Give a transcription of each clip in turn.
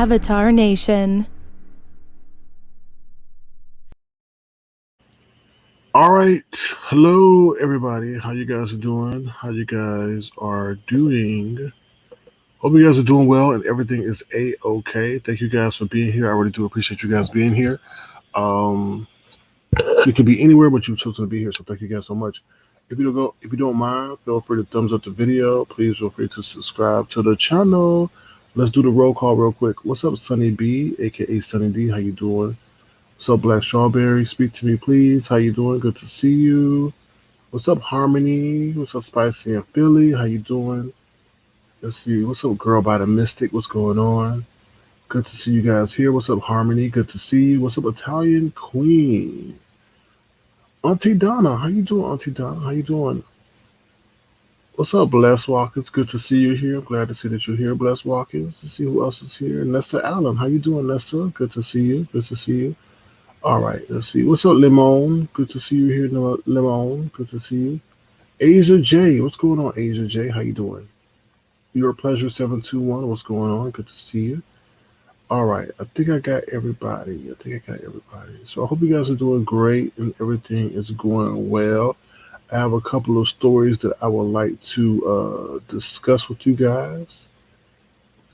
Avatar Nation. All right. Hello, everybody. How you guys are doing? How you guys are doing? Hope you guys are doing well and everything is a-okay. Thank you guys for being here. I really do appreciate you guys being here. Um, you could be anywhere, but you've chosen to be here, so thank you guys so much. If you don't mind, feel free to thumbs up the video. Please feel free to subscribe to the channel. Let's do the roll call real quick. What's up, Sunny B, aka Sunny D? How you doing? What's up, Black Strawberry? Speak to me, please. How you doing? Good to see you. What's up, Harmony? What's up, Spicy and Philly? How you doing? Let's see. What's up, Girl by the Mystic? What's going on? Good to see you guys here. What's up, Harmony? Good to see you. What's up, Italian Queen? Auntie Donna. How you doing, Auntie Donna? How you doing? What's up, Bless Watkins? Good to see you here. Glad to see that you're here, Bless Watkins. To see who else is here. Nessa Allen. How you doing, Nessa? Good to see you. Good to see you. All right, let's see. What's up, Limon? Good to see you here, Limon. Good to see you. Asia J. What's going on, Asia J? How you doing? Your Pleasure 721. What's going on? Good to see you. All right, I think I got everybody. So I hope you guys are doing great and everything is going well. I have a couple of stories that I would like to discuss with you guys.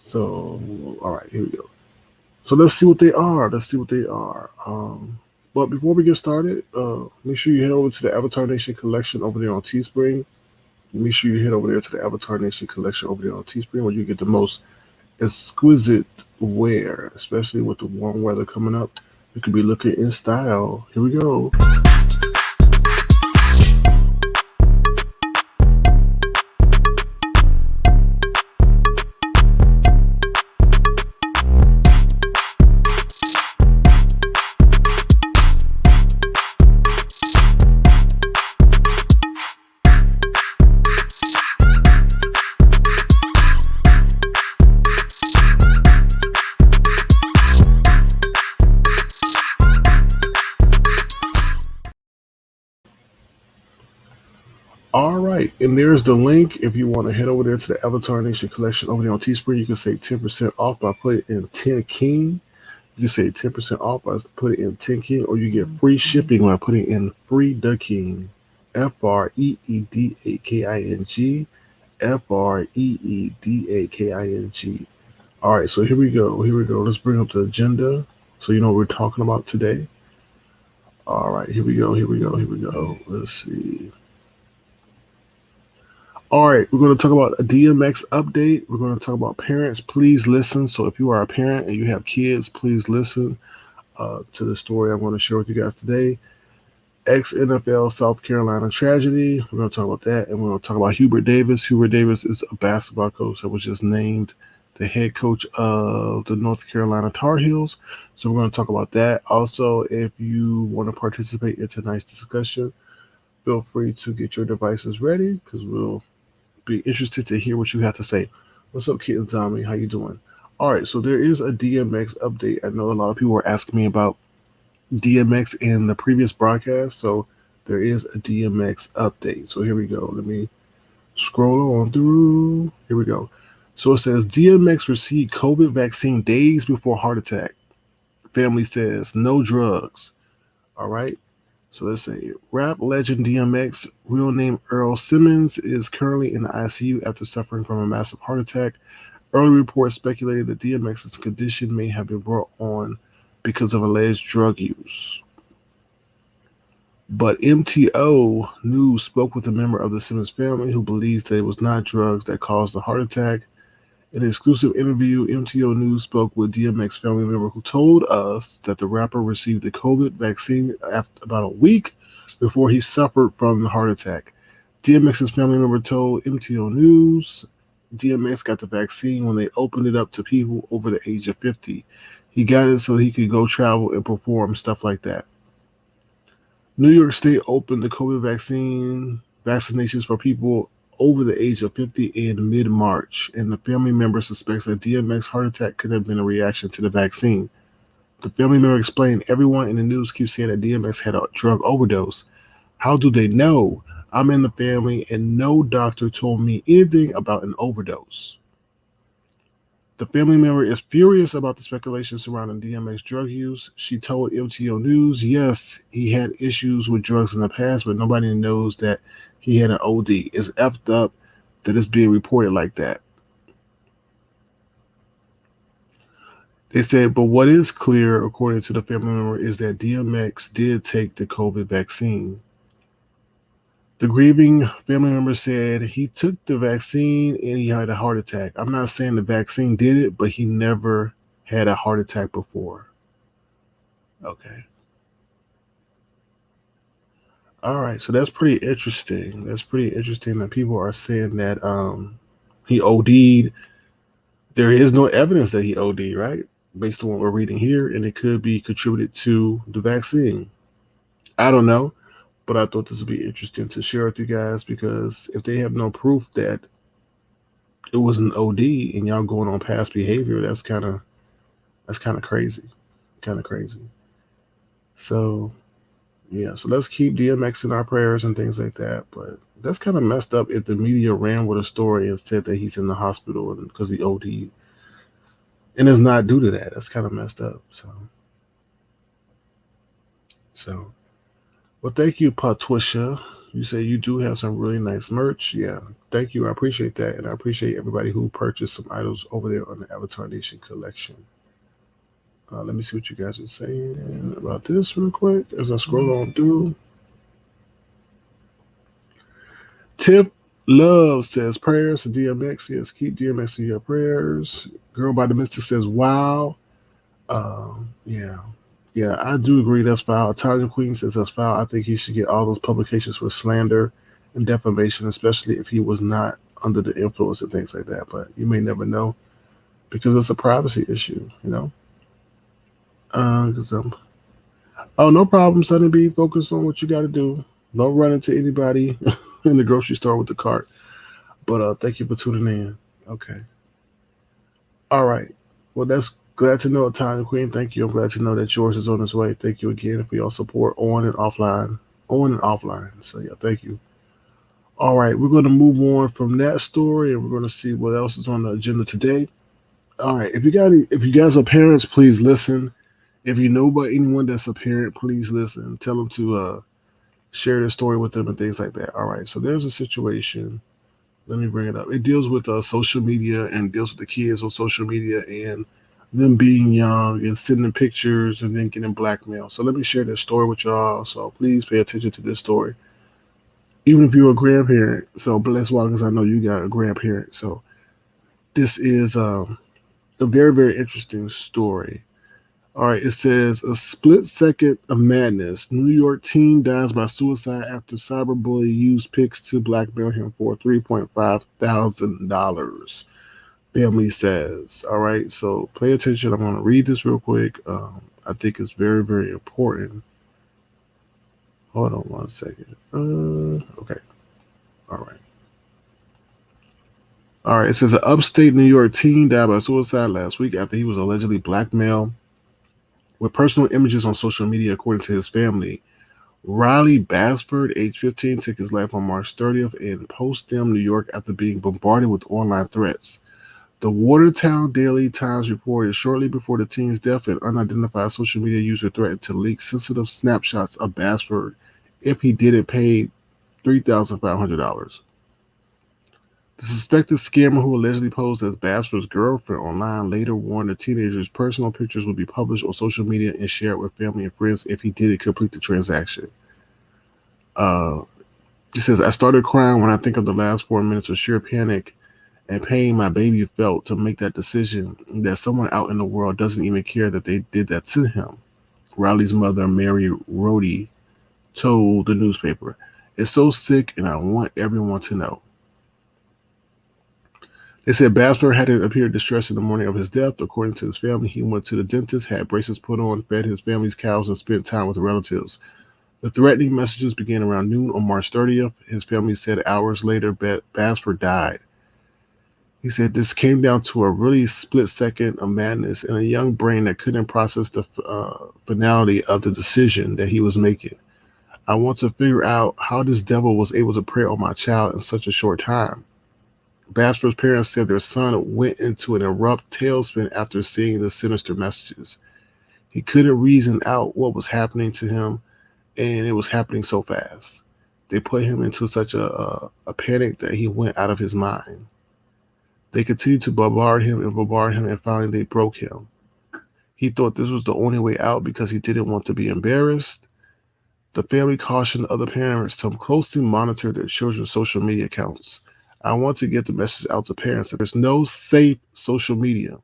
So, all right, here we go. So let's see what they are. But before we get started, make sure you head over to the Avatar Nation collection over there on Teespring. Make sure you head over there to the Avatar Nation collection over there on Teespring, where you get the most exquisite wear, especially with the warm weather coming up. You could be looking in style. Here we go. All right, and there's the link. If you want to head over there to the Avatar Nation collection over there on Teespring, you can save 10% off by putting in 10 King. You can save 10% off by putting in 10 King, or you get free shipping by putting in Free the King. FREEDAKING. FREEDAKING. All right, so here we go. Let's bring up the agenda so you know what we're talking about today. All right, here we go. Let's see. All right, we're going to talk about a DMX update. We're going to talk about parents. Please listen. So if you are a parent and you have kids, please listen to the story I'm going to share with you guys today. Ex-NFL South Carolina tragedy. We're going to talk about that. And we're going to talk about Hubert Davis. Hubert Davis is a basketball coach that was just named the head coach of the North Carolina Tar Heels. So we're going to talk about that. Also, if you want to participate in tonight's discussion, feel free to get your devices ready because we'll be interested to hear what you have to say. What's up, Kitten Zombie? How you doing? All right, so there is a DMX update. I know a lot of people were asking me about DMX in the previous broadcast, so there is a DMX update. So here we go. Let me scroll on through. Here we go. So it says DMX received COVID vaccine days before heart attack. Family says no drugs. All right. So let's say rap legend DMX, real name Earl Simmons, is currently in the ICU after suffering from a massive heart attack. Early reports speculated that DMX's condition may have been brought on because of alleged drug use. But MTO News spoke with a member of the Simmons family who believes that it was not drugs that caused the heart attack. In an exclusive interview, MTO News spoke with DMX family member who told us that the rapper received the COVID vaccine after about a week before he suffered from the heart attack. DMX's family member told MTO News DMX got the vaccine when they opened it up to people over the age of 50. He got it so he could go travel and perform, stuff like that. New York State opened the COVID vaccinations for people over the age of 50 in mid-March, and the family member suspects that DMX's heart attack could have been a reaction to the vaccine. The family member explained, everyone in the news keeps saying that DMX had a drug overdose. How do they know? I'm in the family, and no doctor told me anything about an overdose. The family member is furious about the speculation surrounding DMX drug use. She told MTO News, yes, he had issues with drugs in the past, but nobody knows that he had an OD. It's effed up that it's being reported like that. They said, but what is clear, according to the family member, is that DMX did take the COVID vaccine. The grieving family member said he took the vaccine and he had a heart attack. I'm not saying the vaccine did it, but he never had a heart attack before. Okay. All right. So that's pretty interesting. That's pretty interesting that people are saying that he OD'd. There is no evidence that he OD'd, right? Based on what we're reading here, and it could be contributed to the vaccine. I don't know, but I thought this would be interesting to share with you guys because if they have no proof that it was an OD and y'all going on past behavior, that's kind of crazy, kind of crazy. So yeah, so let's keep DMX in our prayers and things like that. But that's kind of messed up if the media ran with a story and said that he's in the hospital and because he OD, and it's not due to that. That's kind of messed up. So well, thank you, Patricia. You say you do have some really nice merch. Yeah, thank you. I appreciate that, and I appreciate everybody who purchased some items over there on the Avatar Nation collection. Let me see what you guys are saying about this real quick as I scroll on through. Tiff Love says prayers to DMX. Yes, keep DMX in your prayers. Girl by the Mystic says, wow. Yeah. Yeah, I do agree that's foul. Tanya Queen says that's foul. I think he should get all those publications for slander and defamation, especially if he was not under the influence and things like that. But you may never know because it's a privacy issue, you know? Cause oh, no problem, Sunny B. Focus on what you got to do. Don't run into anybody in the grocery store with the cart. But thank you for tuning in. Okay. All right. Well, that's glad to know, Tanya Queen. Thank you. I'm glad to know that yours is on its way. Thank you again for your support on and offline. On and offline. So yeah, thank you. All right, we're going to move on from that story, and we're going to see what else is on the agenda today. All right, if you guys are parents, please listen. If you know about anyone that's a parent, please listen. Tell them to share their story with them and things like that. All right, so there's a situation. Let me bring it up. It deals with social media and deals with the kids on social media and them being young and sending pictures and then getting blackmail. So let me share this story with y'all. So please pay attention to this story, even if you're a grandparent. So bless why, because I know you got a grandparent. So this is a very, very interesting story. All right, it says a split second of madness. New York teen dies by suicide after cyberbully used pics to blackmail him for $3,500. Family says. All right, so pay attention. I'm going to read this real quick. I think it's very, very important. Hold on one second. Okay. All right. All right, it says an upstate New York teen died by suicide last week after he was allegedly blackmailed with personal images on social media, according to his family. Riley Basford, age 15, took his life on March 30th in Potsdam, New York, after being bombarded with online threats. The Watertown Daily Times reported shortly before the teen's death, an unidentified social media user threatened to leak sensitive snapshots of Basford if he didn't pay $3,500. The suspected scammer, who allegedly posed as Basford's girlfriend online, later warned the teenager's personal pictures would be published on social media and shared with family and friends if he didn't complete the transaction. He says, I started crying when I think of the last 4 minutes of sheer panic and pain my baby felt to make that decision that someone out in the world doesn't even care that they did that to him. Riley's mother, Mary Rhodey, told the newspaper, it's so sick and I want everyone to know. They said Basford hadn't appeared distressed in the morning of his death. According to his family, he went to the dentist, had braces put on, fed his family's cows, and spent time with relatives. The threatening messages began around noon on March 30th. His family said hours later, Basford died. He said this came down to a really split second of madness and a young brain that couldn't process the finality of the decision that he was making. I want to figure out how this devil was able to prey on my child in such a short time. Basper's parents said their son went into an abrupt tailspin after seeing the sinister messages. He couldn't reason out what was happening to him, and it was happening so fast. They put him into such a panic that he went out of his mind. They continued to bombard him, and finally they broke him. He thought this was the only way out because he didn't want to be embarrassed. The family cautioned other parents to closely monitor their children's social media accounts. I want to get the message out to parents that there's no safe social media.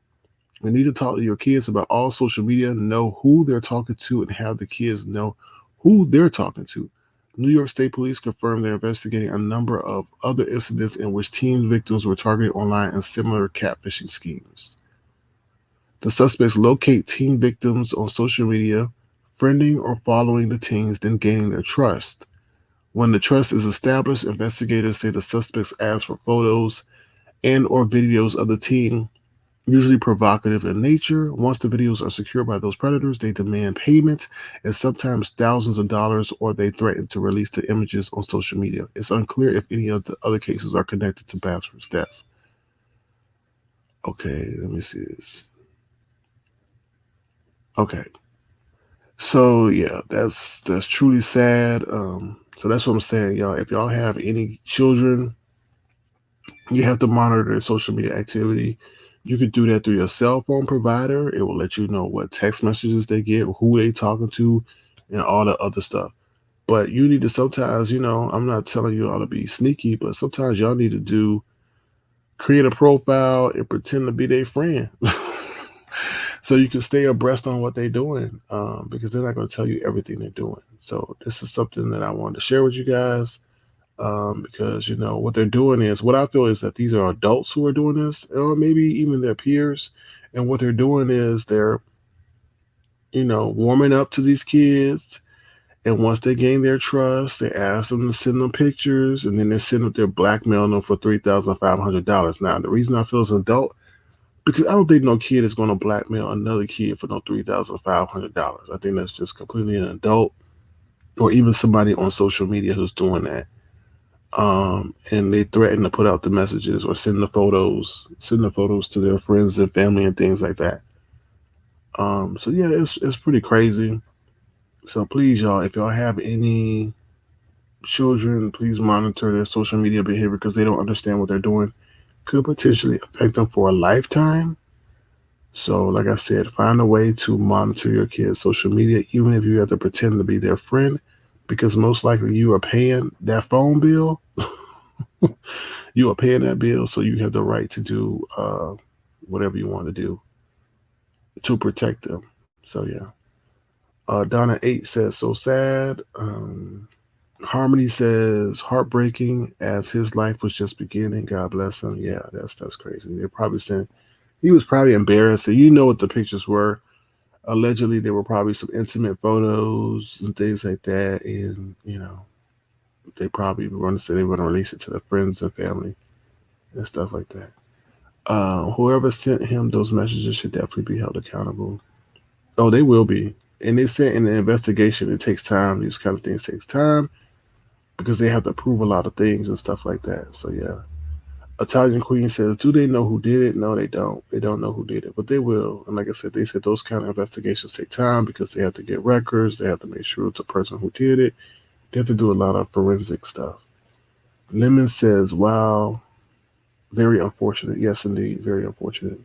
You need to talk to your kids about all social media, know who they're talking to, and have the kids know who they're talking to. New York State Police confirmed they're investigating a number of other incidents in which teen victims were targeted online in similar catfishing schemes. The suspects locate teen victims on social media, friending or following the teens, then gaining their trust. When the trust is established, investigators say the suspects ask for photos and or videos of the teen, usually provocative in nature. Once the videos are secured by those predators, they demand payment and sometimes thousands of dollars, or they threaten to release the images on social media. It's unclear if any of the other cases are connected to Basford's death. Okay, let me see this. Okay, so yeah, that's truly sad. So that's what I'm saying, y'all. If y'all have any children, you have to monitor their social media activity. You can do that through your cell phone provider. It will let you know what text messages they get, who they talking to, and all the other stuff. But you need to sometimes, I'm not telling you all to be sneaky, but sometimes y'all need to create a profile and pretend to be their friend. So you can stay abreast on what they're doing, because they're not going to tell you everything they're doing. So this is something that I wanted to share with you guys, because what they're doing is, what I feel is that these are adults who are doing this, or maybe even their peers, and what they're doing is they're warming up to these kids, and once they gain their trust, they ask them to send them pictures, and then they're blackmailing them for $3,500. Now, the reason I feel as an adult, because I don't think no kid is going to blackmail another kid for no $3,500. I think that's just completely an adult, or even somebody on social media who's doing that. And they threaten to put out the messages or send the photos to their friends and family and things like that. So yeah, it's pretty crazy. So please, y'all, if y'all have any children, please monitor their social media behavior, because they don't understand what they're doing. Could potentially affect them for a lifetime. So, like I said, find a way to monitor your kids' social media, even if you have to pretend to be their friend, because most likely you are paying that phone bill. You are paying that bill, so you have the right to do whatever you want to do to protect them. So, yeah. Donna 8 says, so sad. Harmony says, heartbreaking as his life was just beginning. God bless him. Yeah, that's crazy. They're probably saying he was probably embarrassed. And you know what the pictures were. Allegedly, there were probably some intimate photos and things like that. And, they probably were going to say they were going to release it to their friends and family and stuff like that. Whoever sent him those messages should definitely be held accountable. Oh, they will be. And they said in the investigation, it takes time. These kind of things takes time, because they have to prove a lot of things and stuff like that. So yeah. Italian Queen says, do they know who did it? No, they don't. They don't know who did it, but they will. And like I said, they said those kind of investigations take time, because they have to get records. They have to make sure it's the person who did it. They have to do a lot of forensic stuff. Lemon says, wow, very unfortunate. Yes, indeed, very unfortunate.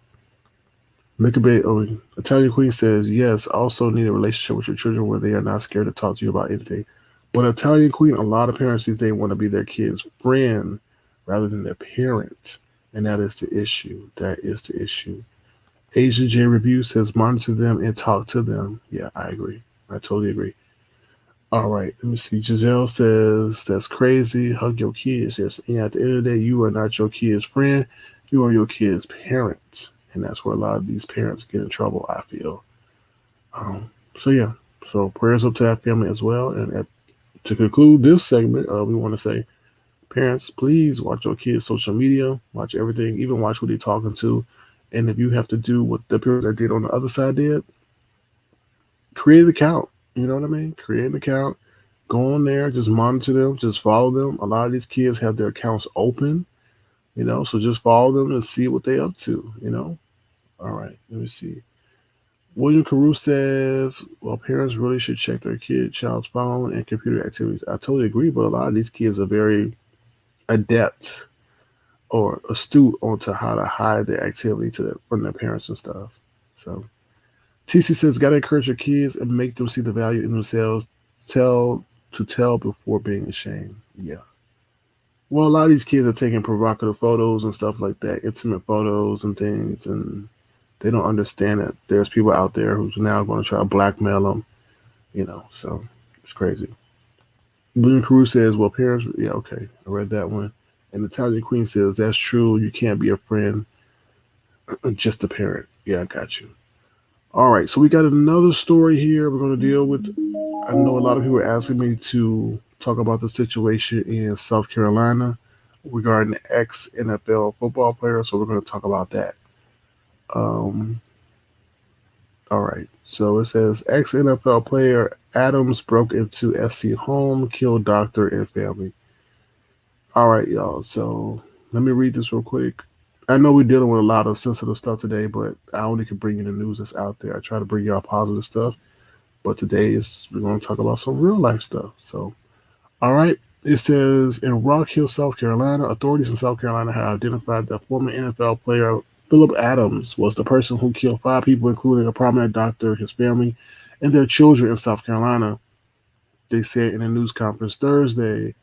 Italian Queen says, yes, also need a relationship with your children where they are not scared to talk to you about anything. But Italian Queen, a lot of parents these days want to be their kids' friend rather than their parents. And that is the issue. That is the issue. Asia J Review says, monitor them and talk to them. Yeah, I agree. I totally agree. All right, let me see. Giselle says, that's crazy. Hug your kids. Yes, and at the end of the day, you are not your kid's friend. You are your kid's parent. And that's where a lot of these parents get in trouble, I feel. Um, so, yeah. So, prayers up to that family as well. And to conclude this segment, we want to say, parents, please watch your kids' social media. Watch everything. Even watch who they're talking to. And if you have to do what the person that did on the other side did, create an account. You know what I mean? Create an account. Go on there. Just monitor them. Just follow them. A lot of these kids have their accounts open. So just follow them and see what they up to. All right, let me see. William Carew says, well, parents really should check their child's phone and computer activities. I totally agree, but a lot of these kids are very adept or astute onto how to hide their activity from their parents and stuff. So TC says, gotta encourage your kids and make them see the value in themselves. Tell before being ashamed. Yeah. Well, a lot of these kids are taking provocative photos and stuff like that, intimate photos and things, and they don't understand that there's people out there who's now going to try to blackmail them. So it's crazy. William Cruz says, well, parents, yeah, okay, I read that one. And Italian Queen says, that's true. You can't be a friend, just a parent. Yeah, I got you. All right, so we got another story here we're going to deal with. I know a lot of people are asking me to talk about the situation in South Carolina regarding the ex NFL football player, so we're going to talk about that. Um, all right, so it says ex NFL player Adams broke into SC home, killed doctor and family. All right, y'all. So let me read this real quick. I know we're dealing with a lot of sensitive stuff today, but I only can bring you the news that's out there. I try to bring y'all positive stuff, but today we're going to talk about some real life stuff. So, all right. It says in Rock Hill, South Carolina, authorities in South Carolina have identified that former NFL player Philip Adams was the person who killed 5 people, including a prominent doctor, his family, and their children in South Carolina. They said in a news conference Thursday.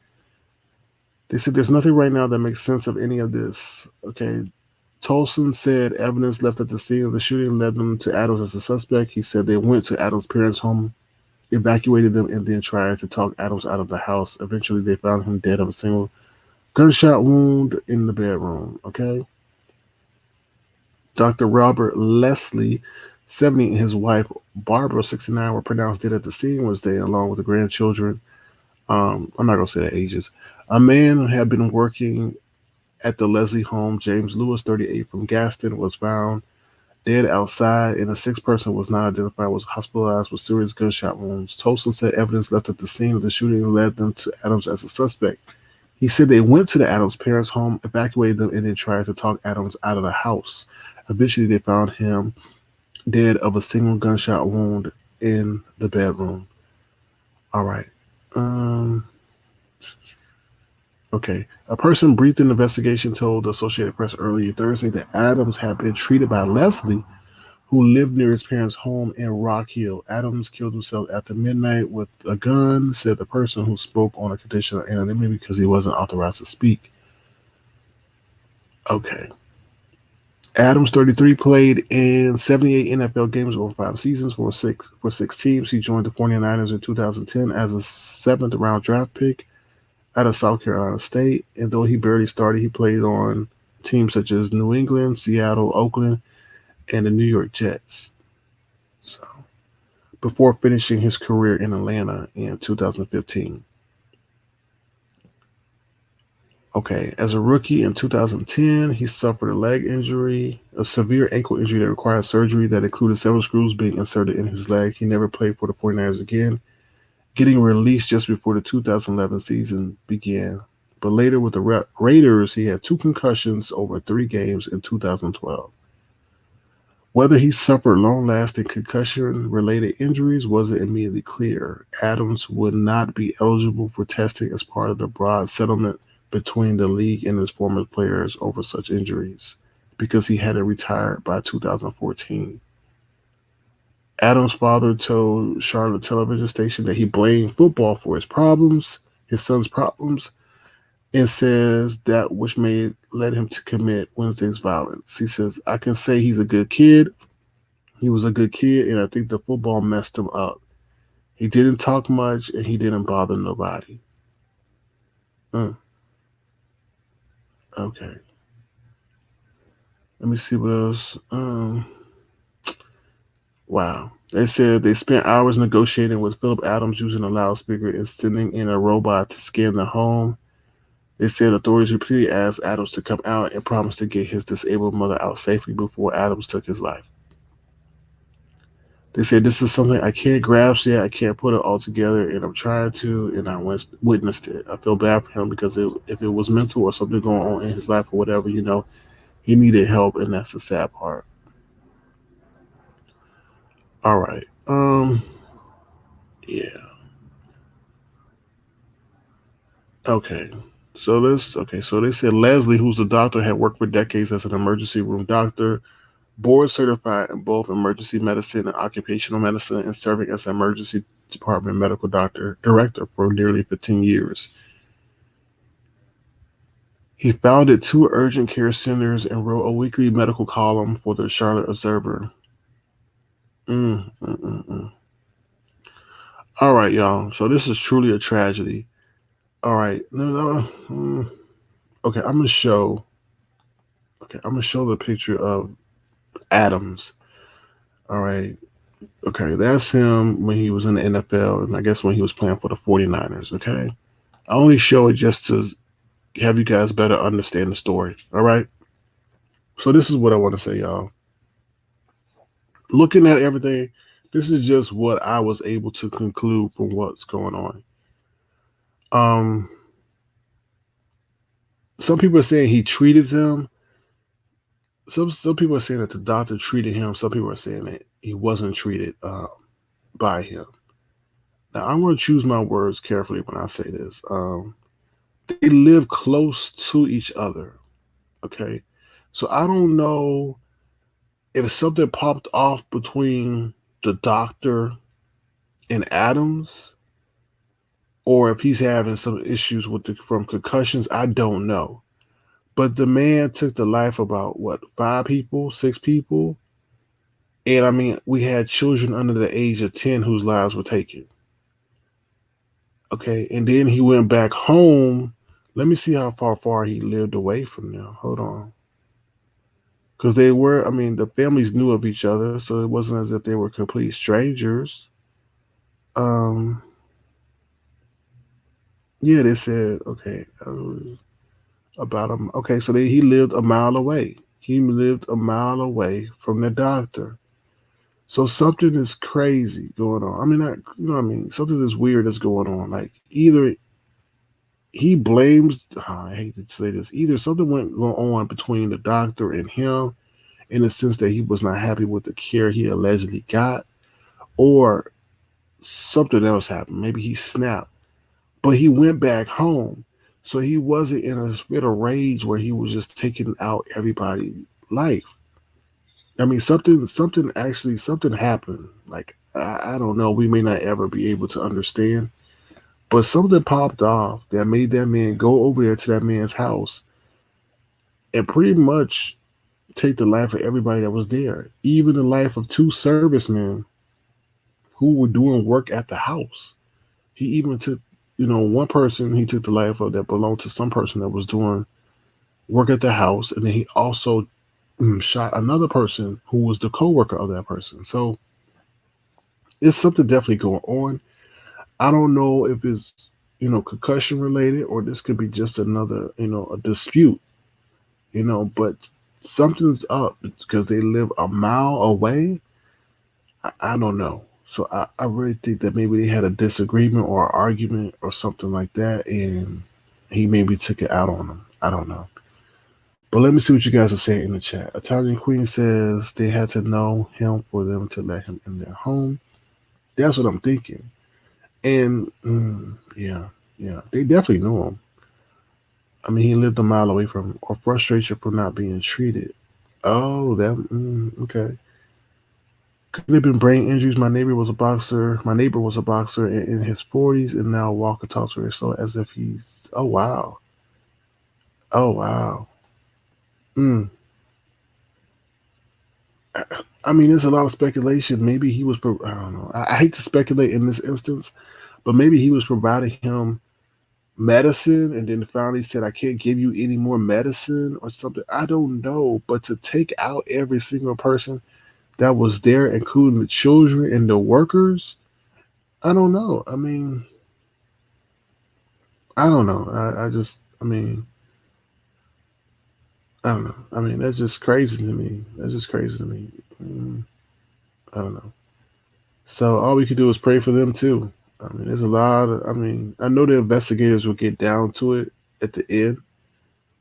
They said there's nothing right now that makes sense of any of this. Okay. Tolson said evidence left at the scene of the shooting led them to Adams as a suspect. He said they went to Adams' parents' home, evacuated them, and then tried to talk Adams out of the house. Eventually, they found him dead of a single gunshot wound in the bedroom. Okay. Dr. Robert Leslie, 70, and his wife, Barbara, 69, were pronounced dead at the scene Wednesday, along with the grandchildren. I'm not going to say their ages. A man had been working at the Leslie home. James Lewis, 38, from Gaston, was found dead outside, and a 6th person was not identified, was hospitalized with serious gunshot wounds. Tolson said evidence left at the scene of the shooting led them to Adams as a suspect. He said they went to the Adams parents' home, evacuated them, and then tried to talk Adams out of the house. Eventually, they found him dead of a single gunshot wound in the bedroom. All right. Okay. A person briefed in the investigation told the Associated Press earlier Thursday that Adams had been treated by Leslie, who lived near his parents' home in Rock Hill. Adams killed himself after midnight with a gun, said the person who spoke on a condition of anonymity because he wasn't authorized to speak. Okay. Adams, 33, played in 78 NFL games over 5 seasons for six teams. He joined the 49ers in 2010 as a 7th-round draft pick out of South Carolina State. And though he barely started, he played on teams such as New England, Seattle, Oakland, and the New York Jets. So, before finishing his career in Atlanta in 2015. Okay, as a rookie in 2010, he suffered a leg injury, a severe ankle injury that required surgery that included several screws being inserted in his leg. He never played for the 49ers again, getting released just before the 2011 season began. But later with the Raiders, he had 2 concussions over 3 games in 2012. Whether he suffered long-lasting concussion-related injuries wasn't immediately clear. Adams would not be eligible for testing as part of the broad settlement between the league and its former players over such injuries because he hadn't retired by 2014. Adams' father told Charlotte television station that he blamed football for his son's problems, and says that which led him to commit Wednesday's violence. He says, I can say he's a good kid. He was a good kid, and I think the football messed him up. He didn't talk much, and he didn't bother nobody. Okay. Let me see what else. Wow. They said they spent hours negotiating with Philip Adams using a loudspeaker and sending in a robot to scan the home. They said authorities repeatedly asked Adams to come out and promised to get his disabled mother out safely before Adams took his life. They said this is something I can't grasp yet. I can't put it all together, and I'm trying to. And I witnessed it. I feel bad for him because if it was mental or something going on in his life or whatever, he needed help, and that's the sad part. All right. Yeah. Okay. So they said Leslie, who's a doctor, had worked for decades as an emergency room doctor, board certified in both emergency medicine and occupational medicine, and serving as an emergency department medical doctor director for nearly 15 years. He founded two urgent care centers and wrote a weekly medical column for the Charlotte Observer. Mm, mm, mm, mm. All right, y'all. So this is truly a tragedy. All right. No, no, okay, I'm gonna show. Okay, I'm gonna show the picture of Adams. All right. Okay, that's him when he was in the NFL, and I guess when he was playing for the 49ers. Okay. I only show it just to have you guys better understand the story. All right. So this is what I want to say, y'all. Looking at everything, this is just what I was able to conclude from what's going on. Um, some people are saying he treated them. Some people are saying that the doctor treated him. Some people are saying that he wasn't treated by him. Now I'm going to choose my words carefully when I say this. They live close to each other. Okay, so I don't know if something popped off between the doctor and Adams, or if he's having some issues with from concussions. I don't know. But the man took the life of about what, five people, six people, and I mean we had children under the age of 10 whose lives were taken. Okay, and then he went back home. Let me see how far he lived away from them. Hold on. Because they were, I mean, the families knew of each other, so it wasn't as if they were complete strangers. Um, yeah, they said, okay, about him. Okay, so he lived a mile away. He lived a mile away from the doctor. So something is crazy going on. I mean, you know what I mean? Something is weird is going on. Like either he blames, I hate to say this, either something went on between the doctor and him in the sense that he was not happy with the care he allegedly got, or something else happened. Maybe he snapped, but he went back home. So he wasn't in a fit of rage where he was just taking out everybody's life. I mean, something happened. Like, I don't know. We may not ever be able to understand, but something popped off that made that man go over there to that man's house and pretty much take the life of everybody that was there, even the life of two servicemen who were doing work at the house. He even took, one person he took the life of that belonged to some person that was doing work at the house, and then he also shot another person who was the co-worker of that person. So it's something definitely going on. I don't know if it's concussion related, or this could be just another a dispute. But something's up because they live a mile away. I don't know. So I really think that maybe they had a disagreement or argument or something like that, and he maybe took it out on them. I don't know. But let me see what you guys are saying in the chat. Italian Queen says they had to know him for them to let him in their home. That's what I'm thinking. And yeah, yeah, they definitely knew him. I mean, he lived a mile away from, or frustration for not being treated. Oh, that okay. Could have been brain injuries. My neighbor was a boxer. My neighbor was a boxer in his 40s, and now walker talks very slow as if he's. Oh wow. Oh wow. Mm. I mean, there's a lot of speculation. Maybe he was. I don't know. I hate to speculate in this instance, but maybe he was providing him medicine, and then finally said, "I can't give you any more medicine" or something. I don't know. But to take out every single person that was there, including the children and the workers, I don't know. I mean, I don't know. I just, I mean, I don't know. I mean, that's just crazy to me. That's just crazy to me. Mm, I don't know. So all we could do is pray for them too. I mean, there's a lot of, I mean, I know the investigators will get down to it at the end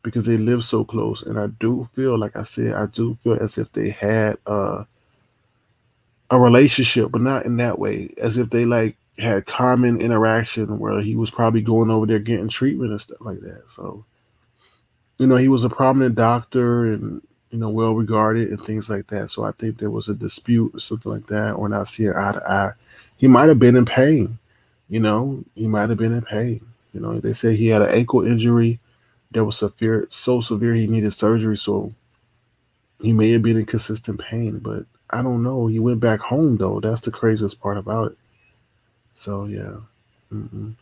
because they live so close. And I do feel, like I said, I do feel as if they had a relationship, but not in that way, as if they like had common interaction where he was probably going over there getting treatment and stuff like that. So, he was a prominent doctor and, well regarded and things like that. So I think there was a dispute or something like that, or not seeing eye to eye. He might have been in pain, he might have been in pain. They said he had an ankle injury that was severe, so severe he needed surgery. So he may have been in consistent pain, but I don't know. He went back home though. That's the craziest part about it. So yeah. Mm-mm.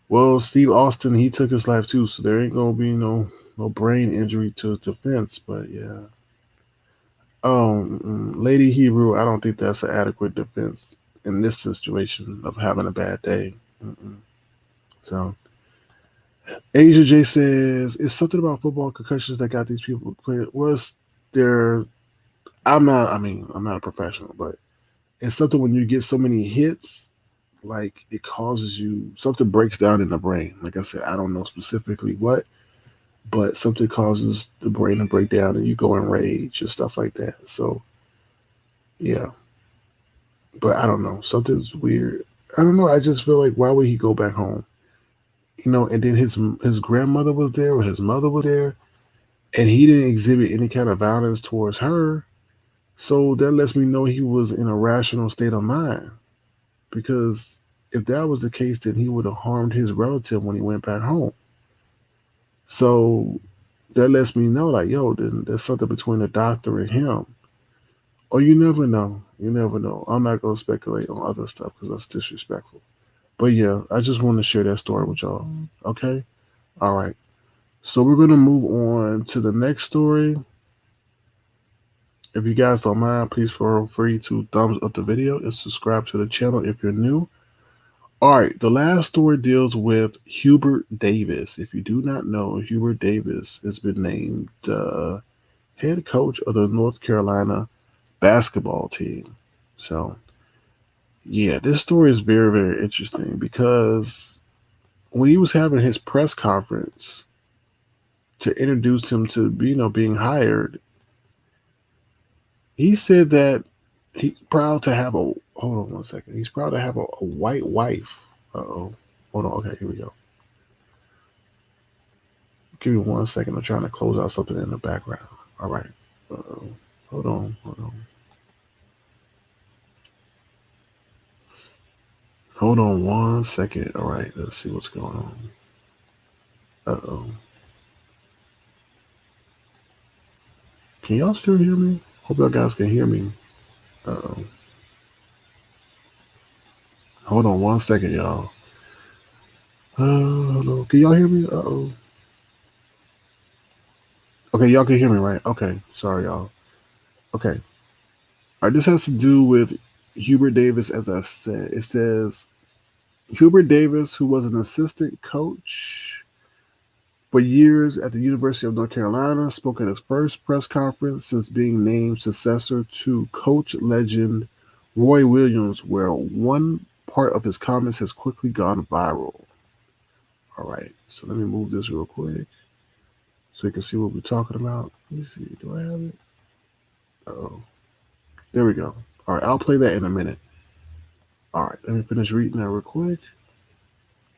Well, Steve Austin, he took his life too, so there ain't gonna be no brain injury to his defense. But yeah. Lady Hebrew, I don't think that's an adequate defense in this situation of having a bad day. Mm-mm. So Asia J says it's something about football concussions that got these people playing. Was there? I'm not. I mean, I'm not a professional, but it's something when you get so many hits, like it causes you something breaks down in the brain. Like I said, I don't know specifically what, but something causes the brain to break down and you go in rage and stuff like that. So yeah, but I don't know. Something's weird. I don't know. I just feel like why would he go back home? And then his grandmother was there or his mother was there, and he didn't exhibit any kind of violence towards her. So that lets me know he was in a rational state of mind. Because if that was the case, then he would have harmed his relative when he went back home. So that lets me know, like, yo, then there's something between the doctor and him. Or you never know. You never know. I'm not going to speculate on other stuff because that's disrespectful. But yeah, I just want to share that story with y'all. Okay? All right. So we're going to move on to the next story. If you guys don't mind, please feel free to thumbs up the video and subscribe to the channel if you're new. All right, the last story deals with Hubert Davis. If you do not know, Hubert Davis has been named head coach of the North Carolina basketball team. So, yeah, this story is very, very interesting because when he was having his press conference to introduce him to, being hired, he said that he's proud to have a, hold on one second, he's proud to have a white wife. Uh-oh. Hold on, okay, here we go. Give me one second. I'm trying to close out something in the background. All right. Uh-oh. Hold on. Hold on. Hold on one second. All right. Let's see what's going on. Uh-oh. Can y'all still hear me? Hope y'all guys can hear me. Uh-oh. Hold on one second, y'all. Hold on. Can y'all hear me? Uh-oh. Okay, y'all can hear me, right? Okay. Sorry, y'all. Okay. All right. This has to do with Hubert Davis, as I said. It says Hubert Davis, who was an assistant coach for years at the University of North Carolina, spoke at his first press conference since being named successor to coach legend Roy Williams, where one part of his comments has quickly gone viral. All right, so let me move this real quick so you can see what we're talking about. Let me see, do I have it? Oh, there we go. All right, I'll play that in a minute. All right, let me finish reading that real quick.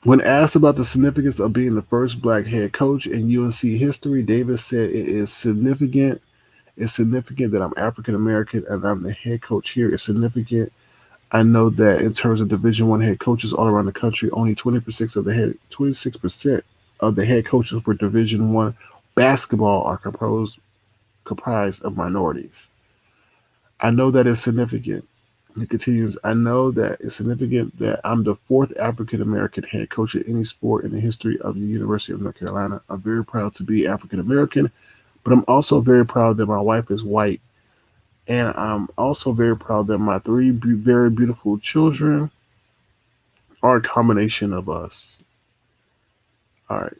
When asked about the significance of being the first black head coach in UNC history, Davis said it is significant. It's significant that I'm African American and I'm the head coach here. It's significant. I know that in terms of Division One head coaches all around the country, only 26% of the head coaches for Division One basketball are comprised of minorities. I know that it's significant. He continues, I know that it's significant that I'm the fourth African American head coach at any sport in the history of the University of North Carolina. I'm very proud to be African American, but I'm also very proud that my wife is white. And I'm also very proud that my three very beautiful children are a combination of us. All right.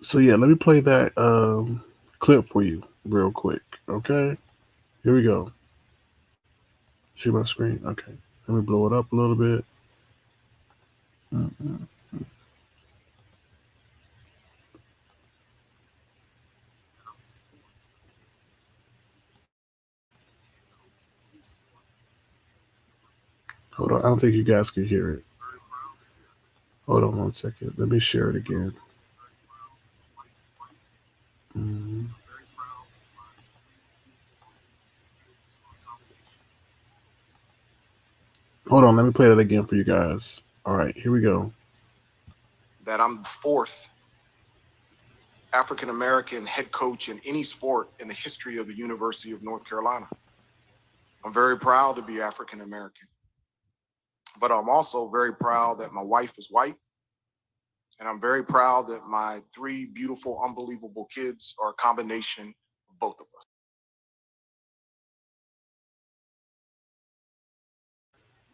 So, yeah, let me play that clip for you real quick. Okay. Here we go. See my screen? Okay. Let me blow it up a little bit. Mm-mm. Hold on. I don't think you guys can hear it. Hold on 1 second. Let me share it again. Mm. Hold on. Let me play that again for you guys. All right. Here we go. That I'm the fourth African American head coach in any sport in the history of the University of North Carolina. I'm very proud to be African American, but I'm also very proud that my wife is white. And I'm very proud that my three beautiful, unbelievable kids are a combination of both of us.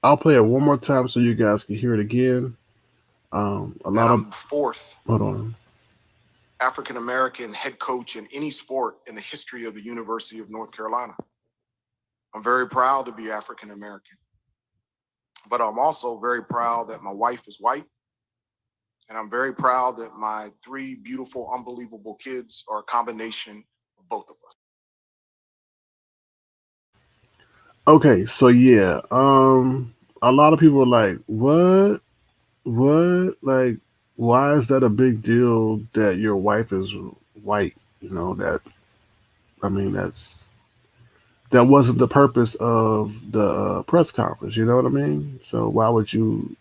I'll play it one more time so you guys can hear it again. A lot of fourth. Hold on. African American head coach in any sport in the history of the University of North Carolina. I'm very proud to be African American, but I'm also very proud that my wife is white. And I'm very proud that my three beautiful, unbelievable kids are a combination of both of us. Okay, so yeah, a lot of people are like, "What? What? Like, why is that a big deal that your wife is white?" You know that. I mean, that wasn't the purpose of the press conference. You know what I mean? So why would you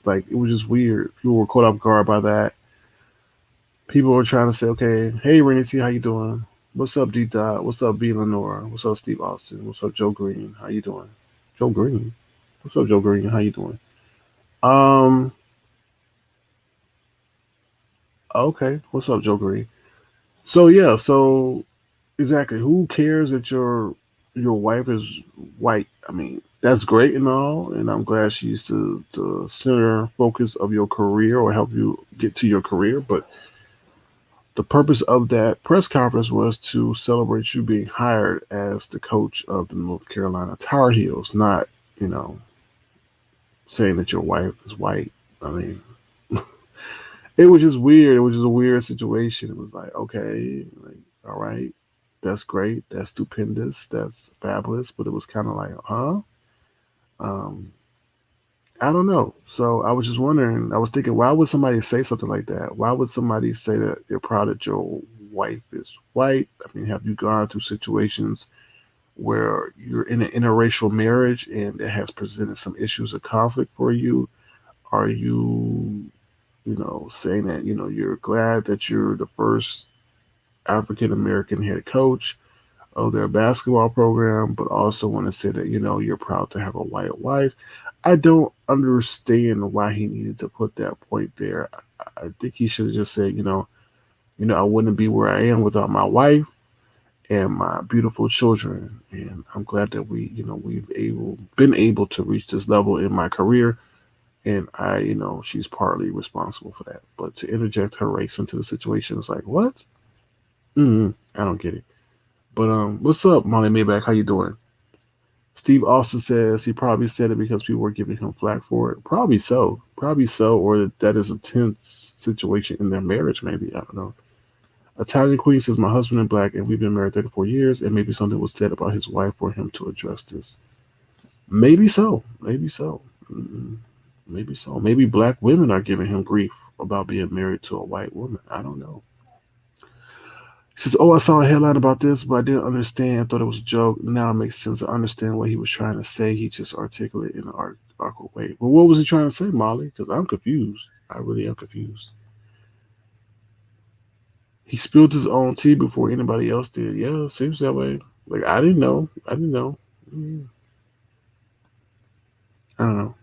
like? It was just weird. People were caught off guard by that. People were trying to say, "Okay, hey, Rennie T, how you doing? What's up, D Dot? What's up, B Lenora? What's up, Steve Austin? What's up, Joe Green? How you doing? Joe Green? What's up, Joe Green? How you doing?" Um. Okay. What's up, Joe Green? So yeah. So exactly. Who cares that your wife is white? I mean, that's great and all, and I'm glad she's the center focus of your career or help you get to your career. But the purpose of that press conference was to celebrate you being hired as the coach of the North Carolina Tar Heels, not, you know, saying that your wife is white. I mean, it was just weird. It was just a weird situation. It was like, okay, like, all right, that's great. That's stupendous. That's fabulous. But it was kind of like, huh? Um, I don't know. So I was just wondering, I was thinking, why would somebody say something like that? Why would somebody say that they're proud that your wife is white? I mean, have you gone through situations where you're in an interracial marriage and it has presented some issues of conflict for you? Are you, saying that, you're glad that you're the first African American head coach of their basketball program, but also want to say that, you're proud to have a white wife? I don't understand why he needed to put that point there. I think he should have just said, I wouldn't be where I am without my wife and my beautiful children. And I'm glad that we've been able to reach this level in my career. And she's partly responsible for that. But to interject her race into the situation is like, what? I don't get it. But what's up, Molly Maybach? How you doing? Steve Austin says he probably said it because people were giving him flack for it. Probably so. Probably so. Or that is a tense situation in their marriage, maybe. I don't know. Italian Queen says, my husband is black and we've been married 34 years, and maybe something was said about his wife for him to address this. Maybe so. Maybe so. Maybe so. Maybe black women are giving him grief about being married to a white woman. I don't know. He says, "Oh, I saw a headline about this, but I didn't understand. I thought it was a joke. Now it makes sense. I understand what he was trying to say. He just articulated in an awkward way." Well, what was he trying to say, Molly? Because I'm confused. I really am confused. He spilled his own tea before anybody else did. Yeah, it seems that way. Like, I didn't know. I didn't know. I don't know.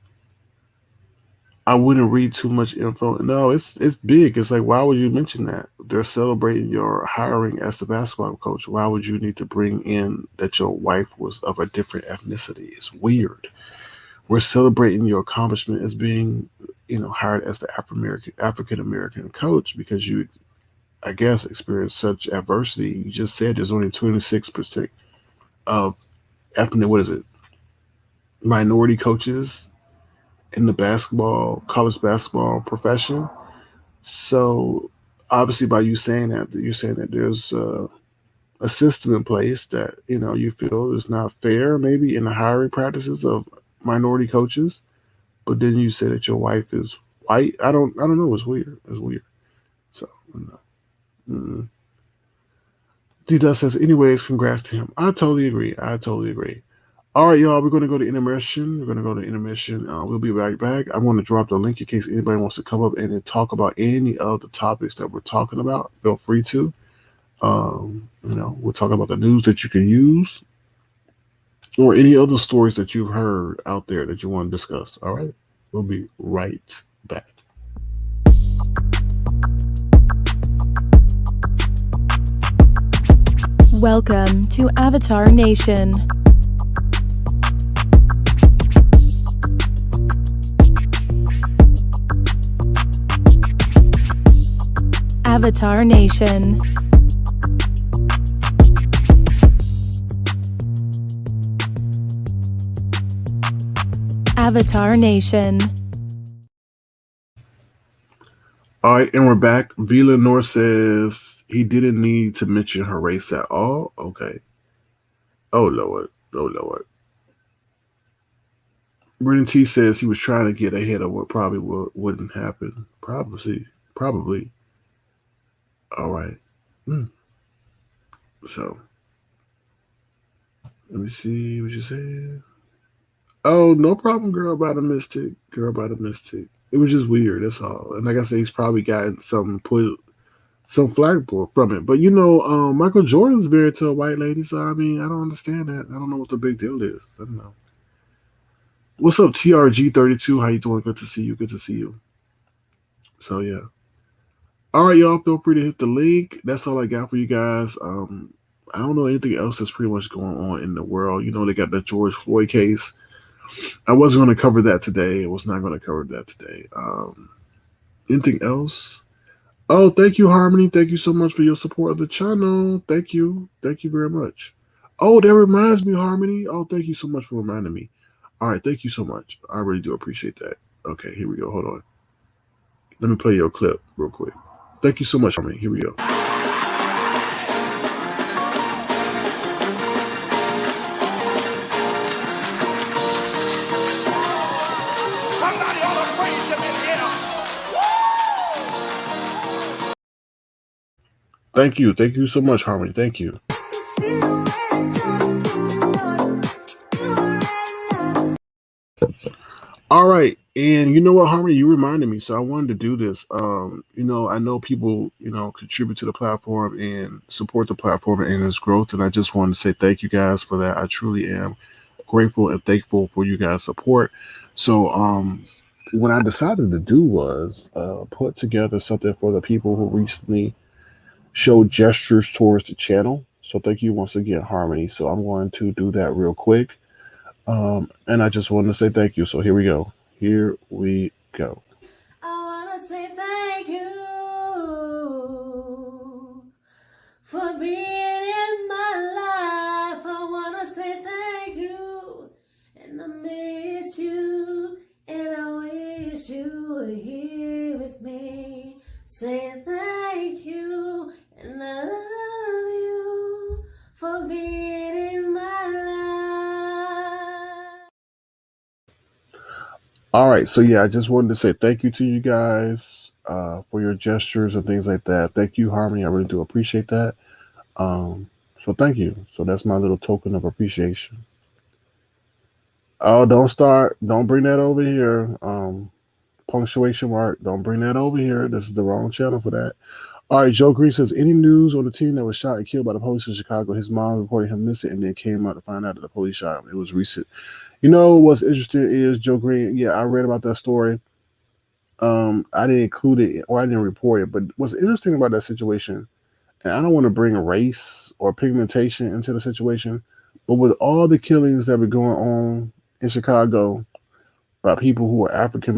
I wouldn't read too much info. No, it's big. It's like, why would you mention that? They're celebrating your hiring as the basketball coach. Why would you need to bring in that your wife was of a different ethnicity? It's weird. We're celebrating your accomplishment as being, hired as the African American coach because you, I guess, experienced such adversity. You just said there's only 26% of ethnic. What is it? minority coaches in the college basketball profession. So obviously, by you saying that, you're saying that there's a system in place that you feel is not fair, maybe in the hiring practices of minority coaches. But then you say that your wife is white. I don't know. It's weird. It's weird. So no. Mm. D says, anyways, congrats to him. I totally agree. I totally agree. All right, y'all, we're going to go to intermission. We're going to go to intermission. We'll be right back. I'm going to drop the link in case anybody wants to come up and then talk about any of the topics that we're talking about. Feel free to. We'll talk about the news that you can use or any other stories that you've heard out there that you want to discuss. All right, we'll be right back. Welcome to Avatar Nation. Avatar Nation. Avatar Nation. All right, and we're back. Vila Nor says he didn't need to mention her race at all. Okay. Oh Lord. Oh Lord. Brennan T says he was trying to get ahead of what probably wouldn't happen. Probably. Probably. All right. Mm. So let me see what you said. Oh, no problem, girl, about a mistake. Girl, about a mistake. It was just weird. That's all. And like I said, he's probably gotten some flack from it. But Michael Jordan's married to a white lady, so I mean, I don't understand that. I don't know what the big deal is. I don't know. What's up, TRG32? How you doing? Good to see you. Good to see you. So yeah. All right, y'all. Feel free to hit the link. That's all I got for you guys. I don't know anything else that's pretty much going on in the world. They got the George Floyd case. I wasn't going to cover that today. I was not going to cover that today. Anything else? Oh, thank you, Harmony. Thank you so much for your support of the channel. Thank you. Thank you very much. Oh, that reminds me, Harmony. Oh, thank you so much for reminding me. All right, thank you so much. I really do appreciate that. Okay, here we go. Hold on. Let me play your clip real quick. Thank you so much, Harmony. Here we go. Somebody ought to praise him in here. Thank you. Thank you so much, Harmony. Thank you. All right. And you know what, Harmony, you reminded me. So I wanted to do this. I know people, contribute to the platform and support the platform and its growth. And I just wanted to say thank you guys for that. I truly am grateful and thankful for you guys' support. So what I decided to do was put together something for the people who recently showed gestures towards the channel. So thank you once again, Harmony. So I'm going to do that real quick. And I just wanted to say thank you. So here we go. Here we go. I want to say thank you for being in my life. I want to say thank you. And I miss you. And I wish you were here with me. Say thank you. And I love you for being in my life. All right. So, yeah, I just wanted to say thank you to you guys for your gestures and things like that. Thank you, Harmony. I really do appreciate that. So, thank you. So, that's my little token of appreciation. Oh, don't start. Don't bring that over here. Punctuation mark. Don't bring that over here. This is the wrong channel for that. All right, Joe Green says, any news on the teen that was shot and killed by the police in Chicago? His mom reported him missing and then came out to find out that the police shot him. It was recent. What's interesting is, Joe Green, yeah, I read about that story. I didn't include it or I didn't report it, but what's interesting about that situation, and I don't want to bring race or pigmentation into the situation, but with all the killings that were going on in Chicago by people who are African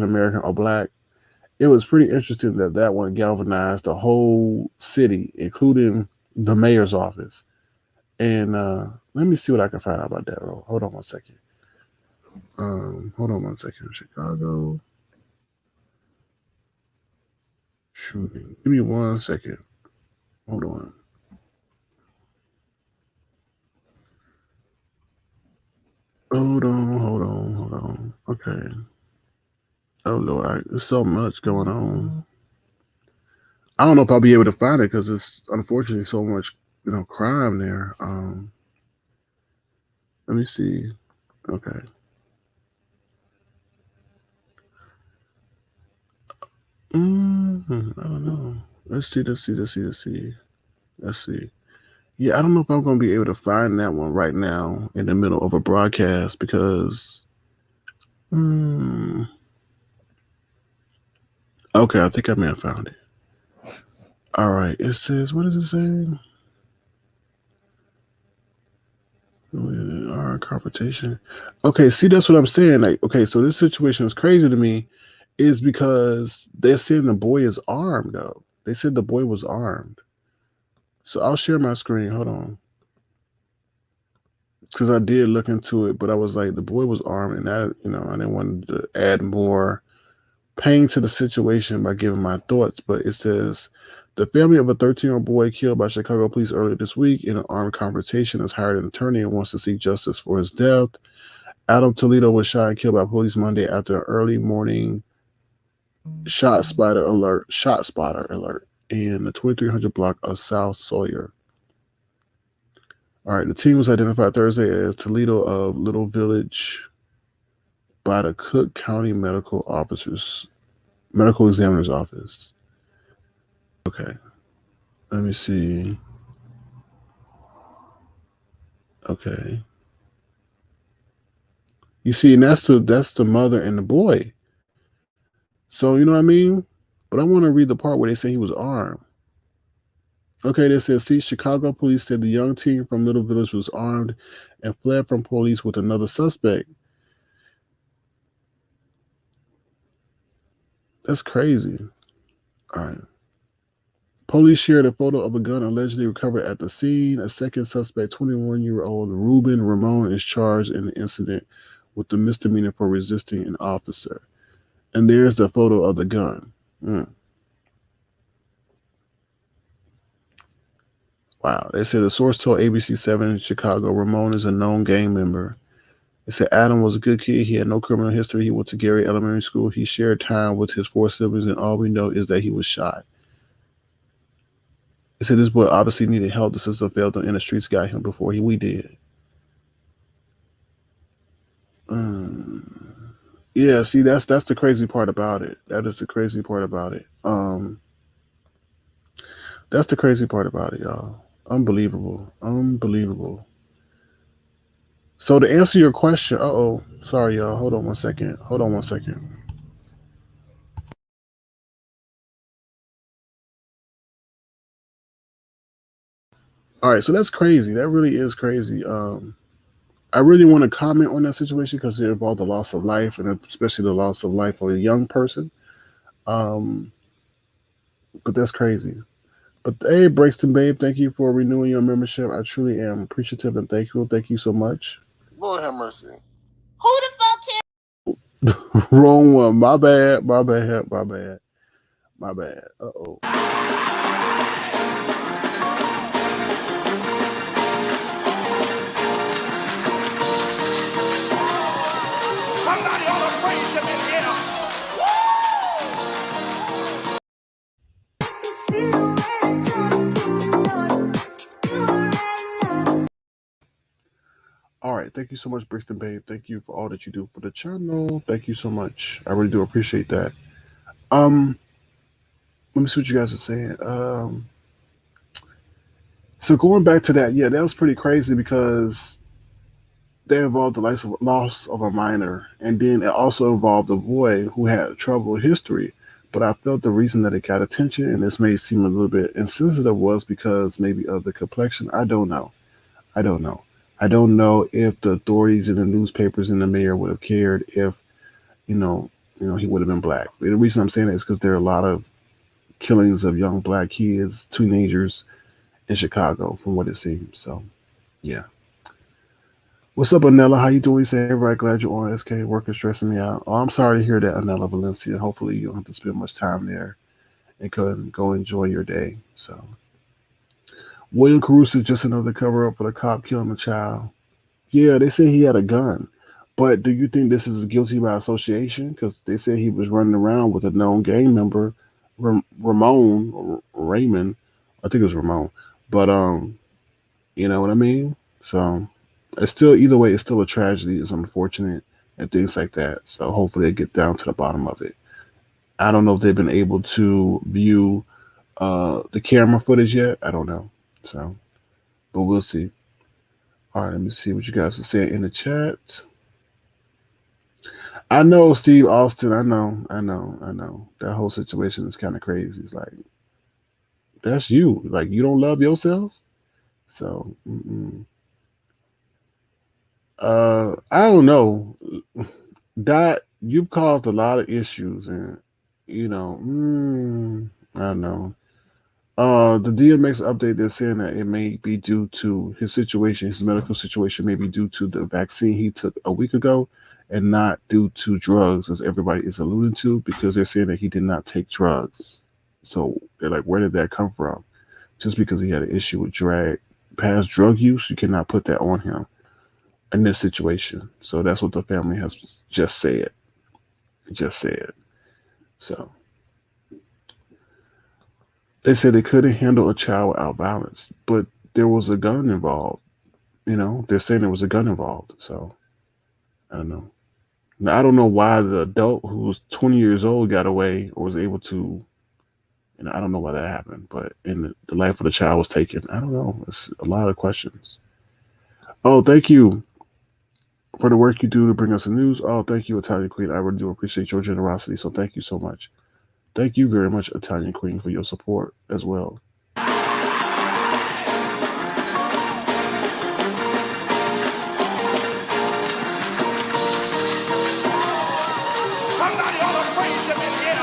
American or Black, it was pretty interesting that one galvanized the whole city, including the mayor's office. And let me see what I can find out about that. Hold on one second. Hold on one second. Chicago shooting. Give me 1 second. Hold on. Hold on. Okay. Oh Lord, there's so much going on. I don't know if I'll be able to find it because it's unfortunately so much, crime there. Let me see. Okay. I don't know. Let's see. Let's see. Yeah, I don't know if I'm going to be able to find that one right now in the middle of a broadcast because. Okay, I think I may have found it. All right. It says, what is it saying? Our confrontation. Okay, see, that's what I'm saying. Like, okay, so this situation is crazy to me, is because they're saying the boy is armed, though. They said the boy was armed. So I'll share my screen. Hold on. Because I did look into it, but I was like, the boy was armed, and I didn't want to add more pain to the situation by giving my thoughts. But it says the family of a 13-year-old boy killed by Chicago police earlier this week in an armed confrontation has hired an attorney and wants to seek justice for his death. Adam Toledo was shot and killed by police Monday after an early morning shot spotter alert in the 2300 block of South Sawyer. All right, the team was identified Thursday as Toledo of Little Village by the Cook County Medical Examiner's Office. Okay, let me see. Okay, you see, and that's the mother and the boy. So you know what I mean. But I want to read the part where they say he was armed. Okay, they said, see, Chicago police said the young teen from Little Village was armed and fled from police with another suspect. That's crazy. All right. Police shared a photo of a gun allegedly recovered at the scene. A second suspect, 21-year-old Ruben Ramon, is charged in the incident with the misdemeanor for resisting an officer. And there's the photo of the gun. Wow. They said the source told ABC7 in Chicago Ramon is a known gang member. They said Adam was a good kid. He had no criminal history. He went to Gary Elementary School. He shared time with his 4 siblings, and all we know is that he was shot. They said this boy obviously needed help. The system failed him, and the streets got him before we did. Yeah, see, that's the crazy part about it. That is the crazy part about it. That's the crazy part about it, y'all. Unbelievable. So to answer your question, sorry, y'all. Hold on one second. All right, so that's crazy. That really is crazy. I really want to comment on that situation because it involved the loss of life, and especially the loss of life of a young person. But that's crazy. But hey, Braxton Babe, thank you for renewing your membership. I truly am appreciative and thankful. Thank you so much. Lord have mercy. Who the fuck cares? Wrong one. My bad. Uh-oh. Somebody ought to praise him in here. All right. Thank you so much, Brixton Babe. Thank you for all that you do for the channel. Thank you so much. I really do appreciate that. Let me see what you guys are saying. So going back to that, yeah, that was pretty crazy because they involved the loss of a minor, and then it also involved a boy who had a troubled history. But I felt the reason that it got attention, and this may seem a little bit insensitive, was because maybe of the complexion. I don't know. I don't know if the authorities and the newspapers and the mayor would have cared if, he would have been black. The reason I'm saying that is because there are a lot of killings of young black kids, teenagers in Chicago, from what it seems. So, yeah. What's up, Anella? How you doing? You say everybody glad you're on SK. Work is stressing me out. Oh, I'm sorry to hear that, Anella Valencia. Hopefully you don't have to spend much time there and can go enjoy your day. So William Caruso is just another cover up for the cop killing a child. Yeah, they say he had a gun. But do you think this is guilty by association? Because they said he was running around with a known gang member, Ramon or Raymond. I think it was Ramon. But you know what I mean? So it's still either way, it's still a tragedy. It's unfortunate and things like that. So hopefully they get down to the bottom of it. I don't know if they've been able to view the camera footage yet. I don't know. So, but we'll see. All right, let me see what you guys are saying in the chat. I know Steve Austin. I know. That whole situation is kind of crazy. It's like that's you. Like you don't love yourself. So, I don't know. That you've caused a lot of issues, and you know, I don't know. The DMX update, they're saying that it may be due to his situation, his medical situation may be due to the vaccine he took a week ago and not due to drugs, as everybody is alluding to, because they're saying that he did not take drugs. So they're like, where did that come from? Just because he had an issue with past drug use, you cannot put that on him in this situation. So that's what the family has just said. Just said. So they said they couldn't handle a child without violence, but there was a gun involved. You know, they're saying there was a gun involved. So I don't know. Now, I don't know why the adult who was 20 years old got away or was able to. I don't know why that happened, but the life of the child was taken. I don't know. It's a lot of questions. Oh, thank you for the work you do to bring us the news. Oh, thank you, Italian Queen. I really do appreciate your generosity. So thank you so much. Thank you very much, Italian Queen, for your support as well. Somebody ought to praise him in here.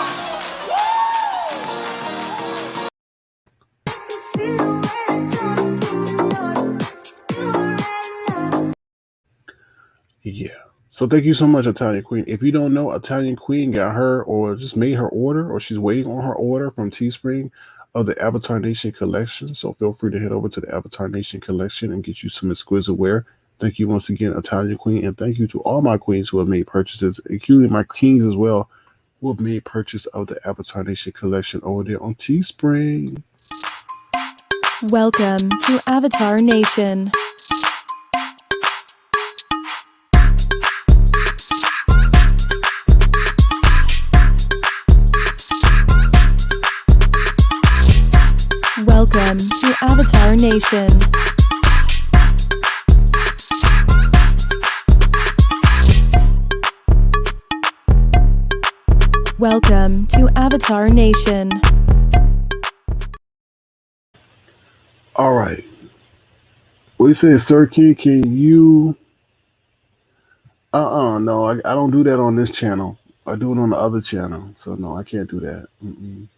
Yeah. So thank you so much, Italian Queen. If you don't know, Italian Queen got her or just made her order or she's waiting on her order from Teespring of the Avatar Nation collection. So feel free to head over to the Avatar Nation collection and get you some exquisite wear. Thank you once again, Italian Queen. And thank you to all my queens who have made purchases, including my kings as well, who have made purchase of the Avatar Nation collection over there on Teespring. Welcome to Avatar Nation. Welcome to Avatar Nation. Welcome to Avatar Nation. All right. What do you say, Sir King? Can you? No, I don't do that on this channel. I do it on the other channel. So no, I can't do that. No.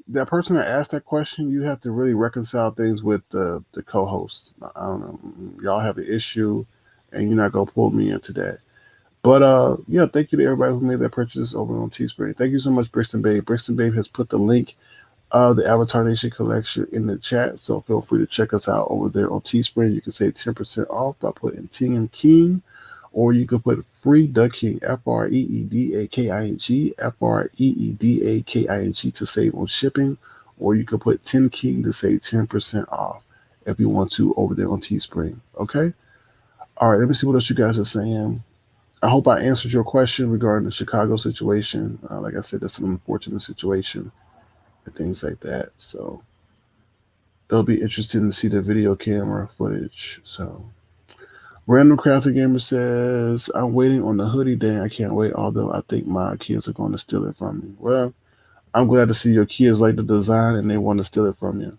That person that asked that question, you have to really reconcile things with the co-host. I don't know. Y'all have an issue, and you're not gonna pull me into that. But yeah, thank you to everybody who made their purchases over on Teespring. Thank you so much, Brixton Babe. Brixton Babe has put the link of the Avatar Nation collection in the chat, so feel free to check us out over there on Teespring. You can save 10% off by putting Ting and King, or you can put Free the King, FREEDAKING, FREEDAKING to save on shipping, or you can put 10 King to save 10% off if you want to over there on Teespring. Okay? All right, let me see what else you guys are saying. I hope I answered your question regarding the Chicago situation. Like I said, that's an unfortunate situation and things like that. So it'll be interesting to see the video camera footage. So Random Crafter Gamer says, I'm waiting on the hoodie day. I can't wait, although I think my kids are going to steal it from me. Well, I'm glad to see your kids like the design and they want to steal it from you.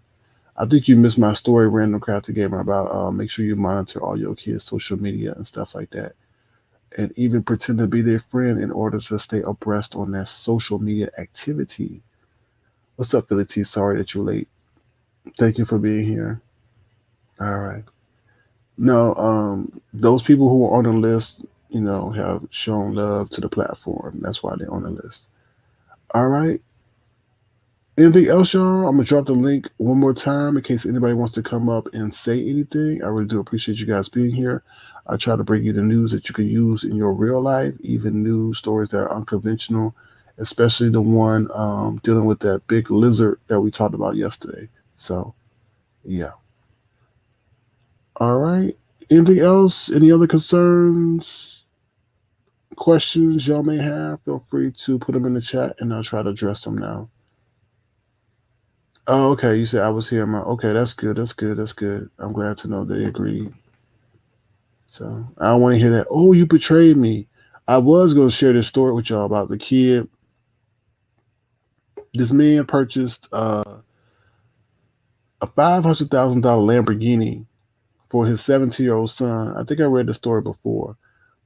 I think you missed my story, Random Crafter Gamer, about make sure you monitor all your kids' social media and stuff like that. And even pretend to be their friend in order to stay abreast on their social media activity. What's up, Philly T? Sorry that you're late. Thank you for being here. All right. No, those people who are on the list, have shown love to the platform. That's why they're on the list. All right. Anything else, y'all? I'm gonna drop the link one more time in case anybody wants to come up and say anything. I really do appreciate you guys being here. I try to bring you the news that you can use in your real life, even news stories that are unconventional, especially the one dealing with that big lizard that we talked about yesterday. So, yeah. All right. Anything else? Any other concerns, questions y'all may have? Feel free to put them in the chat and I'll try to address them now. Oh, okay. You said I was here. Okay, that's good. That's good. That's good. I'm glad to know they agreed. So I don't want to hear that. Oh, you betrayed me. I was going to share this story with y'all about the kid. This man purchased a $500,000 Lamborghini for his 17-year-old son. I think I read the story before,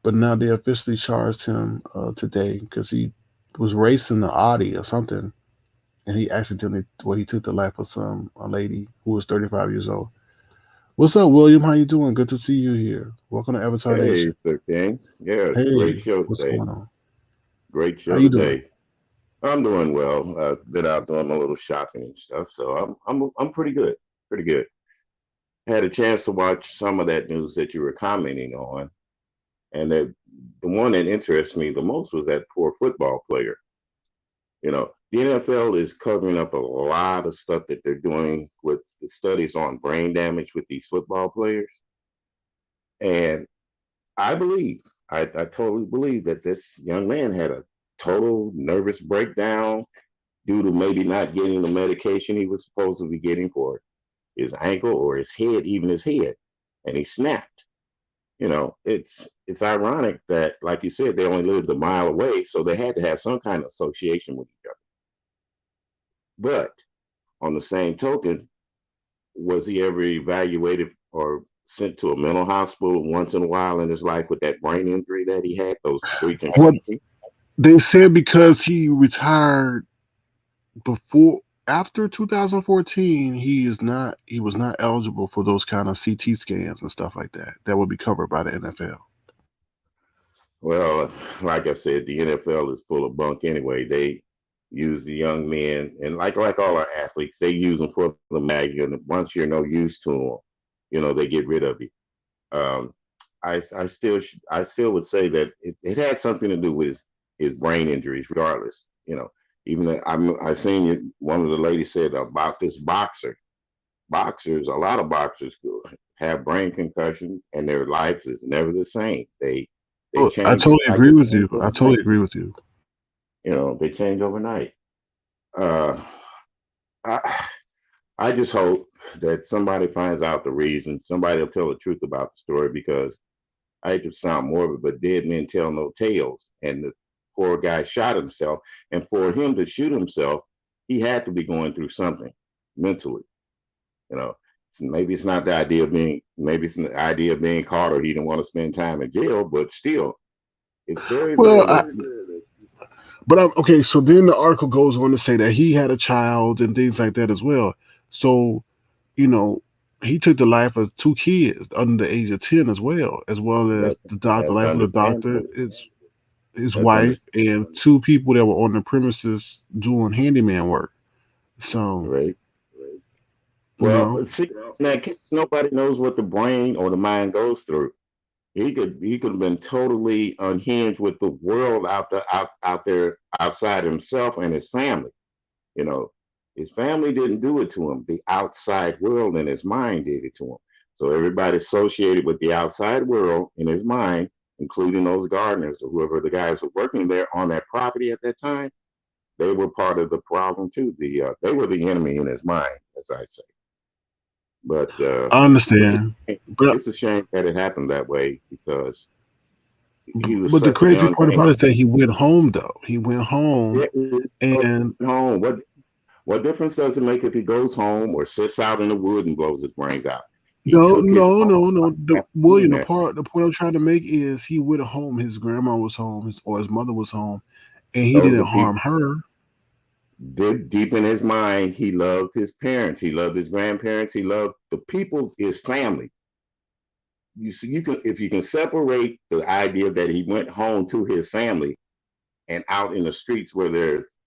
but now they officially charged him today because he was racing the Audi or something, and he accidentally, well, he took the life of a lady who was 35 years old. What's up, William? How you doing? Good to see you here. Welcome to Avatar Hey, Nation. Sir King. Yeah, great Hey, show what's today. going on? Great How show you doing? today. I'm doing well. Been out doing a little shopping and stuff, so I'm pretty good. Pretty good. Had a chance to watch some of that news that you were commenting on, and the one that interests me the most was that poor football player. The NFL is covering up a lot of stuff that they're doing with the studies on brain damage with these football players, and I believe, I totally believe that this young man had a total nervous breakdown due to maybe not getting the medication he was supposed to be getting for his ankle or his head, even his head, and he snapped. It's ironic that, like you said, they only lived a mile away, so they had to have some kind of association with each other. But on the same token, was he ever evaluated or sent to a mental hospital once in a while in his life with that brain injury that he had, those three What concussions? they said because he retired before after 2014, he was not eligible for those kind of CT scans and stuff like that. That would be covered by the NFL. Well, like I said, the NFL is full of bunk anyway. They use the young men, and like all our athletes, they use them for the mag. And once you're no use to them, they get rid of you. Um, I still would say that it had something to do with his brain injuries, regardless. Even I seen one of the ladies said about this boxer. Boxers, a lot of boxers have brain concussions, and their lives is never the same. They Oh, I change totally like agree they with change you. I totally overnight. agree with you. They change overnight. Uh, I I just hope that somebody finds out the reason. Somebody will tell the truth about the story, because I hate to sound morbid, but dead men tell no tales. And the poor guy shot himself. And for him to shoot himself, he had to be going through something mentally. You know, maybe it's not the idea of maybe it's the idea of being caught, or he didn't want to spend time in jail, but still, it's very Well, rare that. but okay. So then the article goes on to say that he had a child and things like that as well. So you know, he took the life of two kids under the age of 10 as well as that the that's life of the doctor, understandable. his That's wife, understandable, and two people that were on the premises doing handyman work. So, right? you Well, know, see, in that case, nobody knows what the brain or the mind goes through. He could have been totally unhinged with the world out there outside himself and his family. You know, his family didn't do it to him. The outside world in his mind did it to him. So everybody associated with the outside world in his mind, including those gardeners or whoever the guys were working there on that property at that time, they were part of the problem too. They were the enemy in his mind, as I say. But I it's a, understand. But it's a shame that it happened that way, because he was but the such a crazy young part man. about it is that he went home though. He went home Yeah, he goes and home. What difference does it make if he goes home or sits out in the wood and blows his brains out? He no, took his no, own no, no. life after doing that. The point I'm trying to make is he went home. His grandma was home, or his mother was home, and he Those didn't are harm people. her. deep in his mind, he loved his parents, he loved his grandparents, he loved the people, his family. You see, you can, if you can separate the idea that he went home to his family and out in the streets where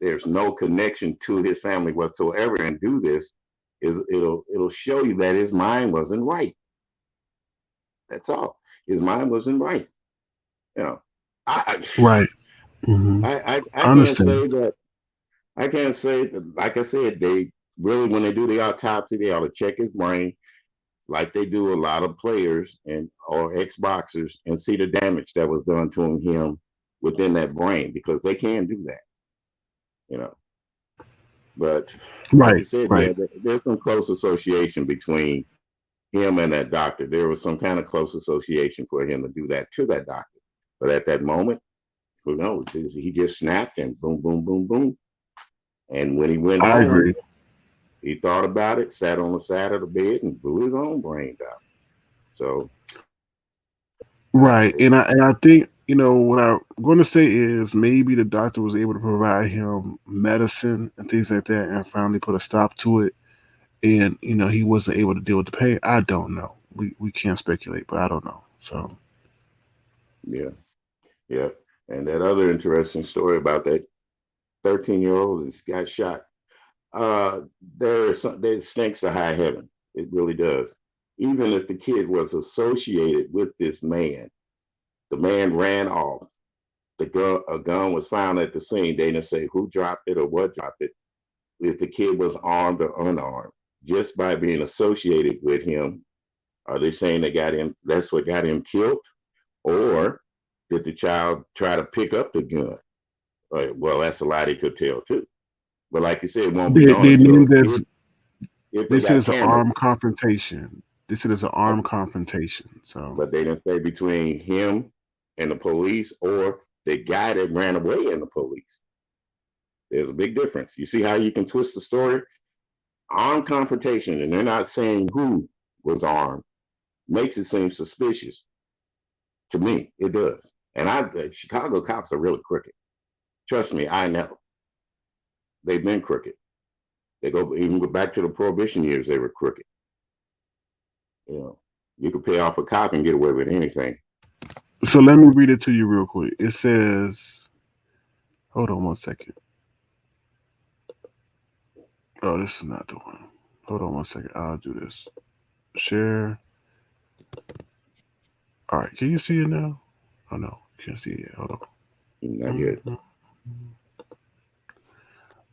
there's no connection to his family whatsoever, and do this, it'll show you that his mind wasn't right. That's all. His mind wasn't right. You know, I Right. Mm-hmm. I I can't understand. say that. I can't say that. Like I said, they really, when they do the autopsy, they ought to check his brain, like they do a lot of players and or ex-boxers, and see the damage that was done to him within that brain, because they can do that, you know. But like you Right. said, yeah, Right. there's some close association between him and that doctor. There was some kind of close association for him to do that to that doctor. But at that moment, who knows? He just snapped and boom, boom, boom, boom. And when he went I home, agree. he thought about it, sat on the side of the bed, and blew his own brains out. So, Right. it, And I think, what I'm going to say is maybe the doctor was able to provide him medicine and things like that and finally put a stop to it. And, he wasn't able to deal with the pain. I don't know. We can't speculate, but I don't know. So, yeah, yeah. And that other interesting story about that 13-year-old that got shot. Uh, that stinks to high heaven. It really does. Even if the kid was associated with this man, the man ran off. A gun was found at the scene. They didn't say who dropped it or what dropped it. If the kid was armed or unarmed, just by being associated with him, are they saying they got him? That's what got him killed, or did the child try to pick up the gun? Well, that's a lie they could tell too. But like you said, it won't be known they until named this, if they they said got it's an cameras. armed confrontation. They said it's an uh, armed confrontation. So, But they didn't say between him and the police or the guy that ran away and the police. There's a big difference. You see how you can twist the story? Armed confrontation, and they're not saying who was armed, makes it seem suspicious. To me, it does. And the Chicago cops are really crooked. Trust me, I know. They've been crooked. They even go back to the Prohibition years, they were crooked. You know, you could pay off a cop and get away with anything. so let me read it to you real quick. It says, hold on one second. Oh, this is not the one. Hold on one second. I'll do this. Share. All right. Can you see it now? Oh, no. You can't see it yet. Hold on. Not yet.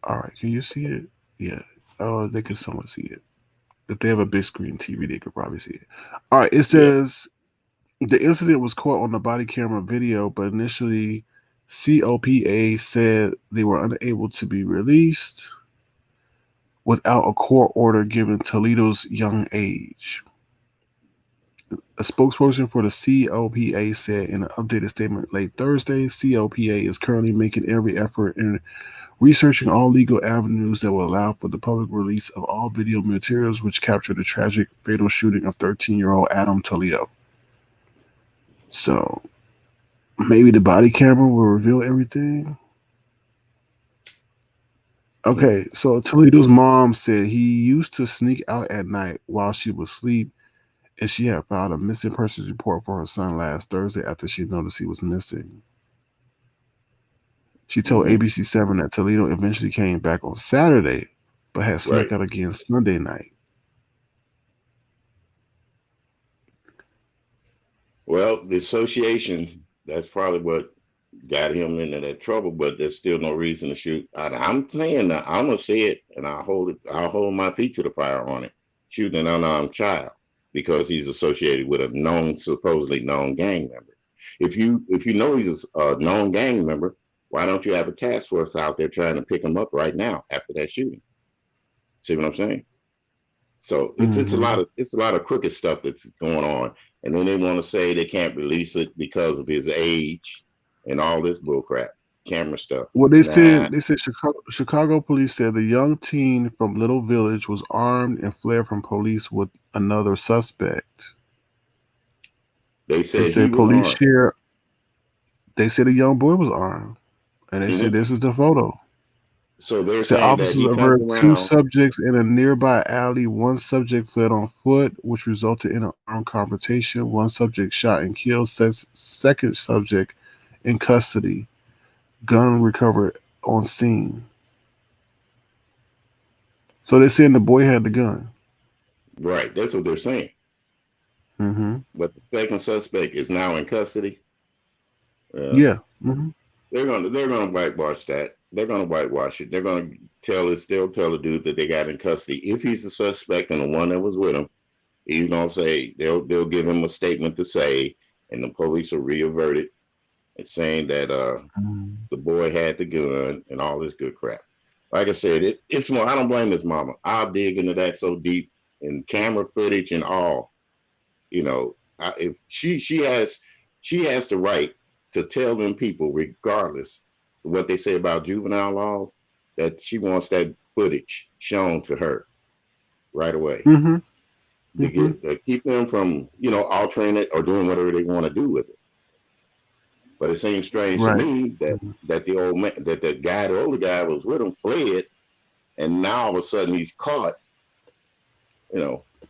All right. Can you see it? Yeah. Oh, they can somewhat see it. If they have a big screen TV, they could probably see it. All right. It Yeah. says the incident was caught on the body camera video, but initially COPA said they were unable to be released without a court order given Toledo's young age. A spokesperson for the COPA said in an updated statement late Thursday, COPA is currently making every effort in researching all legal avenues that will allow for the public release of all video materials which capture the tragic fatal shooting of 13-year-old Adam Toledo. So maybe the body camera will reveal everything. Okay, so Toledo's mom said he used to sneak out at night while she was asleep, and she had filed a missing persons report for her son last Thursday after she noticed he was missing. She told Mm-hmm. ABC7 that Toledo eventually came back on Saturday, but had Right. snuck out again Sunday night. Well, the association, that's probably what got him into that trouble, but there's still no reason to shoot. I'm saying that I'm gonna say it, and I'll hold my feet to the fire on it. Shooting an unarmed child because he's associated with a supposedly known gang member. If you know he's a known gang member, why don't you have a task force out there trying to pick him up right now after that shooting? See what I'm saying? So Mm-hmm. it's a lot of crooked stuff that's going on, and then they want to say they can't release it because of his age and all this bullcrap, camera stuff. Well, Nah, they said Chicago police said the young teen from Little Village was armed and fled from police with another suspect. they They said he said was police armed. share. They said a young boy was armed, and they said Mhm. this is the photo. So they're Said saying that officers he comes averted two around. subjects in a nearby alley. One subject fled on foot, which resulted in an armed confrontation. One subject shot and killed. Second subject in custody. Gun recovered on scene. So they're saying the boy had the gun. Right, that's what they're saying. Mm-hmm. But the second suspect is now in custody. Yeah. Mm-hmm. They're gonna whitewash that. They're gonna whitewash it. They're gonna they'll tell the dude that they got in custody. If he's the suspect and the one that was with him, he's gonna say they'll give him a statement to say, and the police will reavert it and saying that the boy had the gun and all this good crap. Like I said, it's more. I don't blame his mama. I'll dig into that so deep in camera footage and all. You know, if she has the right to tell them people, regardless of what they say about juvenile laws, that she wants that footage shown to her right away Mm-hmm. Mm-hmm. to keep them from altering it or doing whatever they want to do with it. But it seems strange to Right. me that the old man, that the older guy was with him, fled, and now all of a sudden he's caught.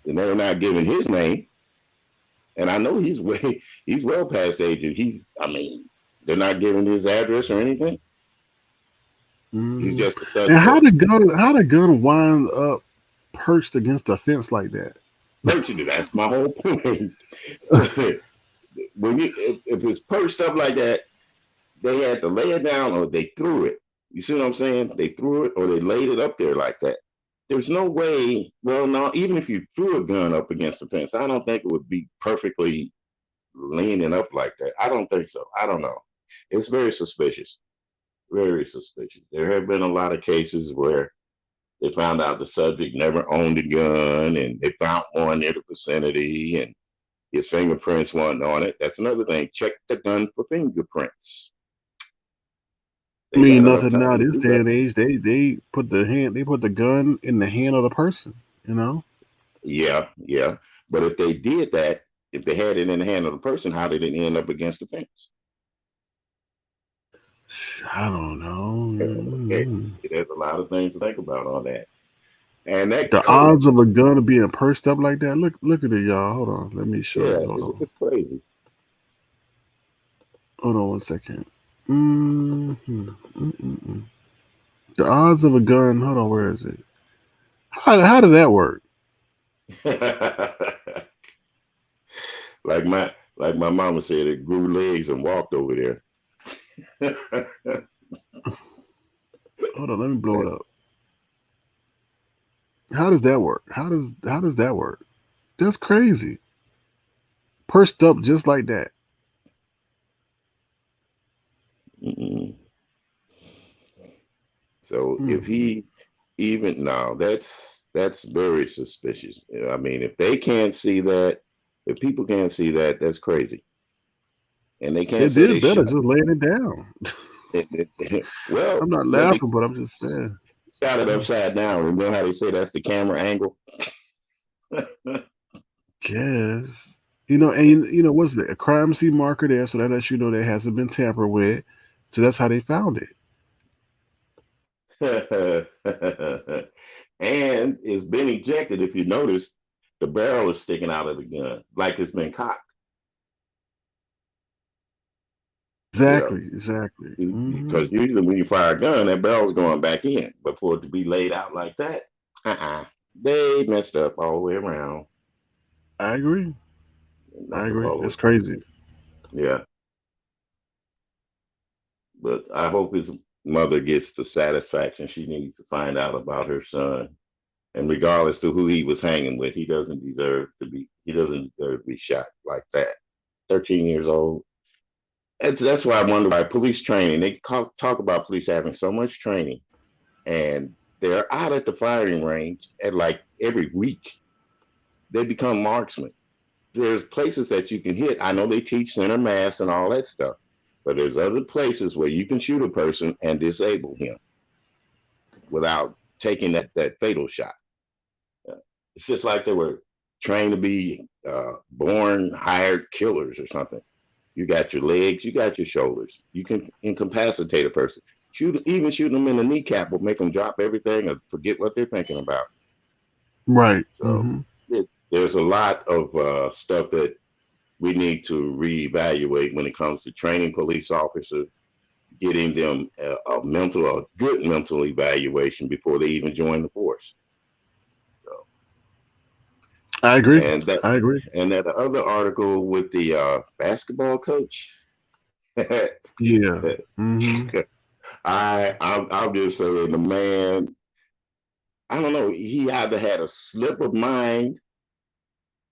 And they're not giving his name. And I know he's well past age. They're not giving his address or anything. He's Mm-hmm. just a And suspect. how the gun wind up perched against the fence like that? Virtually, that's my whole point. So if it's perched up like that, they had to lay it down or they threw it. You see what I'm saying? They threw it or they laid it up there like that. There's no way. Well, no, even if you threw a gun up against the fence, I don't think it would be perfectly leaning up like that. I don't think so. I don't know. It's very suspicious. Very suspicious. There have been a lot of cases where they found out the subject never owned a gun and they found one near the vicinity and his fingerprints weren't on it. That's another thing. Check the gun for fingerprints. I They mean, got enough nothing time now. to This do day that. and age, they put the gun in the hand of the person. You know. Yeah, yeah. But if they did that, if they had it in the hand of the person, how did it end up against the fence? I don't know. Okay. Mm-hmm. There's a lot of things to think about on that. And that The color, odds of a gun being pursed up like that. Look at it, y'all. Hold on. Let me show yeah, you. Hold on. it's crazy. Hold on 1 second. Mm-hmm. Mm-mm-mm. The odds of a gun. Hold on. Where is it? How did that work? like my mama said, it grew legs and walked over there. Hold on. Let me blow it That's up. How does that work? How does that work? That's crazy. Pursed up just like that. mm-mm. So if Mm. he even now, that's very suspicious. I mean, if they can't see that, if people can't see that, that's crazy. And they They can't say they did better shot just laying it down. it. Well, I'm not but they laughing, but I'm just saying. shot it Mm. upside down. Remember how they say that's the camera angle? Guess. And what's the a crime scene marker there, so that lets you know that it hasn't been tampered with. So that's how they found it. And it's been ejected. If you notice, the barrel is sticking out of the gun, like it's been cocked. You know, Exactly. Hmm. because usually when you fire a gun, that barrel's going back in. But for it to be laid out like that, they messed up all the way around. I agree. I Messed up agree. all the way. That's crazy. Yeah, but I hope his mother gets the satisfaction she needs to find out about her son. And regardless to who he was hanging with, he doesn't deserve to be. He doesn't deserve to be shot like that. 13 years old. That's why I wonder why police training. They talk about police having so much training, and they're out at the firing range at like every week. They become marksmen. There's places that you can hit. I know they teach center mass and all that stuff, but there's other places where you can shoot a person and disable him without taking that fatal shot. It's just like they were trained to be born hired killers or something. You got your legs, you got your shoulders. You can incapacitate a person. Shooting them in the kneecap will make them drop everything or forget what they're thinking about. Right. So there's a lot of stuff that we need to reevaluate when it comes to training police officers, getting them a good mental evaluation before they even join the force. So, I agree. and that I agree. and that other article with the basketball coach. Yeah. Mm-hmm. I'm just saying the man. I don't know. He either had a slip of mind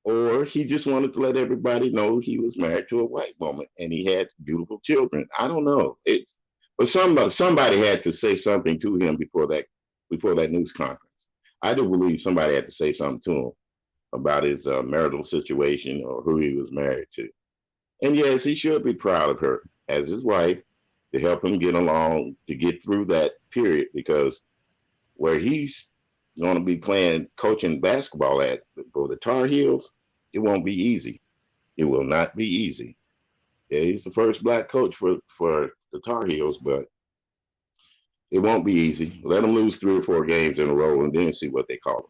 or he just wanted to let everybody know he was married to a white woman and he had beautiful children. I don't know. But somebody had to say something to him before that news conference. I do believe somebody had to say something to him about his marital situation or who he was married to. And yes, he should be proud of her as his wife to help him get along to get through that period because where he's going to be coaching basketball at for the Tar Heels, it won't be easy. It will not be easy. Yeah, he's the first black coach for the Tar Heels, but it won't be easy. Let them lose 3 or 4 games in a row and then see what they call them.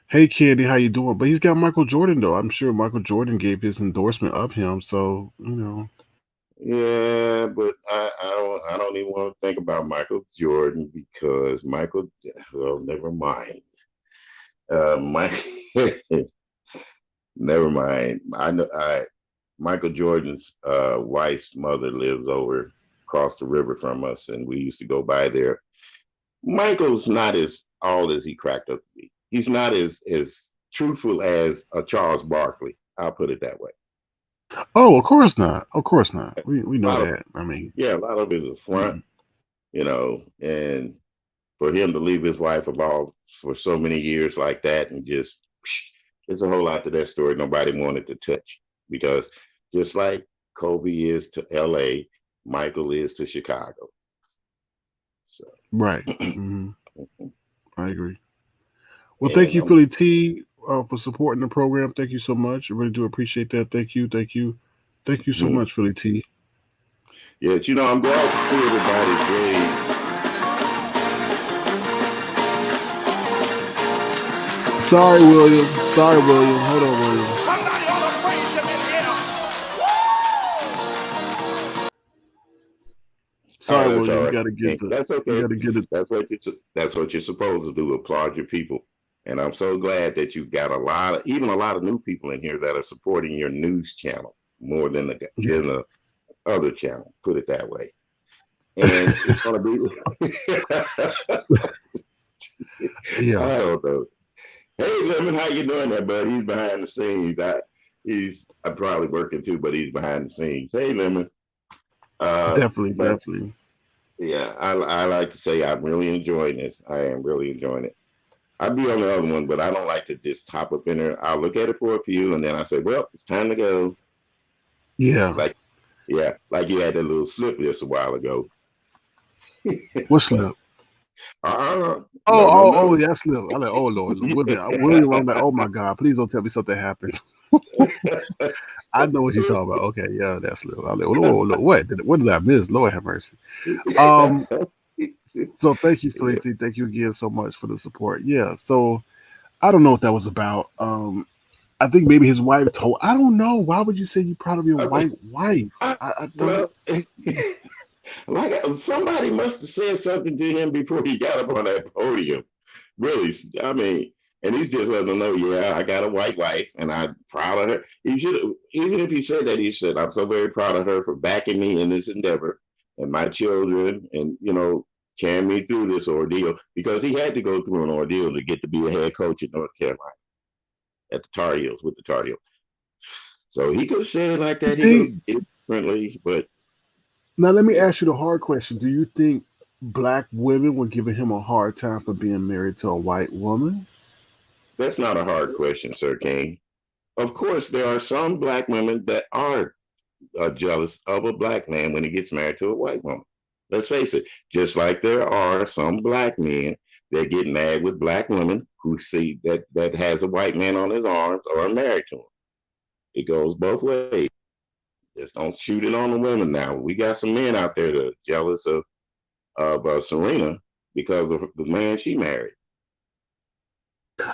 Hey, Candy, how you doing? But he's got Michael Jordan though. I'm sure Michael Jordan gave his endorsement of him. So Yeah, but I don't even want to think about Michael Jordan because well, never mind. Mike Never mind. I know Michael Jordan's wife's mother lives over across the river from us, and we used to go by there. Michael's not as all as he cracked up to be. He's not as truthful as a Charles Barkley. I'll put it that way. oh, of course not. Of course not. We A know lot of that. I mean, Yeah, a lot of it is a front, and for him to leave his wife about for so many years like that and just there's a whole lot to that story nobody wanted to touch because just like Kobe is to LA, Michael is to Chicago. So right. hmm I agree. Well, thank and you, Philly T, for supporting the program. Thank you so much. I really do appreciate that. Thank you. Thank you. Thank you so much, Philly T. yes, I'm glad to see everybody's really Sorry, William. Sorry, William. Hold on, William. Somebody ought to praise him in here. Sorry, that's William. all You right. got to get the. That's You okay. got to get it. That's what you're supposed to do, applaud your people. And I'm so glad that you got a lot of new people in here that are supporting your news channel more than Yeah. the other channel, put it that way. And it's going to be Yeah. I don't know. Hey Lemon, how you doing there, bud? He's behind the scenes. I'm probably working too, but he's behind the scenes. Hey Lemon. Definitely. But Definitely. yeah, I like to say I'm really enjoying this. I am really enjoying it. I'd be on the other one, but I don't like to just hop up in there. I'll look at it for a few and then I say, well, it's time to go. Yeah. Like, yeah, like you had that little slip just a while ago. What's up? No, no, Oh, no. yeah, slip. I'm like, oh Lord, William. I'm like, oh my God, please don't tell me something happened. I know what you're talking about. Okay, yeah, that's slip. I'm like, oh, what did I miss? Lord have mercy. Um, so thank you, Philly T. Thank you again so much for the support. Yeah, so I don't know what that was about. I think maybe his wife told. I don't know. Why would you say you're proud of your white wife? I don't. Well, like somebody must have said something to him before he got up on that podium. Really, I mean, and he's just letting them know, yeah, I got a white wife, and I'm proud of her. He should, even if he said that, he said, I'm so very proud of her for backing me in this endeavor, and my children, and carrying me through this ordeal because he had to go through an ordeal to get to be a head coach in North Carolina at the Tar Heels with the Tar Heels. So he could have said it like that. He could have Think did it differently, but now. Let me yeah, ask you the hard question. Do you think black women were giving him a hard time for being married to a white woman? that's not a hard question, Sir King. Of course, there are some black women that are jealous of a black man when he gets married to a white woman. Let's face it, just like there are some black men that get mad with black women who see that has a white man on his arms or are married to him. It goes both ways. Just don't shoot it on the women now. We got some men out there that are jealous of of Serena because of the man she married.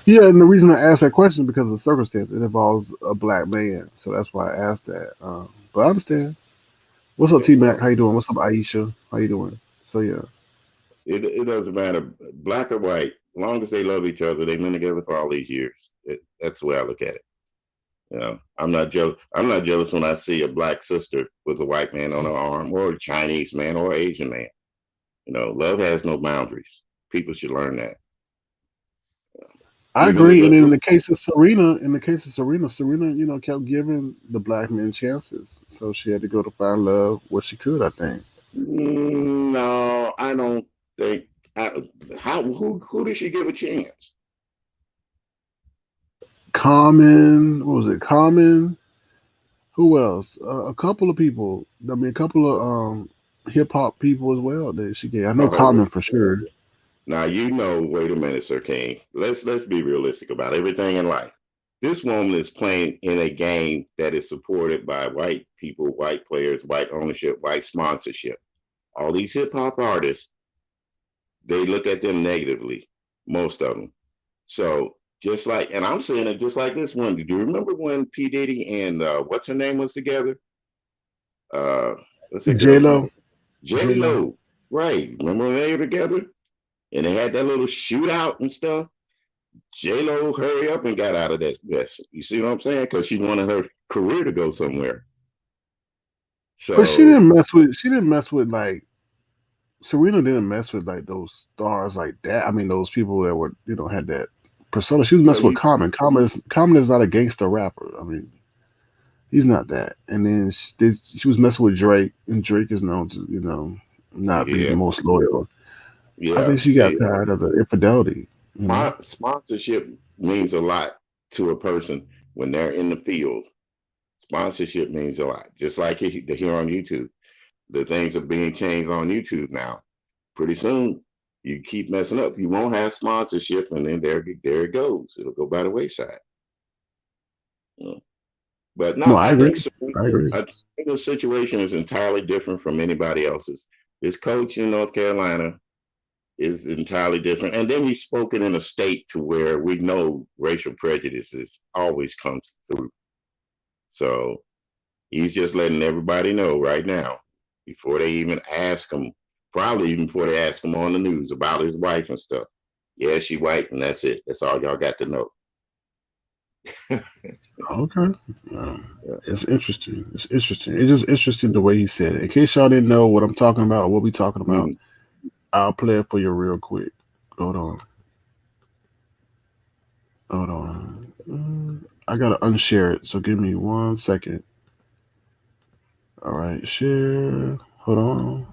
Yeah, and the reason I asked that question is because of the circumstance. It involves a black man, so that's why I asked that. But I understand. What's up, Yeah, T Mac? so How you doing? What's up, Aisha? How you doing? So yeah, it doesn't matter, black or white, as long as they love each other, they've been together for all these years. That's the way I look at it. You know, I'm not jealous. I'm not jealous when I see a black sister with a white man on her arm, or a Chinese man, or an Asian man. You know, love has no boundaries. People should learn that. I Even with agree. And the in the case of Serena, Serena, kept giving the black men chances, so she had to go to find love where she could. I think no, I don't think. I, how who did she give a chance? Common, what was it? Common. Who else? A couple of people. I mean, a couple of hip hop people as well that she gave. I know Oh, Common for sure. now you know. Wait a minute, Sir King. Let's be realistic about everything in life. This woman is playing in a game that is supported by white people, white players, white ownership, white sponsorship. All these hip hop artists, they look at them negatively, most of them. So just like, and I'm saying it just like this one. Do you remember when P Diddy and what's her name was together? Uh, what's that J girl's Lo, name? J J Lo. Lo. Right. Remember when they were together and they had that little shootout and stuff? J Lo hurry up and got out of that mess. You see what I'm saying? Because she wanted her career to go somewhere. But she So didn't mess with. She didn't mess with like Serena didn't mess with like those stars like that. I mean, those people that were had that persona. She was well, messing with you Common. Common is not a gangster rapper. I mean, he's not that. And then she was messing with Drake, and Drake is known to not be the yeah, most loyal. I yeah. think she got See, tired of the infidelity. You know. sponsorship means a lot to a person when they're in the field. Sponsorship means a lot. Just like here on YouTube, the things are being changed on YouTube now. Pretty soon, you keep messing up, you won't have sponsorship, and then there it goes. It'll go by the wayside. You know? But No, no, I I agree. think I agree. Serena's situation is entirely different from anybody else's. This coach in North Carolina is entirely different. And then he's spoken in a state to where we know racial prejudices always comes through. So he's just letting everybody know right now before they even ask him, probably even before they ask him on the news about his wife and stuff. Yeah, she white, and that's it. That's all y'all got to know. Okay. It's interesting. It's interesting. It's just interesting the way he said it. In case y'all didn't know what I'm talking about, or what we talking about, Mhm. I'll play it for you real quick. Hold on. Hold on. I gotta unshare it, so give me 1 second. All right, share. Hold on.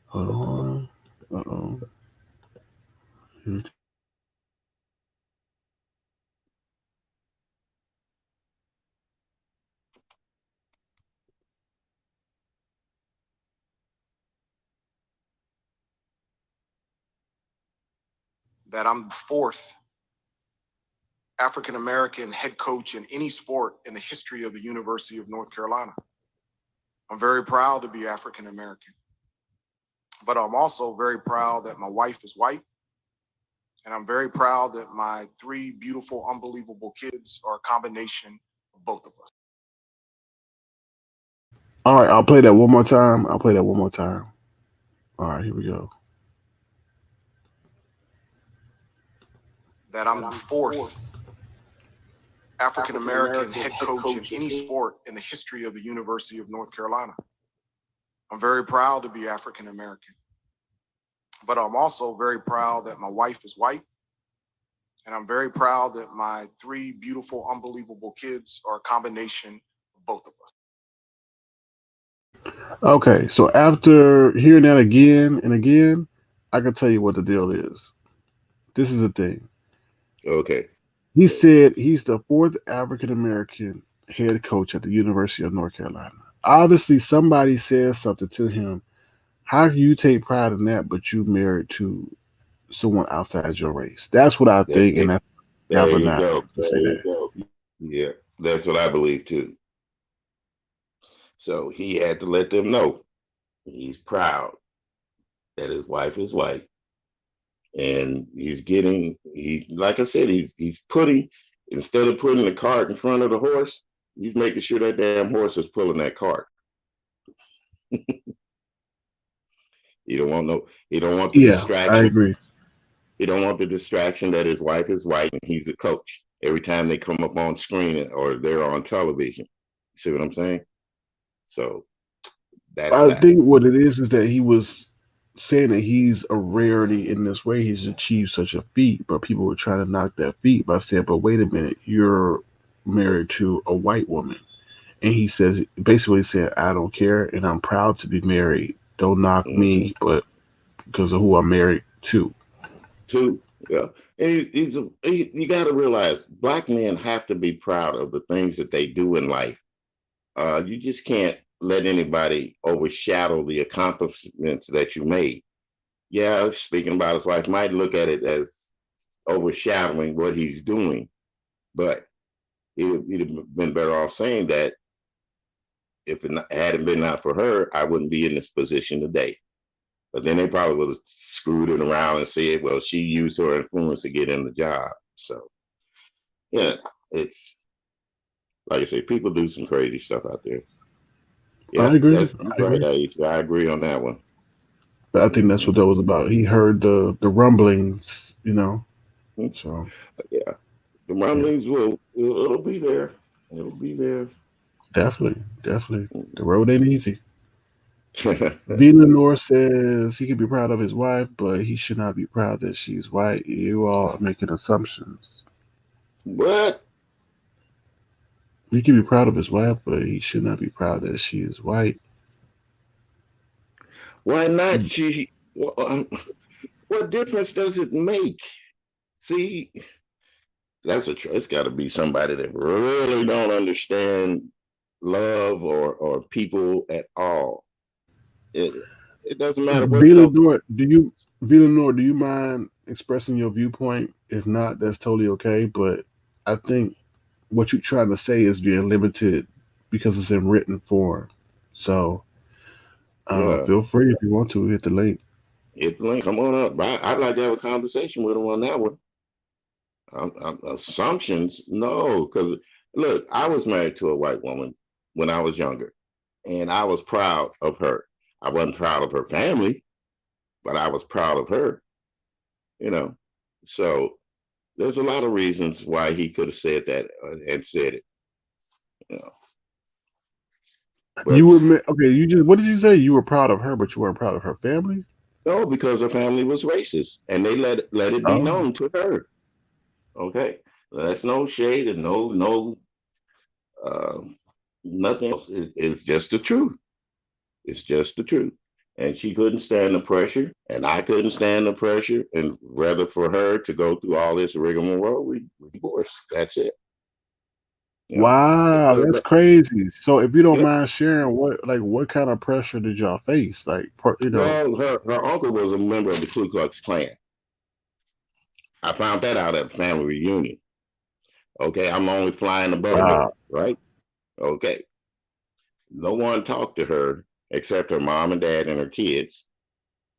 Hold on. Uh oh. That I'm the fourth African American head coach in any sport in the history of the University of North Carolina. I'm very proud to be African American, but I'm also very proud that my wife is white. And I'm very proud that my three beautiful, unbelievable kids are a combination of both of us. All right, I'll play that one more time. I'll play that one more time. All right, here we go. That I'm the fourth African American head coach in any sport in the history of the University of North Carolina. I'm very proud to be African American, but I'm also very proud that my wife is white. And I'm very proud that my three beautiful, unbelievable kids are a combination of both of us. Okay, so after hearing that again and again, I can tell you what the deal is. This is the thing. Okay. He said he's the fourth African American head coach at the University of North Carolina. Obviously, somebody says something to him. How can you take pride in that, but you married to someone outside your race? That's what I There, think, and that's there you galvanized go. to say that. Yeah, that's what I believe too. So he had to let them know he's proud. that his wife is white, and like I said, he's putting, instead of putting the cart in front of the horse, he's making sure that damn horse is pulling that cart. He don't want the Yeah, I distraction. agree. He don't want the distraction that his wife is white and he's a coach every time they come up on screen or they're on television. See what I'm saying? So that's I that. think what it is that he was saying that he's a rarity in this way. He's achieved such a feat, but people were trying to knock that feat by saying, "But wait a minute, you're married to a white woman." And he says, basically saying, "I don't care, and I'm proud to be married. Don't knock Mm-hmm. me, but because of who I'm married to." Two, yeah. And you got to realize black men have to be proud of the things that they do in life. You just can't let anybody overshadow the accomplishments that you made. Yeah, speaking about his wife, might look at it as overshadowing what he's doing, but he'd have been better off saying that if it hadn't been not for her, I wouldn't be in this position today. But then they probably would have screwed it around and said, well, she used her influence to get in the job. So, yeah, it's like I say, people do some crazy stuff out there. I Yeah, agree. that's I right. agree. I agree on that one. But I think that's what Mhm. that was about. He heard the rumblings, you know. So Yeah, the yeah, rumblings it'll be there. It'll be there. definitely, definitely. The road ain't easy. V. That's Lenore says he can be proud of his wife, but he should not be proud that she's white. You all are making assumptions. what? He can be proud of his wife, but he should not be proud that she is white. Why not? What difference does it make? See, it's got to be somebody that really don't understand love or people at all. It it doesn't matter what V. color. Lenore, V. Lenore, do you mind expressing your viewpoint? If not, that's totally okay. But I think what you're trying to say is being limited because it's in written form. So Yeah, feel free if you want to hit the link. it's like come on up. I'd like to have a conversation with him on that one. Assumptions, no, because look, I was married to a white woman when I was younger, and I was proud of her. I wasn't proud of her family, but I was proud of her. You know, so there's a lot of reasons why he could have said that and said it. You know, You but were okay. You just what did you say? You were proud of her, but you weren't proud of her family. no, because her family was racist, and they let it be Oh, known to her. Okay, that's no shade and no uh, nothing else. It's just the truth. It's just the truth. And she couldn't stand the pressure, and I couldn't stand the pressure. And rather for her to go through all this rigmarole, we divorced. That's it. You know, it wow, could that's have, crazy. So, if you don't yeah. mind sharing, what kind of pressure did y'all face? Well, her uncle was a member of the Ku Klux Klan. I found that out at family reunion. Okay, I'm only flying above her, Wow, right? Okay, no one talked to her except her mom and dad and her kids.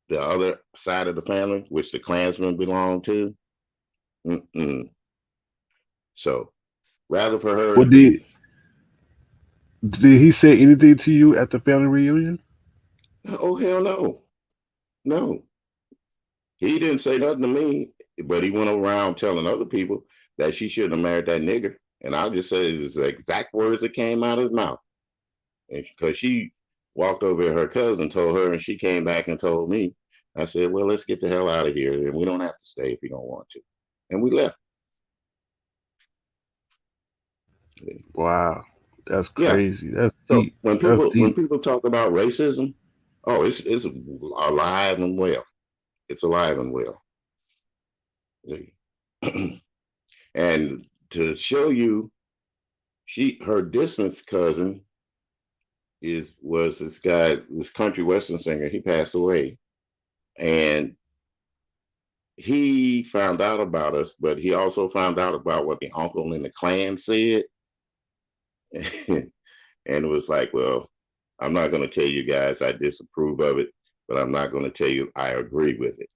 The other side of the family, which the Klansmen belonged to, mm-mm. So rather for her well, to be, did he say anything to you at the family reunion? oh hell no, no, he didn't say nothing to me, but he went around telling other people that she shouldn't have married that nigger. And I'll just say it's the exact words that came out of his mouth. And because she walked over to her cousin, told her, and she came back and told me. I said, well, let's get the hell out of here. And we don't have to stay if you don't want to. And we left. Wow, that's Yeah. crazy. That's So deep. That's when deep. people talk about racism, oh, it's alive and well. It's alive and well. And to show you, her distance cousin was this guy, this country western singer. He passed away, and he found out about us, but he also found out about what the uncle in the clan said, and it was like, well, I'm not going to tell you guys I disapprove of it, but I'm not going to tell you I agree with it.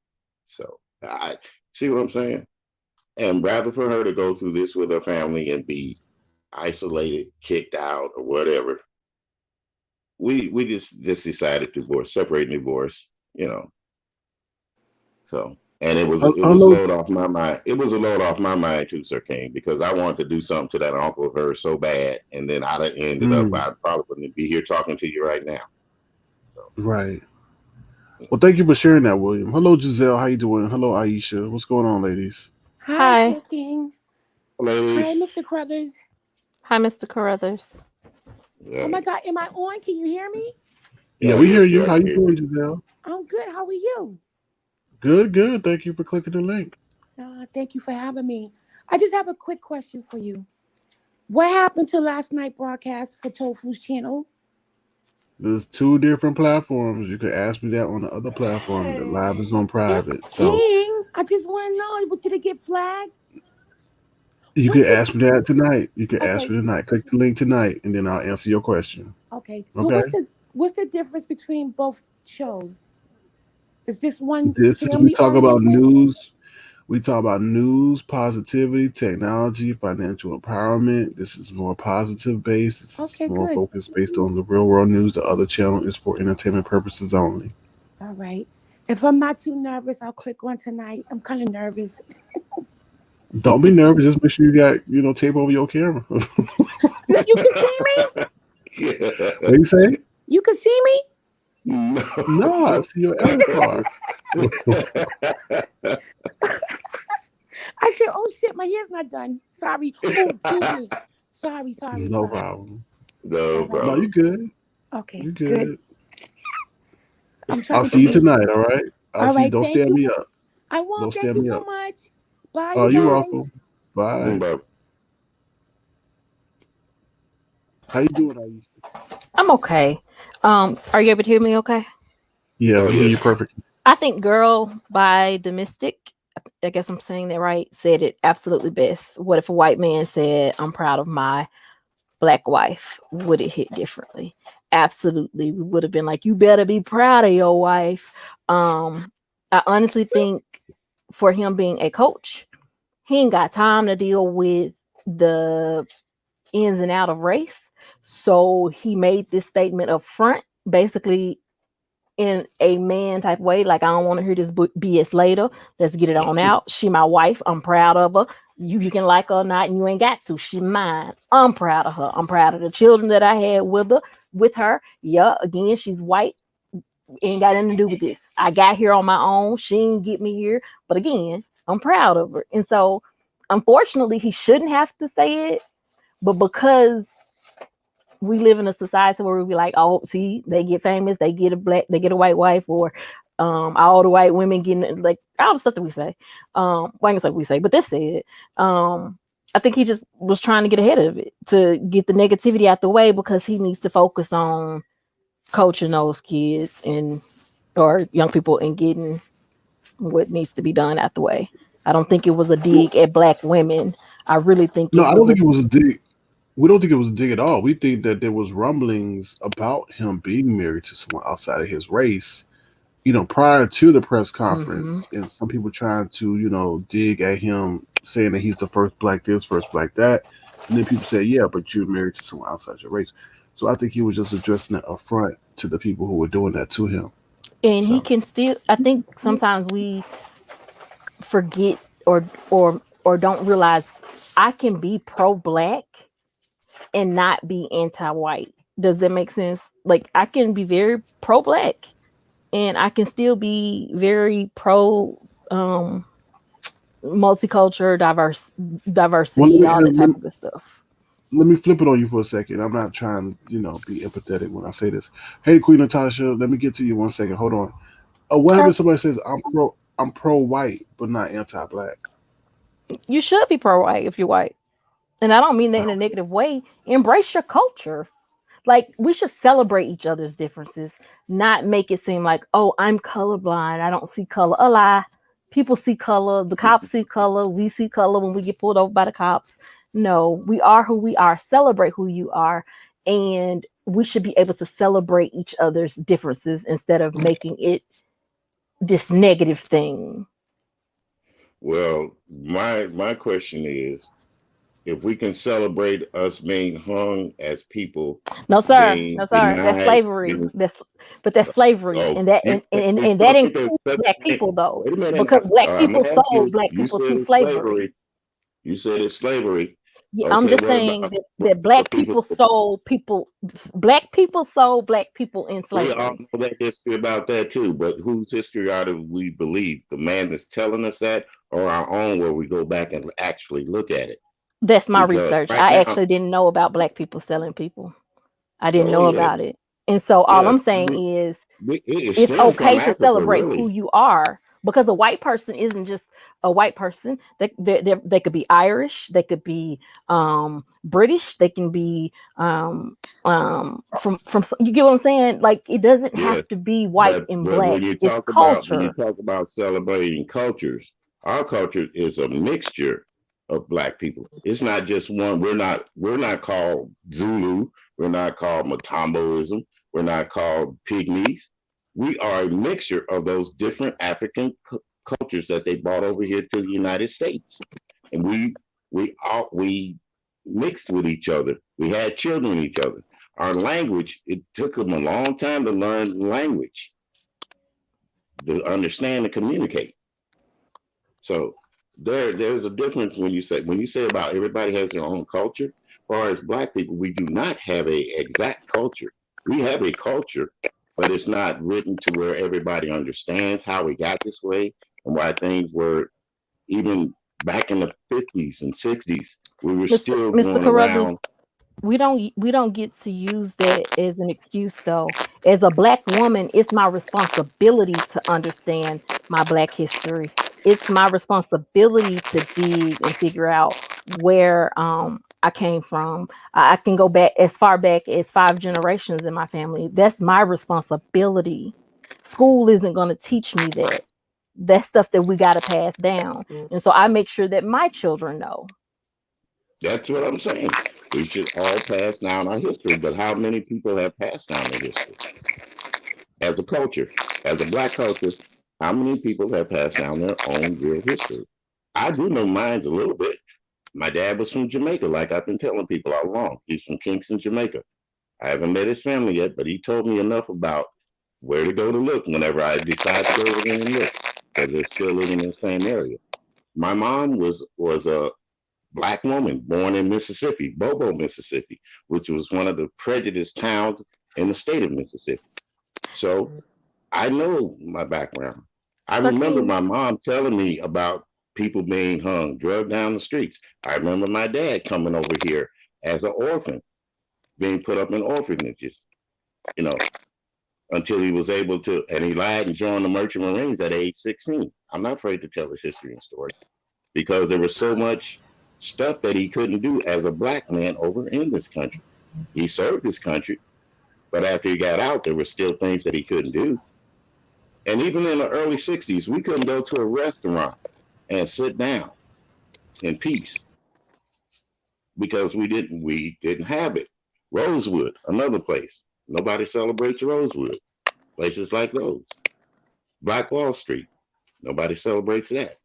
So I see what I'm saying. And rather for her to go through this with her family and be isolated, kicked out, or whatever, we just decided to separate and divorce, you know. So, and it was a Hello. load off my mind. It was a load off my mind too, Sir King, because I wanted to do something to that uncle of hers so bad, and then I'd have ended up. I probably wouldn't be here talking to you right now. So, Right. Well, thank you for sharing that, William. Hello, Giselle. How you doing? Hello, Aisha. What's going on, ladies? Hi, Hi. Sir King. Hi, ladies, Mr. Crothers. Hi, Mr. Carruthers. Oh my yeah, God, am I on? Can you hear me? Yeah, oh we hear yes, you. yeah, I How can you hear you. doing, Giselle? I'm good. How are you? Good, good. Thank you for clicking the link. Thank you for having me. I just have a quick question for you. What happened to last night broadcast for Tofu's channel? There's two different platforms. You could ask me that on the other platform. The live is on Sir private. So King, I just want to know, did it get flagged? you What's could the ask me that tonight. You could ask okay? me tonight. Click the link tonight, and then I'll answer your question. Okay, so Okay. what's the difference between both shows? Is this one This is we family talk about oriented? news. We talk about news, positivity, technology, financial empowerment. This is more positive based. This is Okay, more good. focused based on the real world news. The other channel is for entertainment purposes only. All right. If I'm not too nervous, I'll click on tonight. I'm kind of nervous. Don't be nervous. Just make sure you got tape over your camera. You can see me. What you say? You can see me. No. No, I see your avatar. I said, "Oh shit, my hair's not done. Sorry. Oh, excuse me. Sorry, sorry, No sorry. problem. No All right. No, you problem. good. Okay, You good. good. I'm trying I'll to see get you used to tonight. this. All right. I'll All see you. right. Don't Thank stand you. me up. I Don't won't. Thank stand you me so up. much. Bye, Oh, you you're guys. welcome. Bye. But How you doing? Aisha? I'm okay. Are you able to hear me okay? Yeah, oh we hear you yes, perfectly. I think Girl by Domestic, I guess I'm saying that right, said it absolutely best. What if a white man said, I'm proud of my black wife? Would it hit differently? Absolutely. We would have been like, you better be proud of your wife. I honestly think for him being a coach, he ain't got time to deal with the ins and out of race. So he made this statement up front, basically in a man type way. Like, I don't want to hear this BS later. Let's get it on out. She my wife. I'm proud of her. You can like her or not, and you ain't got to. She mine. I'm proud of her. I'm proud of the children that I had with her. Yeah, again, she's white. Ain't got anything to do with this. I got here on my own. She didn't get me here. But again, I'm proud of her. And so, unfortunately, he shouldn't have to say it. But because we live in a society where we be like, oh, see, they get famous, they get a white wife, or all the white women getting like all the stuff that we say. Well, I guess like we say, but this said, I think he just was trying to get ahead of it to get the negativity out the way because he needs to focus on coaching those kids and or young people and getting what needs to be done out the way. I don't think it was a Well, dig at black women. I really think no, it I was don't a think it was a dig. We don't think it was a dig at all. We think that there was rumblings about him being married to someone outside of his race, prior to the press mhm. conference, and some people trying to, dig at him, saying that he's the first black this, first black that, and then people say, yeah, but you're married to someone outside your race. So I think he was just addressing it up front to the people who were doing that to him. And he So can still. I think sometimes we forget or don't realize I can be pro black and not be anti white. Does that make sense? Like, I can be very pro black and I can still be very pro multicultural, well, diversity, all that type of good stuff. let me flip it on you for a second. I'm not trying to, be empathetic when I say this. Hey, Queen Natasha, let me get to you 1 second. Hold on. What happens if somebody says I'm pro white but not anti black? You should be pro white if you're white. And I don't mean that in a negative way. Embrace your culture. Like, we should celebrate each other's differences, not make it seem like, oh, I'm colorblind. I don't see color. A lie. People see color. The cops see color. We see color when we get pulled over by the cops. No, we are who we are. Celebrate who you are. And we should be able to celebrate each other's differences instead of making it this negative thing. Well, my question is, if we can celebrate us being hung as people, No, sir. being No, sir. That's denied, slavery. being, That's slavery, oh, and that you and that think there's includes such black a thing? people, though, Wait a minute now. because black I'm people gonna ask sold you. black You people said to it's slavery. slavery. You said it's slavery. Yeah, I'm Okay, just what saying about that what black people? people sold people. Black people sold black people in We all slavery. know that history about that too, but whose history are we believe? The man that's telling us that, or our own, where we go back and actually look at it? That's my Because research. right I now, actually didn't know about black people selling people. I didn't oh know yeah, about it. And so all yeah, I'm saying is it it's stemmed from okay to Africa, celebrate who really. you are, because a white person isn't just a white person. They could be Irish, they could be British, they can be from you get what I'm saying? Like, it doesn't Yes, have to be white but and but black. It's when you culture. talk about celebrating cultures, our culture is a mixture of black people. It's not just one. We're not called Zulu. We're not called Matamboism. We're not called Pygmies. We are a mixture of those different African cultures that they brought over here to the United States, and we mixed with each other. We had children with each other. Our language, it took them a long time to learn language, to understand and communicate. So there's a difference when you say about everybody has their own culture. As far as black people, we do not have a exact culture. We have a culture, but it's not written to where everybody understands how we got this way and why things were even back in the 50s and 60s. We were still Mr. going Carruthers, around. we don't get to use that as an excuse, though. As a black woman, it's my responsibility to understand my black history. It's my responsibility to dig and figure out where I came from. I can go back as far back as 5 generations in my family. That's my responsibility. School isn't going to teach me that. That's stuff that we got to pass down, and so I make sure that my children know. That's what I'm saying. We should all pass down our history, but how many people have passed down their history as a culture, as a black culture? How many people have passed down their own real history? I do know mine a little bit. My dad was from Jamaica, like I've been telling people all along. He's from Kingston, Jamaica. I haven't met his family yet, but he told me enough about where to go to look whenever I decide to go over there and look, because they're still living in the same area. My mom was a black woman born in Mississippi, Bobo, Mississippi, which was one of the prejudiced towns in the state of Mississippi. So I know my background. I Sir remember King, my mom telling me about people being hung, drugged down the streets. I remember my dad coming over here as an orphan, being put up in orphanages, you know, until he was able to, and he lied and joined the Merchant Marines at age 16. I'm not afraid to tell his history and story because there was so much stuff that he couldn't do as a black man over in this country. He served his country, but after he got out, there were still things that he couldn't do. And even in the early 60s, we couldn't go to a restaurant and sit down in peace because we didn't have it. Rosewood, another place. Nobody celebrates Rosewood. Places like those. Black Wall Street. Nobody celebrates that.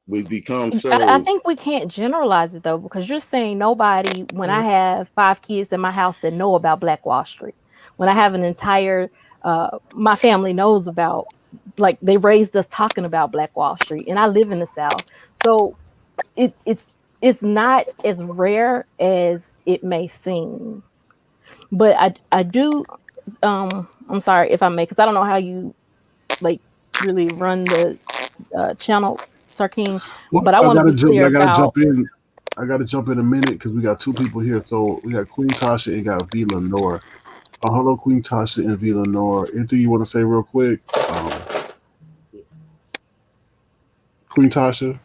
We've become I so. think we can't generalize it, though, because you're saying nobody. When I have 5 kids in my house that know about Black Wall Street, when I have an entire, my family knows about, like, they raised us talking about Black Wall Street, and I live in the South, so it's not as rare as it may seem. But I do. I'm sorry if I may, because I don't know how you like really run the channel, Sir King, Well, but I want to be clear I gotta about. jump in. I gotta jump in a minute because we got two people here. So we got Queen Tasha and got V Lenore. Hello, Queen Tasha and V Lenore. Anything you want to say real quick? Queen Tasha,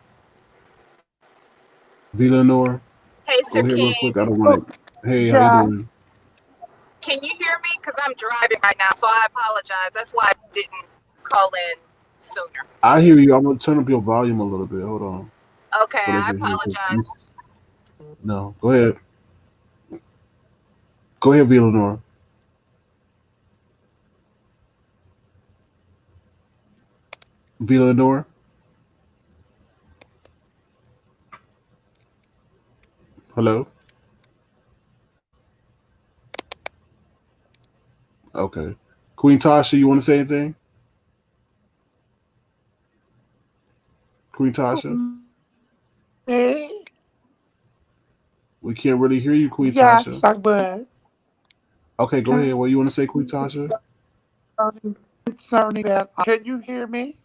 V Lenore, Hey, go Sir ahead real quick. King. I don't Oh, want to. Hey, how you yeah. doing? Can you hear me? Because I'm driving right now, so I apologize. That's why I didn't call in sooner. I hear you. I'm gonna turn up your volume a little bit. Hold on, Okay, so they I can hear. apologize. No. Go ahead. Go ahead, Villanor. Villanor. Hello. Okay. Queen Tasha, you want to say anything? Queen Tasha? Me? We can't really hear you, Queen Yes, Tasha. I would. Okay, go ahead. What do you want to say, Queen Tasha? Concerning that, can you hear me?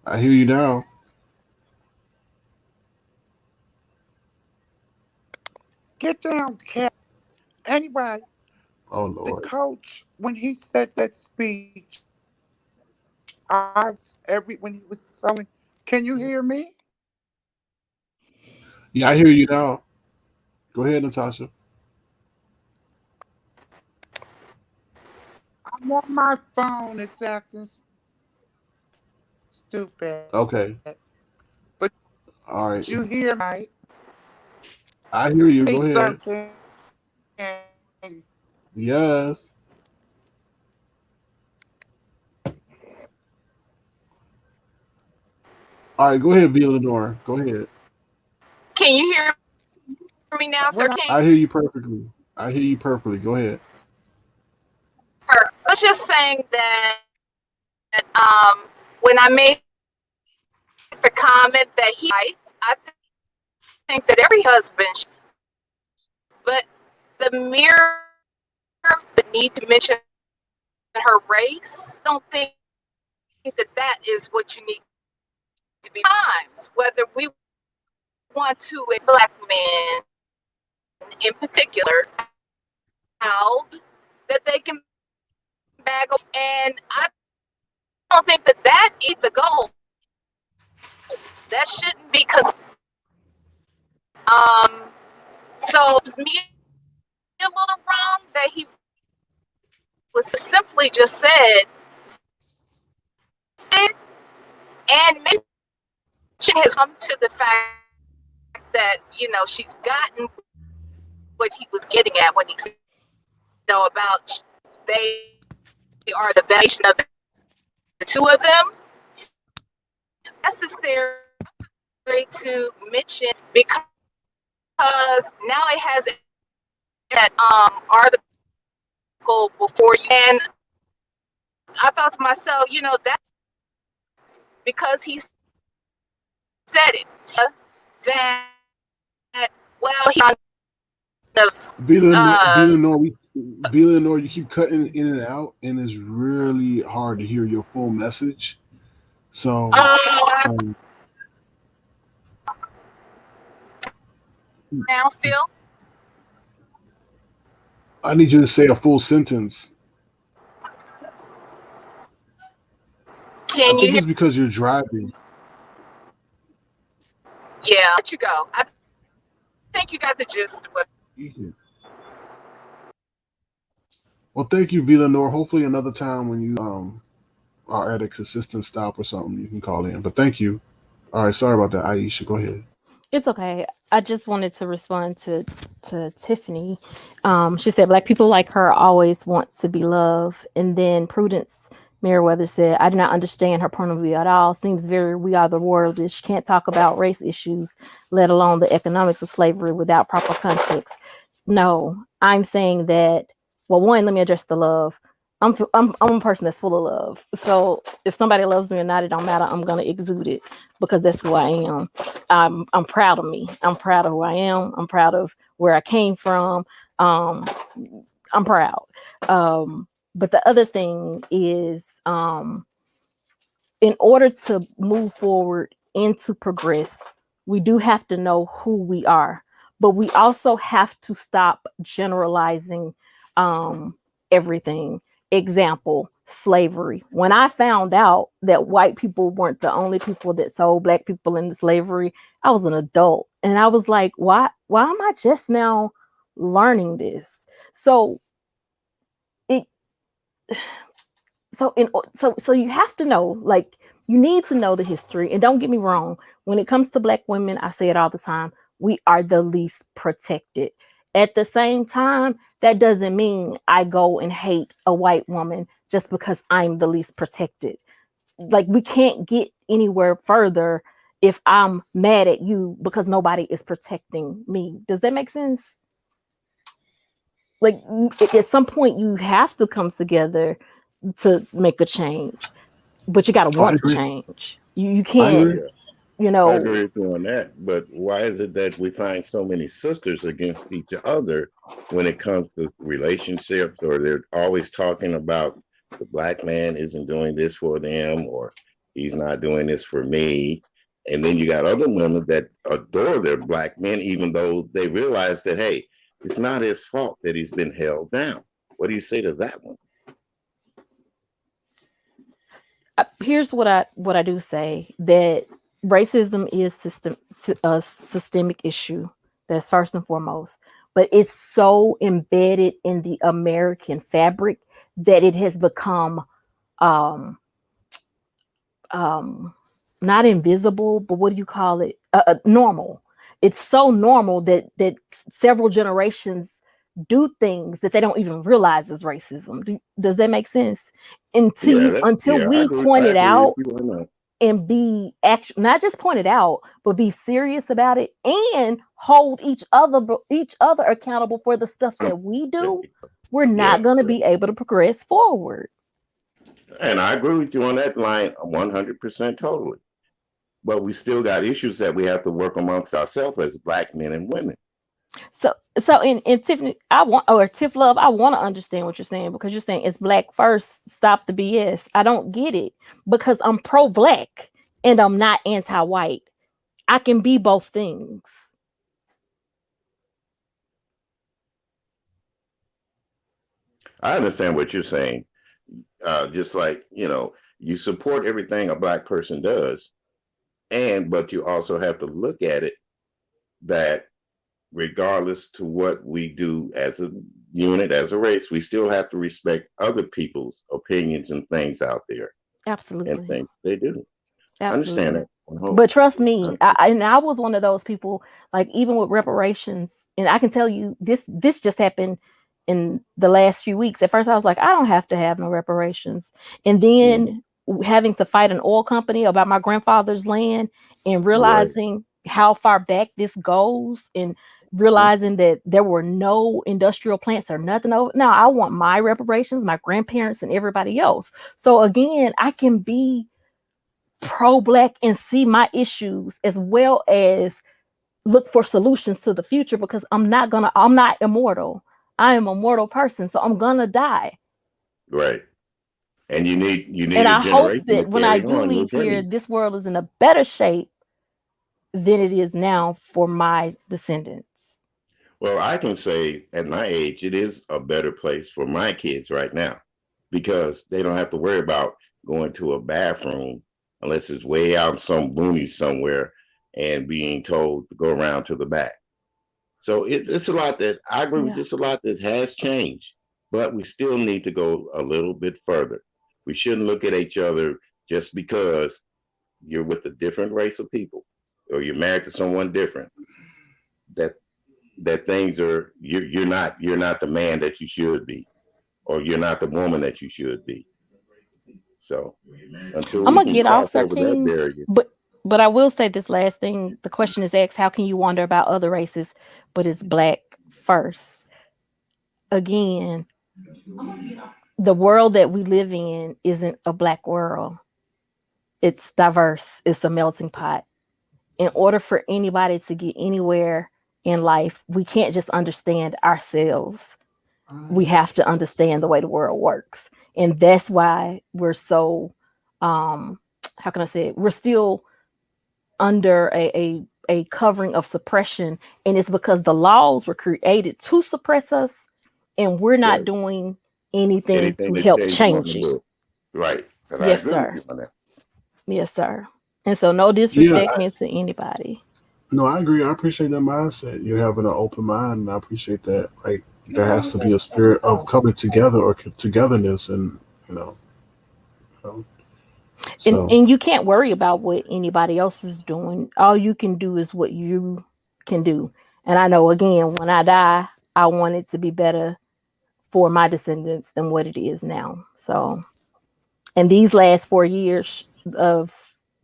I hear you now. Get down, cat. Anyway, Oh the Lord. coach, when he said that speech, I when he was telling, can you hear me? Yeah, I hear you now. Go ahead, Natasha. I'm on my phone. It's acting stupid. Okay. But All right. you hear me? I hear you. Go Please, sir, ahead. can Yes. All right. Go ahead, Villanor. Go ahead. Can you hear me now, Sir what King? I hear you perfectly. I hear you perfectly. Go ahead. I was just saying that when I made the comment that I think that every husband, but the mere the need to mention her race, I don't think that that is what you need to be times. Whether we want to, a black man in particular, proud that they can bag up, and I don't think that that is the goal. That shouldn't be because so it was me a little wrong that he was simply just said it and mention has come to the fact that she's gotten what he was getting at when he said about they are the foundation of the two of them. Necessary to mention because now it has that article before you, and I thought to myself, that's because he said it that well he kind of Villanor, you keep cutting in and out, and it's really hard to hear your full message. So, uh, um, now still I need you to say a full sentence. I can you think hear? it's because you're driving. Yeah, let you go. I think you got the gist of what. Well, thank you, Villanor. Hopefully, another time when you are at a consistent stop or something, you can call in. But thank you. All right, sorry about that, Aisha. Go ahead. It's okay. I just wanted to respond to Tiffany. She said black people like her always want to be loved. And then Prudence Meriwether said, I do not understand her point of view at all. Seems very we are the worldish. Can't talk about race issues, let alone the economics of slavery without proper context. No, I'm saying that, well, one, let me address the love. I'm a person that's full of love. So if somebody loves me or not, it don't matter. I'm gonna exude it because that's who I am. I'm proud of me. I'm proud of who I am. I'm proud of where I came from. Um, I'm proud. But the other thing is, in order to move forward and to progress, we do have to know who we are, but we also have to stop generalizing everything. Example, slavery. When I found out that white people weren't the only people that sold black people into slavery, I was an adult and I was like, why am I just now learning this? So it so you have to know, like, you need to know the history. And don't get me wrong, when it comes to black women, I say it all the time, we are the least protected. At the same time, that doesn't mean I go and hate a white woman just because I'm the least protected. Like, we can't get anywhere further if I'm mad at you because nobody is protecting me. Does that make sense? Like, at some point you have to come together to make a change, but you got to Oh, I want to agree. change. You I can't, agree. you I know. agree with you on that. But why is it that we find so many sisters against each other when it comes to relationships, or they're always talking about the black man isn't doing this for them, or he's not doing this for me? And then you got other women that adore their black men, even though they realize that, hey, it's not his fault that he's been held down. What do you say to that one? Here's what I do say, that racism is a systemic issue. That's first and foremost, but it's so embedded in the American fabric that it has become um not invisible, but what do you call it, normal. It's so normal that several generations do things that they don't even realize is racism. Does that make sense? Until Yeah, we I point it agree with out you on that. and be not just point it out, but be serious about it and hold each other accountable for the stuff that we do, we're Yeah, not going to be able to progress forward. and I agree with you on that line 100% totally. But we still got issues that we have to work amongst ourselves as black men and women. So in Tiffany, Tiff Love, I want to understand what you're saying, because you're saying it's black first, stop the BS. I don't get it, because I'm pro-black and I'm not anti-white. I can be both things. I understand what you're saying. Just like, you support everything a black person does, but you also have to look at it that regardless to what we do as a unit, as a race, we still have to respect other people's opinions and things out there and Absolutely. things they do. I understand Absolutely. that. But trust me, I was one of those people, like, even with reparations, and I can tell you this just happened in the last few weeks. At first I was like, I don't have to have no reparations. And then having to fight an oil company about my grandfather's land, and Right. realizing how far back this goes, and realizing that there were no industrial plants or nothing over. Now I want my reparations, my grandparents and everybody else. So again, I can be pro-black and see my issues, as well as look for solutions to the future, because I'm not immortal. I am a mortal person, so I'm gonna die. Right. And you need And a I hope generation to that when I carry do on your leave here, dreams. this world is in a better shape than it is now for my descendants. Well, I can say at my age, it is a better place for my kids right now, because they don't have to worry about going to a bathroom unless it's way out in some boonies somewhere and being told to go around to the back. So it's a lot that I agree with. Yeah. It's a lot that has changed, but we still need to go a little bit further. We shouldn't look at each other just because you're with a different race of people or you're married to someone different. That things are you're not the man that you should be, or you're not the woman that you should be. So until I'm we gonna can get off, cross Sir over that King, barrier, but I will say this last thing. The question is asked, how can you wonder about other races, but it's black first? Again, the world that we live in isn't a black world. It's diverse. It's a melting pot. In order for anybody to get anywhere in life, we can't just understand ourselves. We have to understand the way the world works. And that's why we're so how can I say it? We're still under a covering of suppression. And it's because the laws were created to suppress us, and we're not right? doing anything Anything to to help change them on change the it. book, right? But I Yes, agree with sir. you on that. Yes, sir. And so no Yeah, disrespect meant to anybody. no, I agree. I appreciate that mindset. You're having an open mind, and I appreciate that. Like, there has to be a spirit of coming together or togetherness, and you know, you know, And so and you can't worry about what anybody else is doing. All you can do is what you can do. And I know, again, when I die, I want it to be better for my descendants than what it is now. So, and these last 4 years of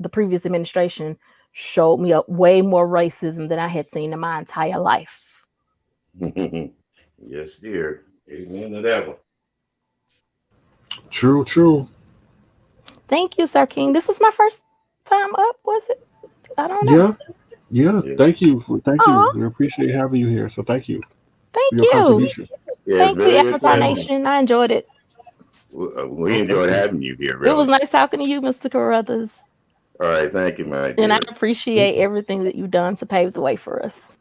the previous administration showed me way more racism than I had seen in my entire life. Yes, dear. Amen to that one. True, true. Thank you, Sir King. This was my first time up, was it? I don't know. Yeah, yeah. Yeah, Thank you. Aw, We appreciate having you here. So thank you for thank your you. contribution. yeah, it's Thank you, very Avatar interesting. Nation. I enjoyed it. We Oh, thank enjoyed you. having you here, It was really. nice talking to you, Mr. Carruthers. All right, thank you, my And I dear. appreciate everything that you've done to pave the way for us.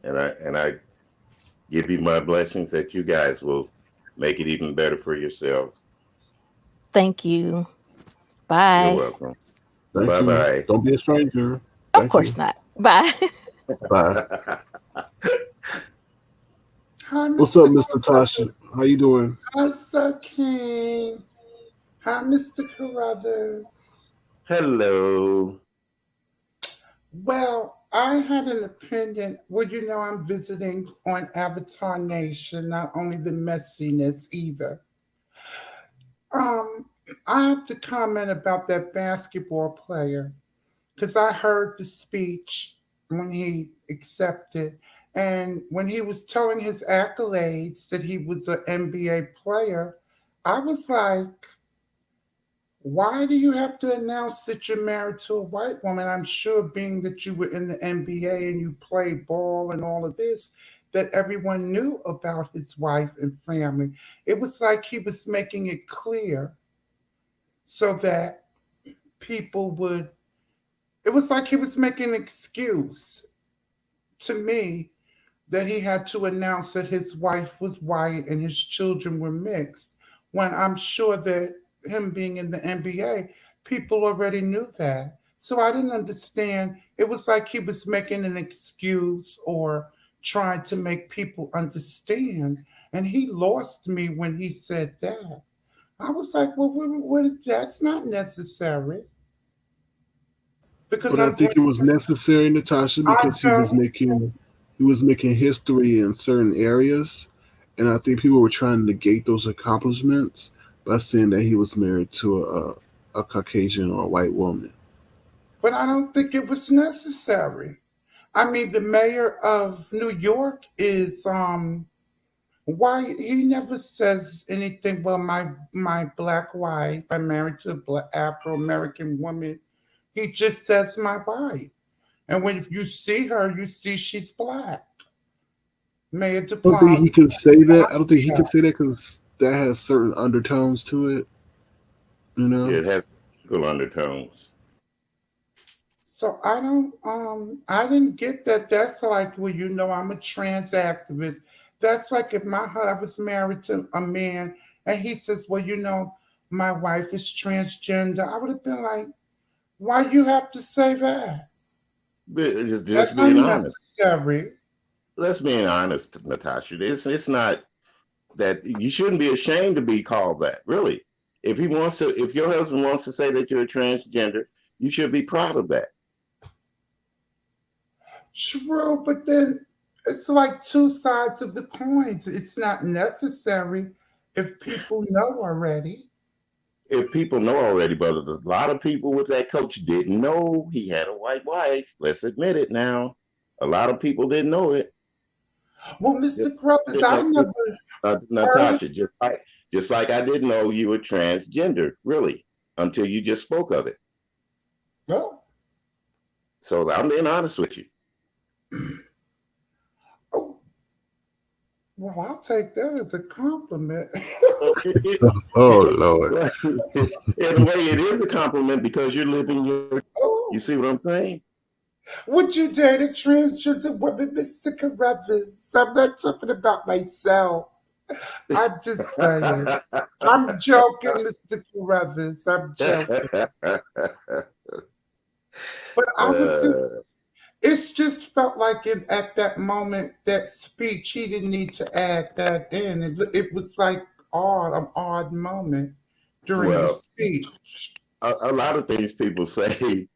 And I give you my blessings that you guys will make it even better for yourselves. Thank you. You're Bye. welcome. Thank Bye you. bye. Don't be a stranger. Of Thank course you. not. Bye. Bye. Hi, What's up, Mr. Mr. Tasha? How you doing? Hi, Sir King. Hi, Mr. Carruthers. Hello. Well, I had an opinion. Well, I'm visiting on Avatar Nation, not only the messiness either. Um, I have to comment about that basketball player because I heard the speech when he accepted, and when he was telling his accolades that he was an NBA player, I was like, why do you have to announce that you're married to a white woman? I'm sure, being that you were in the NBA and you played ball and all of this, that everyone knew about his wife and family. It was like he was making it clear so that people would, it was like he was making an excuse to me that he had to announce that his wife was white and his children were mixed, when I'm sure that him being in the NBA, people already knew that. So I didn't understand. It was like he was making an excuse or trying to make people understand. And he lost me when he said that. I was like, well, that's not necessary because But I I'm going think it was necessary, Natasha, I because don't. he was making history in certain areas, and I think people were trying to negate those accomplishments by saying that he was married to a Caucasian or a white woman. But I don't think it was necessary. I mean, the mayor of New York is why he never says anything. Well, my black wife, I'm married to a black Afro American woman. He just says my wife, and when you see her, you see she's black. Mayor I don't think DePlum. he can say that. I don't think he can say that because that has certain undertones to it. You Yeah, know. it has political undertones. So I didn't get that. That's like, well, I'm a trans activist. That's like if I was married to a man and he says, well, my wife is transgender. I would have been like, why you have to say that? Just That's being honest. unnecessary. Let's be honest, Natasha. It's not that you shouldn't be ashamed to be called that. Really, if your husband wants to say that you're a transgender, you should be proud of that. True, but then it's like two sides of the coins. It's not necessary if people know already. If people know already, but a lot of people with that coach didn't know he had a white wife. Let's admit it now. A lot of people didn't know it. Well, Just, Mr. Crothers, just I like never heard. Natasha, just like I didn't know you were transgender, really, until you just spoke of it. Oh, So I'm being honest with you. oh, well, I'll take that as a compliment. Oh Lord. In a way, it is a compliment because you're living your. You Oh, see what I'm saying? would you date a transgender woman, Mr. Carruthers? I'm not talking about myself. I'm just saying. I'm joking, Mr. Carruthers. I'm joking. But uh, it's just felt like at that moment, that speech, he didn't need to add that in. It was like an odd moment during the well, speech. a lot of things people say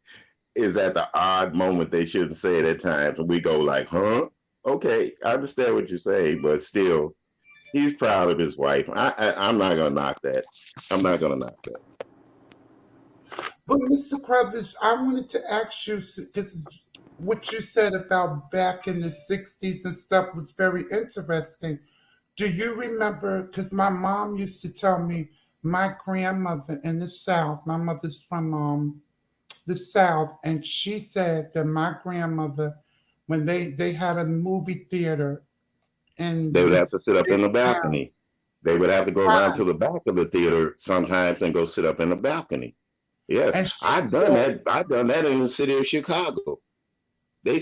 is at the odd moment they shouldn't say it at times, and we go like, "Huh? Okay, I understand what you're saying, but still, he's proud of his wife. I'm not gonna knock that. I'm not gonna knock that. But Mr. Crothers, I wanted to ask you because what you said about back in the '60s and stuff was very interesting. Do you remember? Because my mom used to tell me my grandmother in the South. My mother's from the South, and she said that my grandmother, when they had a movie theater They in would have this to sit up big in the town, balcony. They would have to go around right? to the back of the theater sometimes and go sit up in the balcony. Yes, And she I've done said, that. I've done that in the city of Chicago. They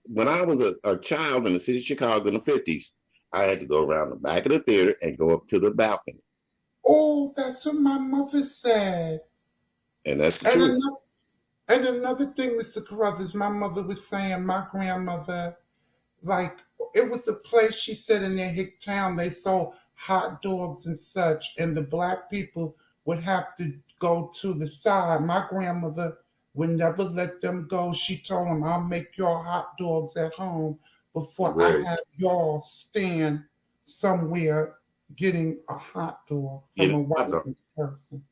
when I was a child in the city of Chicago in the 50s, I had to go around the back of the theater and go up to the balcony. "Oh, that's what my mother said." And that's the And truth. another, and another thing, Mr. Carruthers, my mother was saying, my grandmother, like, it was a place, she said, in their hick town, they sold hot dogs and such, and the black people would have to go to the side. My grandmother would never let them go. She told them, "I'll make your hot dogs at home before I Where have y'all stand somewhere getting a hot dog from a you I white don't person."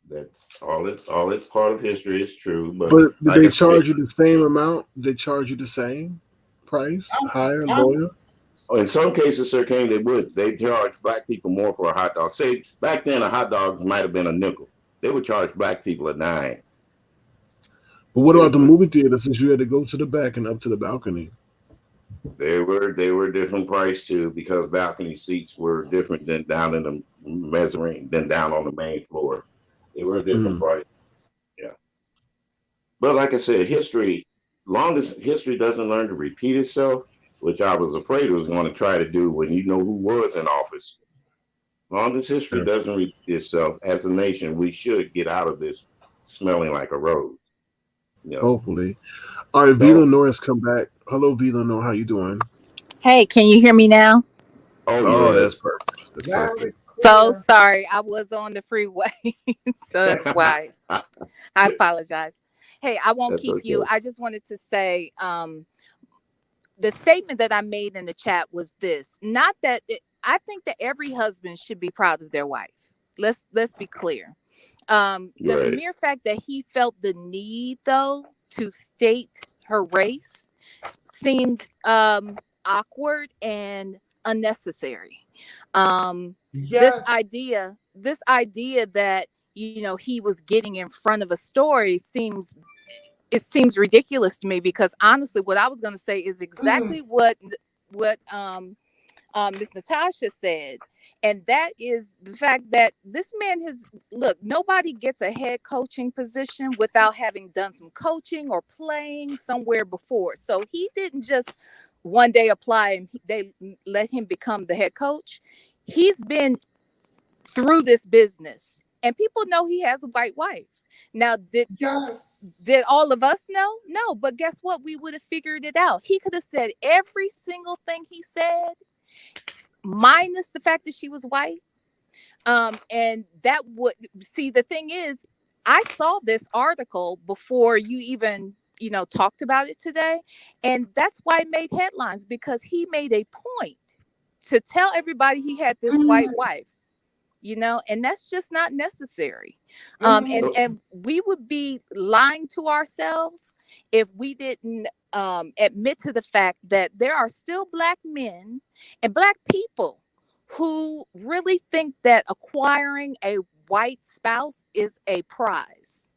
that's all it's part of history is true. But But did like they I said, charge you the same amount? Did they charge you the same price, I'm, higher, I'm, lower? in some cases, Sir Kane, they would. They charge black people more for a hot dog. Say back then a hot dog might have been a nickel. They would charge black people a dime. But what They about the would. movie theater since you had to go to the back and up to the balcony? They were different price too because balcony seats were different than down in the mezzanine than down on the main floor. They were a different Mm. price. Yeah. But like I said, history, long as history doesn't learn to repeat itself, which I was afraid it was going to try to do when you know who was in office. Long as history Yeah. doesn't repeat itself, as a nation, we should get out of this smelling like a rose. You know, Hopefully. All right, Vila don't. Norris come back. Hello, Vila Nor. How you doing? Hey, can you hear me now? Oh Oh, that's yes, perfect. That's loud perfect. and So clear. sorry, I was on the freeway. So that's why that's I apologize. Hey, I won't keep you. okay. I just wanted to say the statement that I made in the chat was this. Not that I think that every husband should be proud of their wife. Let's be clear. The Right. mere fact that he felt the need though to state her race seemed awkward and unnecessary. This Yes. idea that he was getting in front of a story seems ridiculous to me, because honestly what I was going to say is Mm, exactly what Miss Natasha said, and that is the fact that this man has look. Nobody gets a head coaching position without having done some coaching or playing somewhere before. So he didn't just one day apply and they let him become the head coach. He's been through this business, and people know he has a white wife. Now, yes. did all of us know? No, but guess what? We would have figured it out. He could have said every single thing he said minus the fact that she was white. And that would see, the thing is, I saw this article before you even talked about it today, and that's why it made headlines, because he made a point to tell everybody he had this white Mm, wife, and that's just not necessary. And mm, and we would be lying to ourselves if we didn't admit to the fact that there are still black men and black people who really think that acquiring a white spouse is a prize,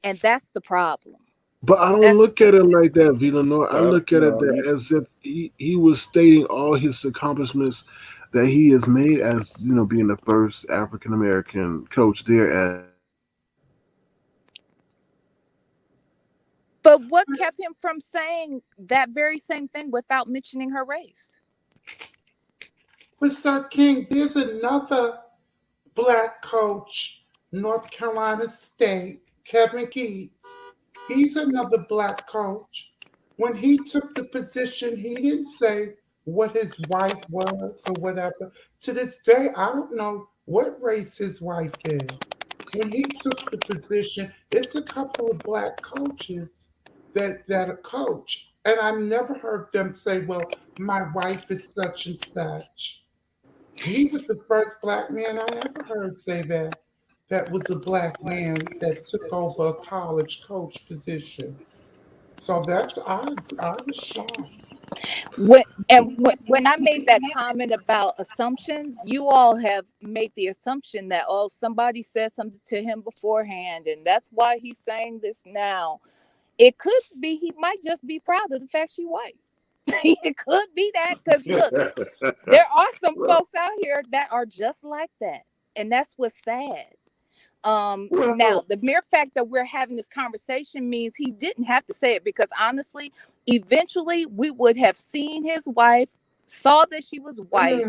and that's the problem. But I don't That's look at it like that, Villanor. I look at it No, that as if he was stating all his accomplishments that he has made as being the first African American coach there at. But what kept him from saying that very same thing without mentioning her race? but Sir King, there's another black coach, North Carolina State, Kevin Keats. He's another black coach. When he took the position, he didn't say what his wife was or whatever. To this day, I don't know what race his wife is. when he took the position, it's a couple of black coaches that are coach. And I've never heard them say, well, my wife is such and such. He was the first black man I ever heard say that. That was a black man that took over a college coach position. So I was shocked. When I made that comment about assumptions, you all have made the assumption that, oh, somebody said something to him beforehand, and that's why he's saying this now. It could be he might just be proud of the fact she's white. It could be that, because look, there are some folks out here that are just like that, and that's what's sad. Now the mere fact that we're having this conversation means he didn't have to say it, because honestly, eventually we would have seen his wife, saw that she was white,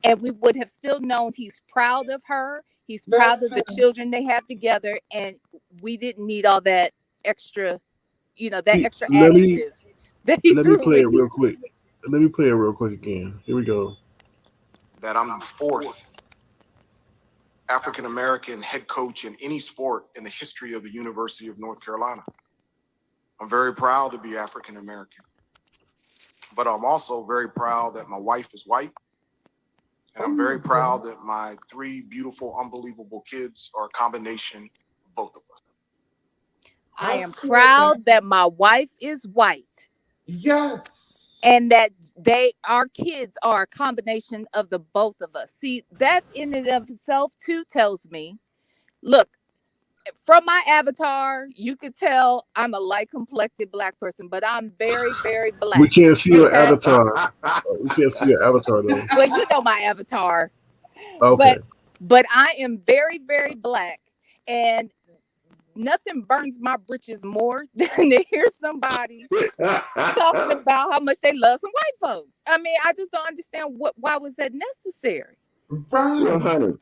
and we would have still known he's proud of her, he's proud of the children they have together, and we didn't need all that extra, that extra adjective that he Let me threw play it in. real quick. Let me play it real quick again. Here we go. That I'm the fourth African American head coach in any sport in the history of the University of North Carolina. I'm very proud to be African American, but I'm also very proud that my wife is white. And I'm very proud that my 3 beautiful, unbelievable kids are a combination of both of us. I am proud that my wife is white. Yes. And that our kids are a combination of the both of us. See, that in and of itself too tells me, look, from my avatar, you could tell I'm a light complected black person, but I'm very, very black. We can't see your avatar. We can't see your avatar though. Well, you know my avatar. Okay. But I am very, very black, and nothing burns my britches more than to hear somebody talking about how much they love some white folks. I mean, I just don't understand why was that necessary. Well, honey,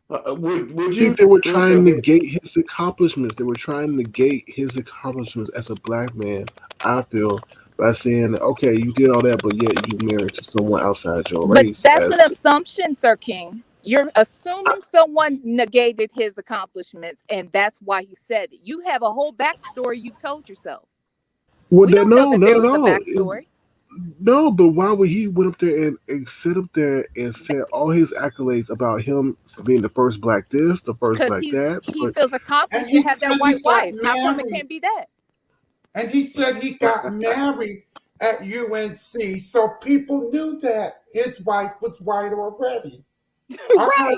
would I you think they were think trying that to negate his accomplishments. They were trying to negate his accomplishments as a black man, I feel, by saying, that, okay, you did all that, but yet you married to someone outside your But race. that's an assumption, Sir King. You're assuming someone negated his accomplishments, and that's why he said it. You have a whole backstory you've told yourself. Well, We don't know that not there at was a all. backstory. No, but why would he went up there and sit up there and said all his accolades about him being the first black this, the first Because black that? he feels accomplished And to he have said that white he got wife. How come it married. can't be that? And he said he got married at UNC. So people knew that his wife was white already. Right.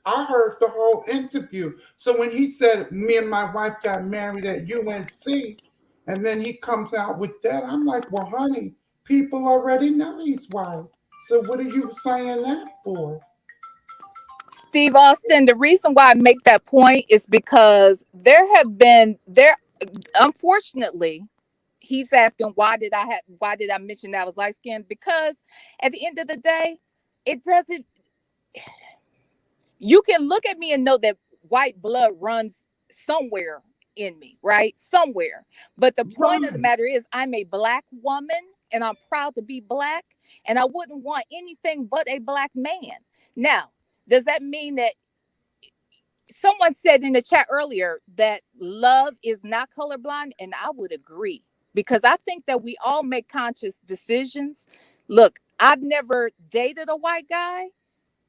I heard the whole interview. So when he said me and my wife got married at UNC, and then he comes out with that, I'm like, well, honey, people already know he's white. So what are you saying that for? Steve Austin, the reason why I make that point is because unfortunately, he's asking why did I mention that I was light skinned? Because at the end of the day, it doesn't. You can look at me and know that white blood runs somewhere in me, right? Somewhere. But the point of the matter is, I'm a black woman and I'm proud to be black, and I wouldn't want anything but a black man. Now, does that mean that someone said in the chat earlier that love is not colorblind? And I would agree, because I think that we all make conscious decisions. Look, I've never dated a white guy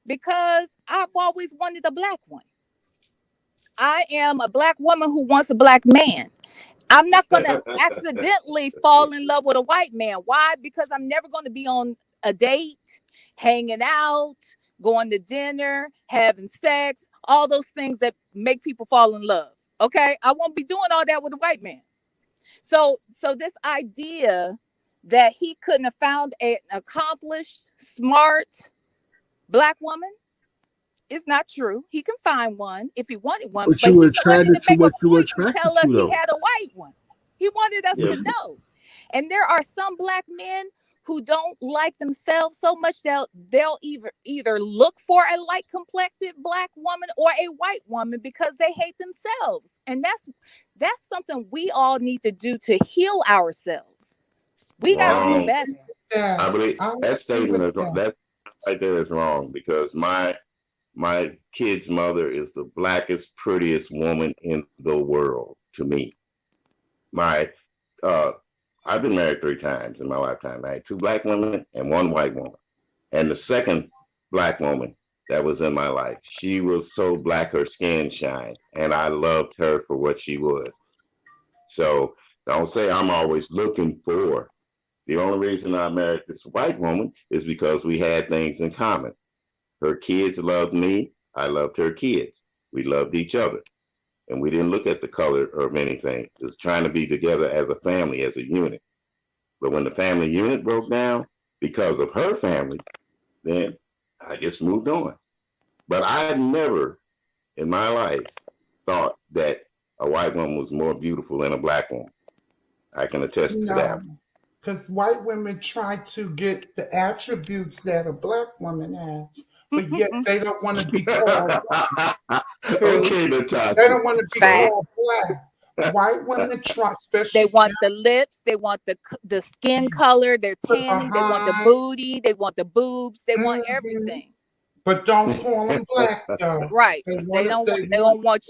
because I've always wanted a black one. I am a black woman who wants a black man. I'm not going to accidentally fall in love with a white man. Why? Because I'm never going to be on a date, hanging out, going to dinner, having sex, all those things that make people fall in love. Okay? I won't be doing all that with a white man. So this idea that he couldn't have found an accomplished, smart black woman is not true. He can find one if he wanted one, But but you were he wanted attracted to to make a what you were point to attracted tell us to, he though. had a white one. He wanted us Yeah. to know. And there are some black men who don't like themselves so much that they'll either look for a light complected black woman or a white woman because they hate themselves. And that's something we all need to do to heal ourselves. We got to do Wrong. better. I believe I that agree statement with is that. that right there is wrong, because my my kid's mother is the blackest, prettiest woman in the world to me. My I've been married 3 times in my lifetime. I had 2 black women and 1 white woman. And the second black woman that was in my life, she was so black her skin shined, and I loved her for what she was. So don't say I'm always looking for. The only reason I married this white woman is because we had things in common. Her kids loved me. I loved her kids. We loved each other. And we didn't look at the color of anything. It was trying to be together as a family, as a unit. But when the family unit broke down because of her family, then I just moved on. But I never in my life thought that a white woman was more beautiful than a black woman. I can attest to that. No, because white women try to get the attributes that a black woman has, but yet they don't want to be called. Okay, Natasha. They don't want to be Facts. called black. White women try, especially They want the lips, they want the skin color, they're tanning, they want the behind. booty, they want the boobs, they want Mhm. everything. But don't call them black though. Right. They They want don't it. want they don't want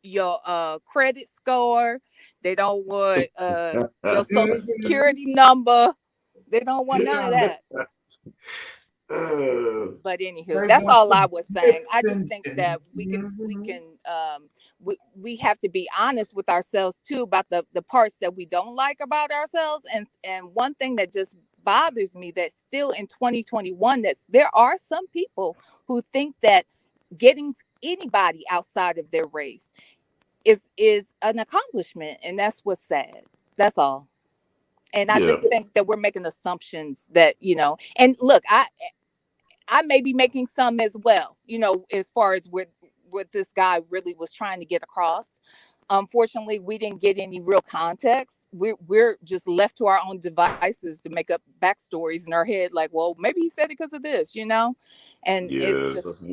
your credit score. They don't want your social Mhm. security number. They don't want none of Yeah. that. Uh, But anywho, They that's want all the I was saying. lips I just and think that we mhm. can we have to be honest with ourselves too about the parts that we don't like about ourselves. And one thing that just bothers me that still in 2021 that there are some people who think that getting anybody outside of their race is an accomplishment, and that's what's sad. That's all. And I yeah. just think that we're making assumptions that, and look, I may be making some as well, as far as what this guy really was trying to get across. Unfortunately, we didn't get any real context. We're just left to our own devices to make up backstories in our head, like, well, maybe he said it because of this, and it's Yeah. just,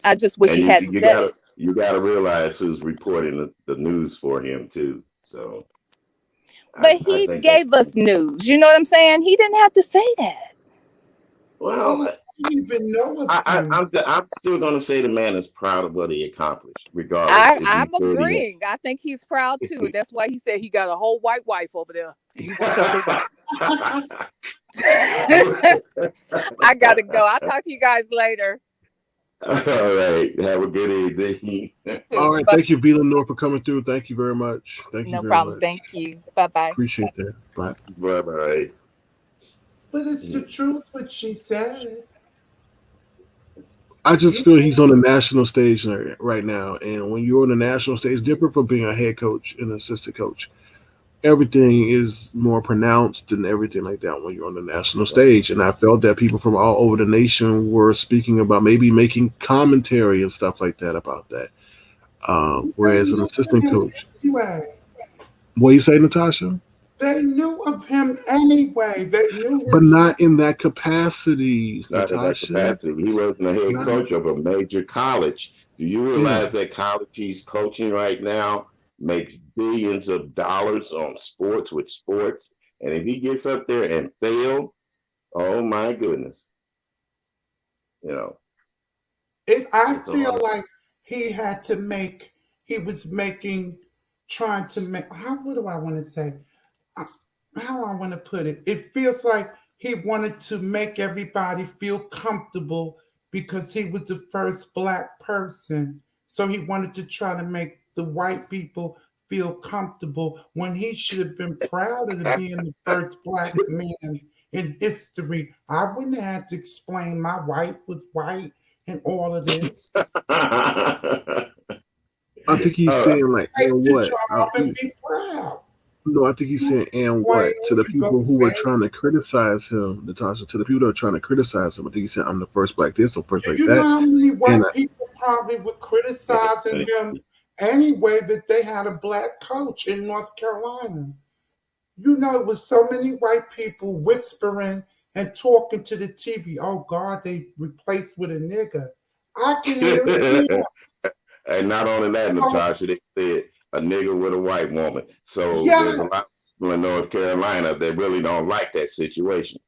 I just wish And he you hadn't you said gotta it. you gotta realize who's reporting the news for him too. So But I he think that gave us news. You know what I'm saying? He didn't have to say that. Oh, well, I didn't even know of him. I'm still gonna say the man is proud of what he accomplished, regardless if he's I'm 30. agreeing. I think he's proud too. That's why he said he got a whole white wife over there. And he wants her to I gotta go. I'll talk to you guys later. All right. Have a good evening. You All too. right. But Thank you, Beelanor, for coming through. Thank you very much. Thank you no very problem. much. Thank you. Bye-bye. Appreciate that. Bye. Bye bye. But it's the truth what she said. I just He- feel he's on the national stage right now. And when you're on the national stage, it's different from being a head coach and assistant coach. Everything is more pronounced and everything like that when you're on the national stage. And I felt that people from all over the nation were speaking about maybe making commentary and stuff like that about that. They Whereas an knew of assistant him coach, anyway. what do you say, Natasha? They knew of him anyway. They knew But his. not in that capacity, Not in that Natasha. capacity. He wasn't a head Not, coach of a major college. Do you yeah. realize that college he's coaching right now makes billions of dollars on sports with sports? And if he gets up there and fail, oh my goodness. You know, I it's a feel lot. like he had to make. He was making, trying to make. What do I want to say? Uh, How do I want to put it? It feels like he wanted to make everybody feel comfortable because he was the first black person. So he wanted to try to make the white people feel comfortable when he should have been proud of being the first black man in history. I wouldn't have had to explain my wife was white and all of this. I think he's Uh, saying like, Take and the what? job and be proud. No, I think he's saying, and Explain what? To the you go people who were back. trying to criticize him, Natasha, to the people that are trying to criticize him, I think he said, I'm the first black this, I'm first Do black you know that. how many And white people probably were criticizing him anyway that they had a black coach in North Carolina? You know, it was so many white people whispering and talking to the TV. Oh God, they replaced with a nigger. I can hear it now. and not only that, Oh, Natasha, they said a nigga with a white woman. So there's a lot of yes, people in North Carolina that really don't like that situation.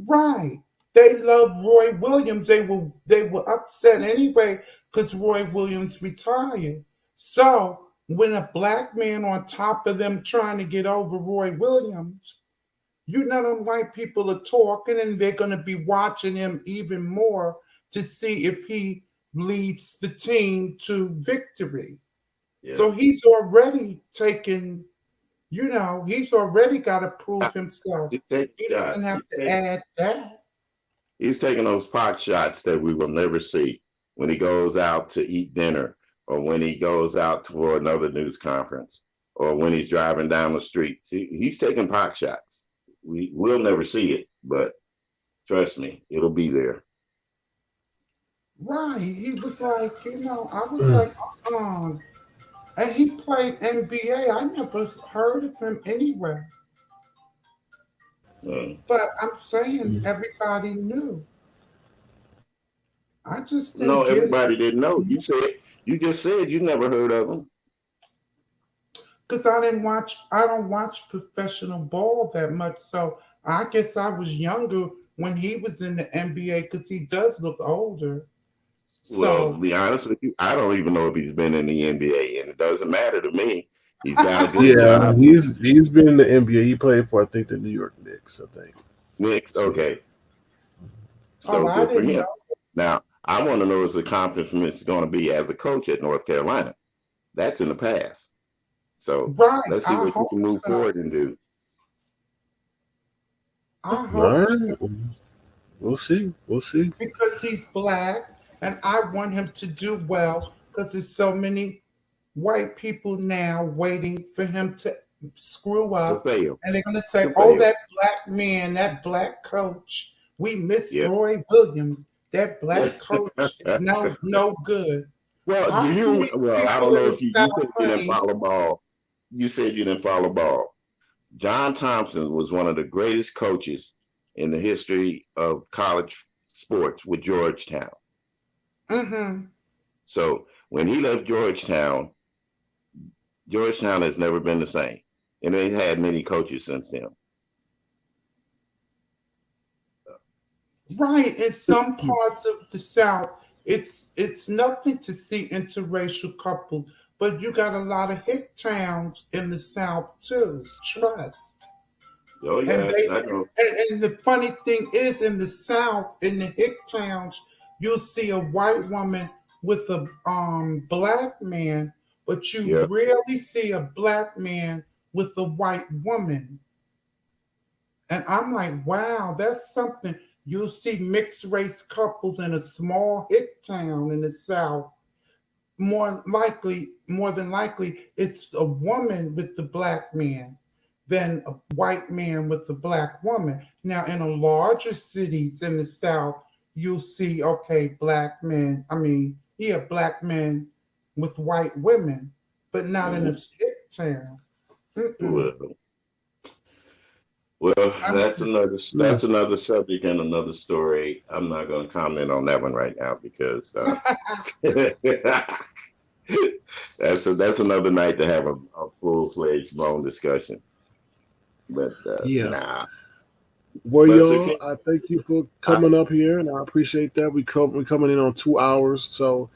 right. They love Roy Williams. They were upset anyway because Roy Williams retired. So when a black man on top of them trying to get over Roy Williams, you know them white people are talking and they're going to be watching him even more to see if he leads the team to victory. Yeah. So he's already taken, he's already got to prove himself. He takes He shots. doesn't have to add that. He's taking those pot shots that we will never see when he goes out to eat dinner or when he goes out for another news conference or when he's driving down the street. See, he's taking pot shots. We'll never see it, but trust me, it'll be there. Right. He was like, I was like, and he played NBA. I never heard of him anywhere. But I'm saying everybody knew. I just No, didn't get everybody it. didn't know. You just said you never heard of him. Because I don't watch professional ball that much. So I guess I was younger when he was in the NBA because he does look older. Well, to So be honest with you, I don't even know if he's been in the NBA, and it doesn't matter to me. He's got a good Yeah, job. he's been in the NBA. He played for, I think, the New York Knicks, I think. Knicks, So, okay. oh, So I good for didn't him. know. Now, I want to know what the accomplishment is going to be as a coach at North Carolina. That's in the past. So Right. let's see I what you hope can move so. forward and do. I all hope so. right. We'll see. We'll see. Because he's black and I want him to do well because there's so many white people now waiting for him to screw To up fail. and they're going to say, To oh, fail. that black man, that black coach, we miss Yeah. Roy Williams. That black coach is no good. Well, I know these I don't people in know the if you South, said you didn't honey. follow ball. You said you didn't follow ball. John Thompson was one of the greatest coaches in the history of college sports with Georgetown. Mm-hmm. So when he left Georgetown, Georgetown has never been the same. And they've had many coaches since then. Right. In some parts of the South, it's nothing to see interracial couples, but you got a lot of hick towns in the South too. Trust. Oh, And yeah, they I know. and the funny thing is in the South, in the hick towns, you'll see a white woman with a black man, but you Yeah. rarely see a black man with a white woman. And I'm like, wow, that's something. You'll see mixed race couples in a small hick town in the South. More than likely, it's a woman with the black man than a white man with the black woman. Now, in a larger cities in the South, you'll see, okay, black men, black men with white women, but not in a Mhm. hick town. Mm-mm. Well, well, I that's mean, another subject and another story. I'm not going to comment on that one right now because that's another night to have a full-fledged long discussion. But Yeah. nah. Well, But it's y'all, okay. I thank you for I, coming up here, and I appreciate that. We coming in on 2 hours, so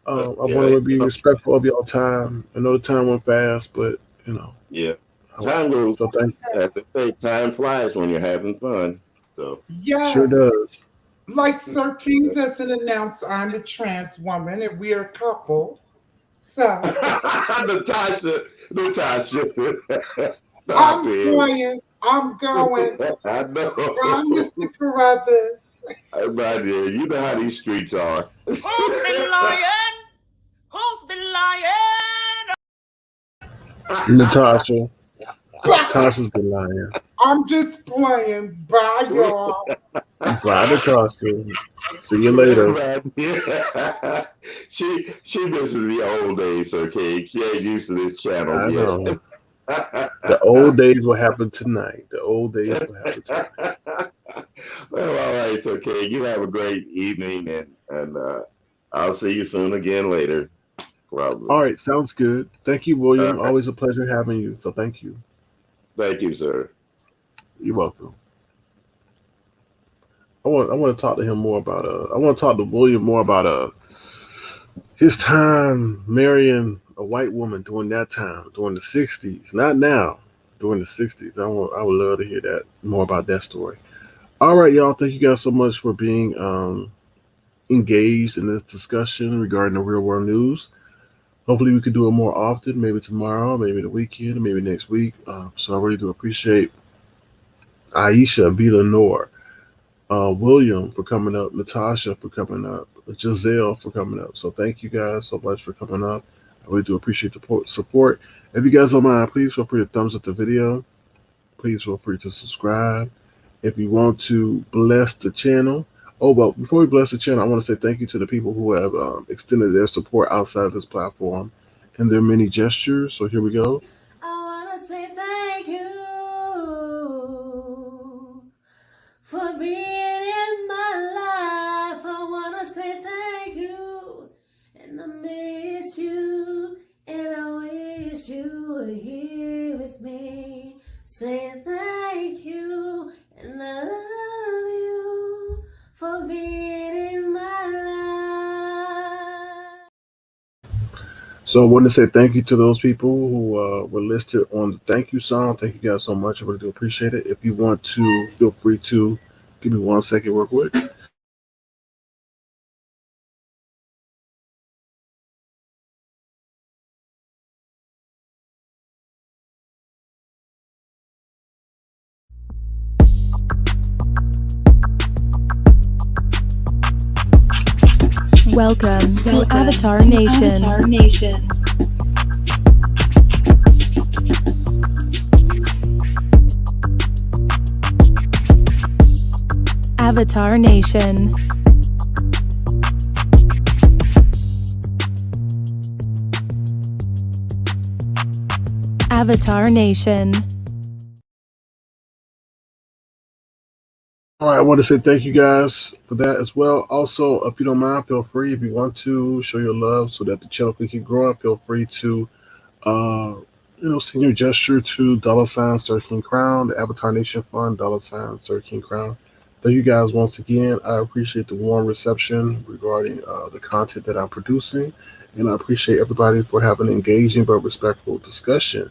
I want yeah, to be respectful of y'all time. I know the time went fast, but yeah. I, Time goes. so thank. As they say, time flies when you're having fun. So Sure yes, does. like Sir King doesn't announce I'm a trans woman and we're a couple. So Natasha, stop I'm it. playing, I'm going, I bye, know. Mr. Carruthers. Everybody, you know how these streets are. Who's been lying? Who's been lying? Natasha. Bye. Natasha's been lying. I'm just playing. Bye, y'all. Bye, Natasha. See you later. She misses the old days, okay? She ain't used to this channel I yet. know. The old days will happen tonight. The old days will happen tonight. Well, all right, so okay. You have a great evening, and I'll see you soon again later, probably. All right, sounds good. Thank you, William. Right. Always a pleasure having you. So thank you. Thank you, sir. You're welcome. I want to talk to him more about I want to talk to William more about his time marrying a white woman during that time, during the '60s, not now, during the '60s. I would love to hear that more about that story. All right, y'all. Thank you guys so much for being engaged in this discussion regarding the real world news. Hopefully, we can do it more often. Maybe tomorrow, maybe the weekend, maybe next week. So I really do appreciate Aisha B. Lenore, William for coming up, Natasha for coming up, Giselle for coming up. So thank you guys so much for coming up. I really do appreciate the support. If you guys don't mind, please feel free to thumbs up the video. Please feel free to subscribe. If you want to bless the channel. Oh, well, before we bless the channel, I want to say thank you to the people who have extended their support outside of this platform and their many gestures. So here we go. I wanna say thank you for being in my life. I wanna say thank you, and I miss you, and I wish you were here with me. Saying thank you, and I love you for being in my life. So I want to say thank you to those people who were listed on the thank you song. Thank you guys so much. I really do appreciate it. If you want to, feel free to give me 1 second real quick. Welcome to Avatar Nation. Avatar Nation. Avatar Nation. All right, I want to say thank you guys for that as well. Also, if you don't mind, feel free, if you want to show your love so that the channel can keep growing, feel free to send your gesture to $13 the Avatar Nation Fund, $13. Thank you guys once again. I appreciate the warm reception regarding the content that I'm producing, and I appreciate everybody for having an engaging but respectful discussion.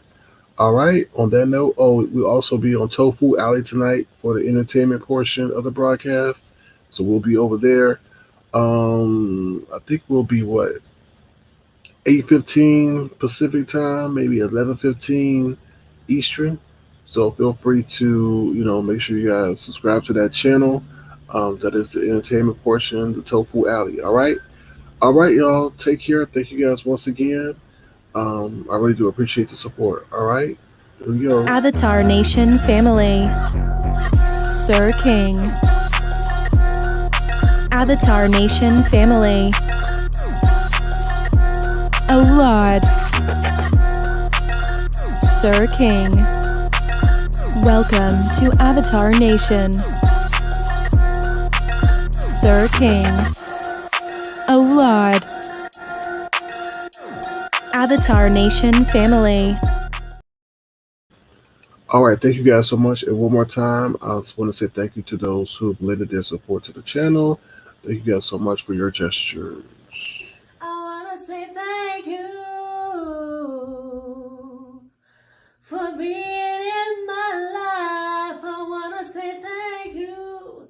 All right. On that note, we'll also be on Tofu Alley tonight for the entertainment portion of the broadcast. So we'll be over there. I think we'll be 8:15 Pacific time, maybe 11:15 Eastern. So feel free to make sure you guys subscribe to that channel. That is the entertainment portion, the Tofu Alley. All right, y'all. Take care. Thank you guys once again. I really do appreciate the support. All right, here we go. Avatar Nation family. Sir King. Avatar Nation family. Oh Lord. Sir King. Welcome to Avatar Nation. Sir King. Oh Lord. Avatar Nation family. All right, thank you guys so much. And one more time, I just want to say thank you to those who have lended their support to the channel. Thank you guys so much for your gestures. I wanna say thank you for being in my life. I wanna say thank you,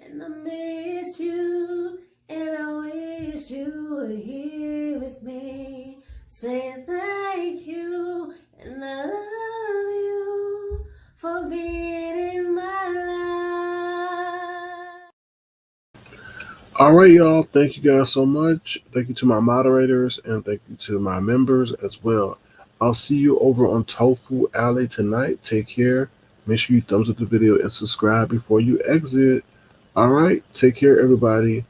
and I miss you, and I wish you were here with me. Saying thank you, and I love you for being in my life. All right, y'all. Thank you guys so much. Thank you to my moderators and thank you to my members as well. I'll see you over on Tofu Alley tonight. Take care. Make sure you thumbs up the video and subscribe before you exit. All right. Take care, everybody.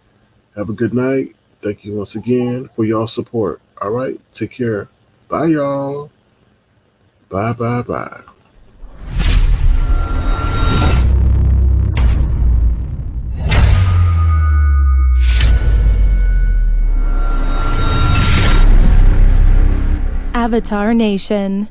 Have a good night. Thank you once again for y'all support. All right. Take care. Bye, y'all. Bye, bye, bye. Avatar Nation.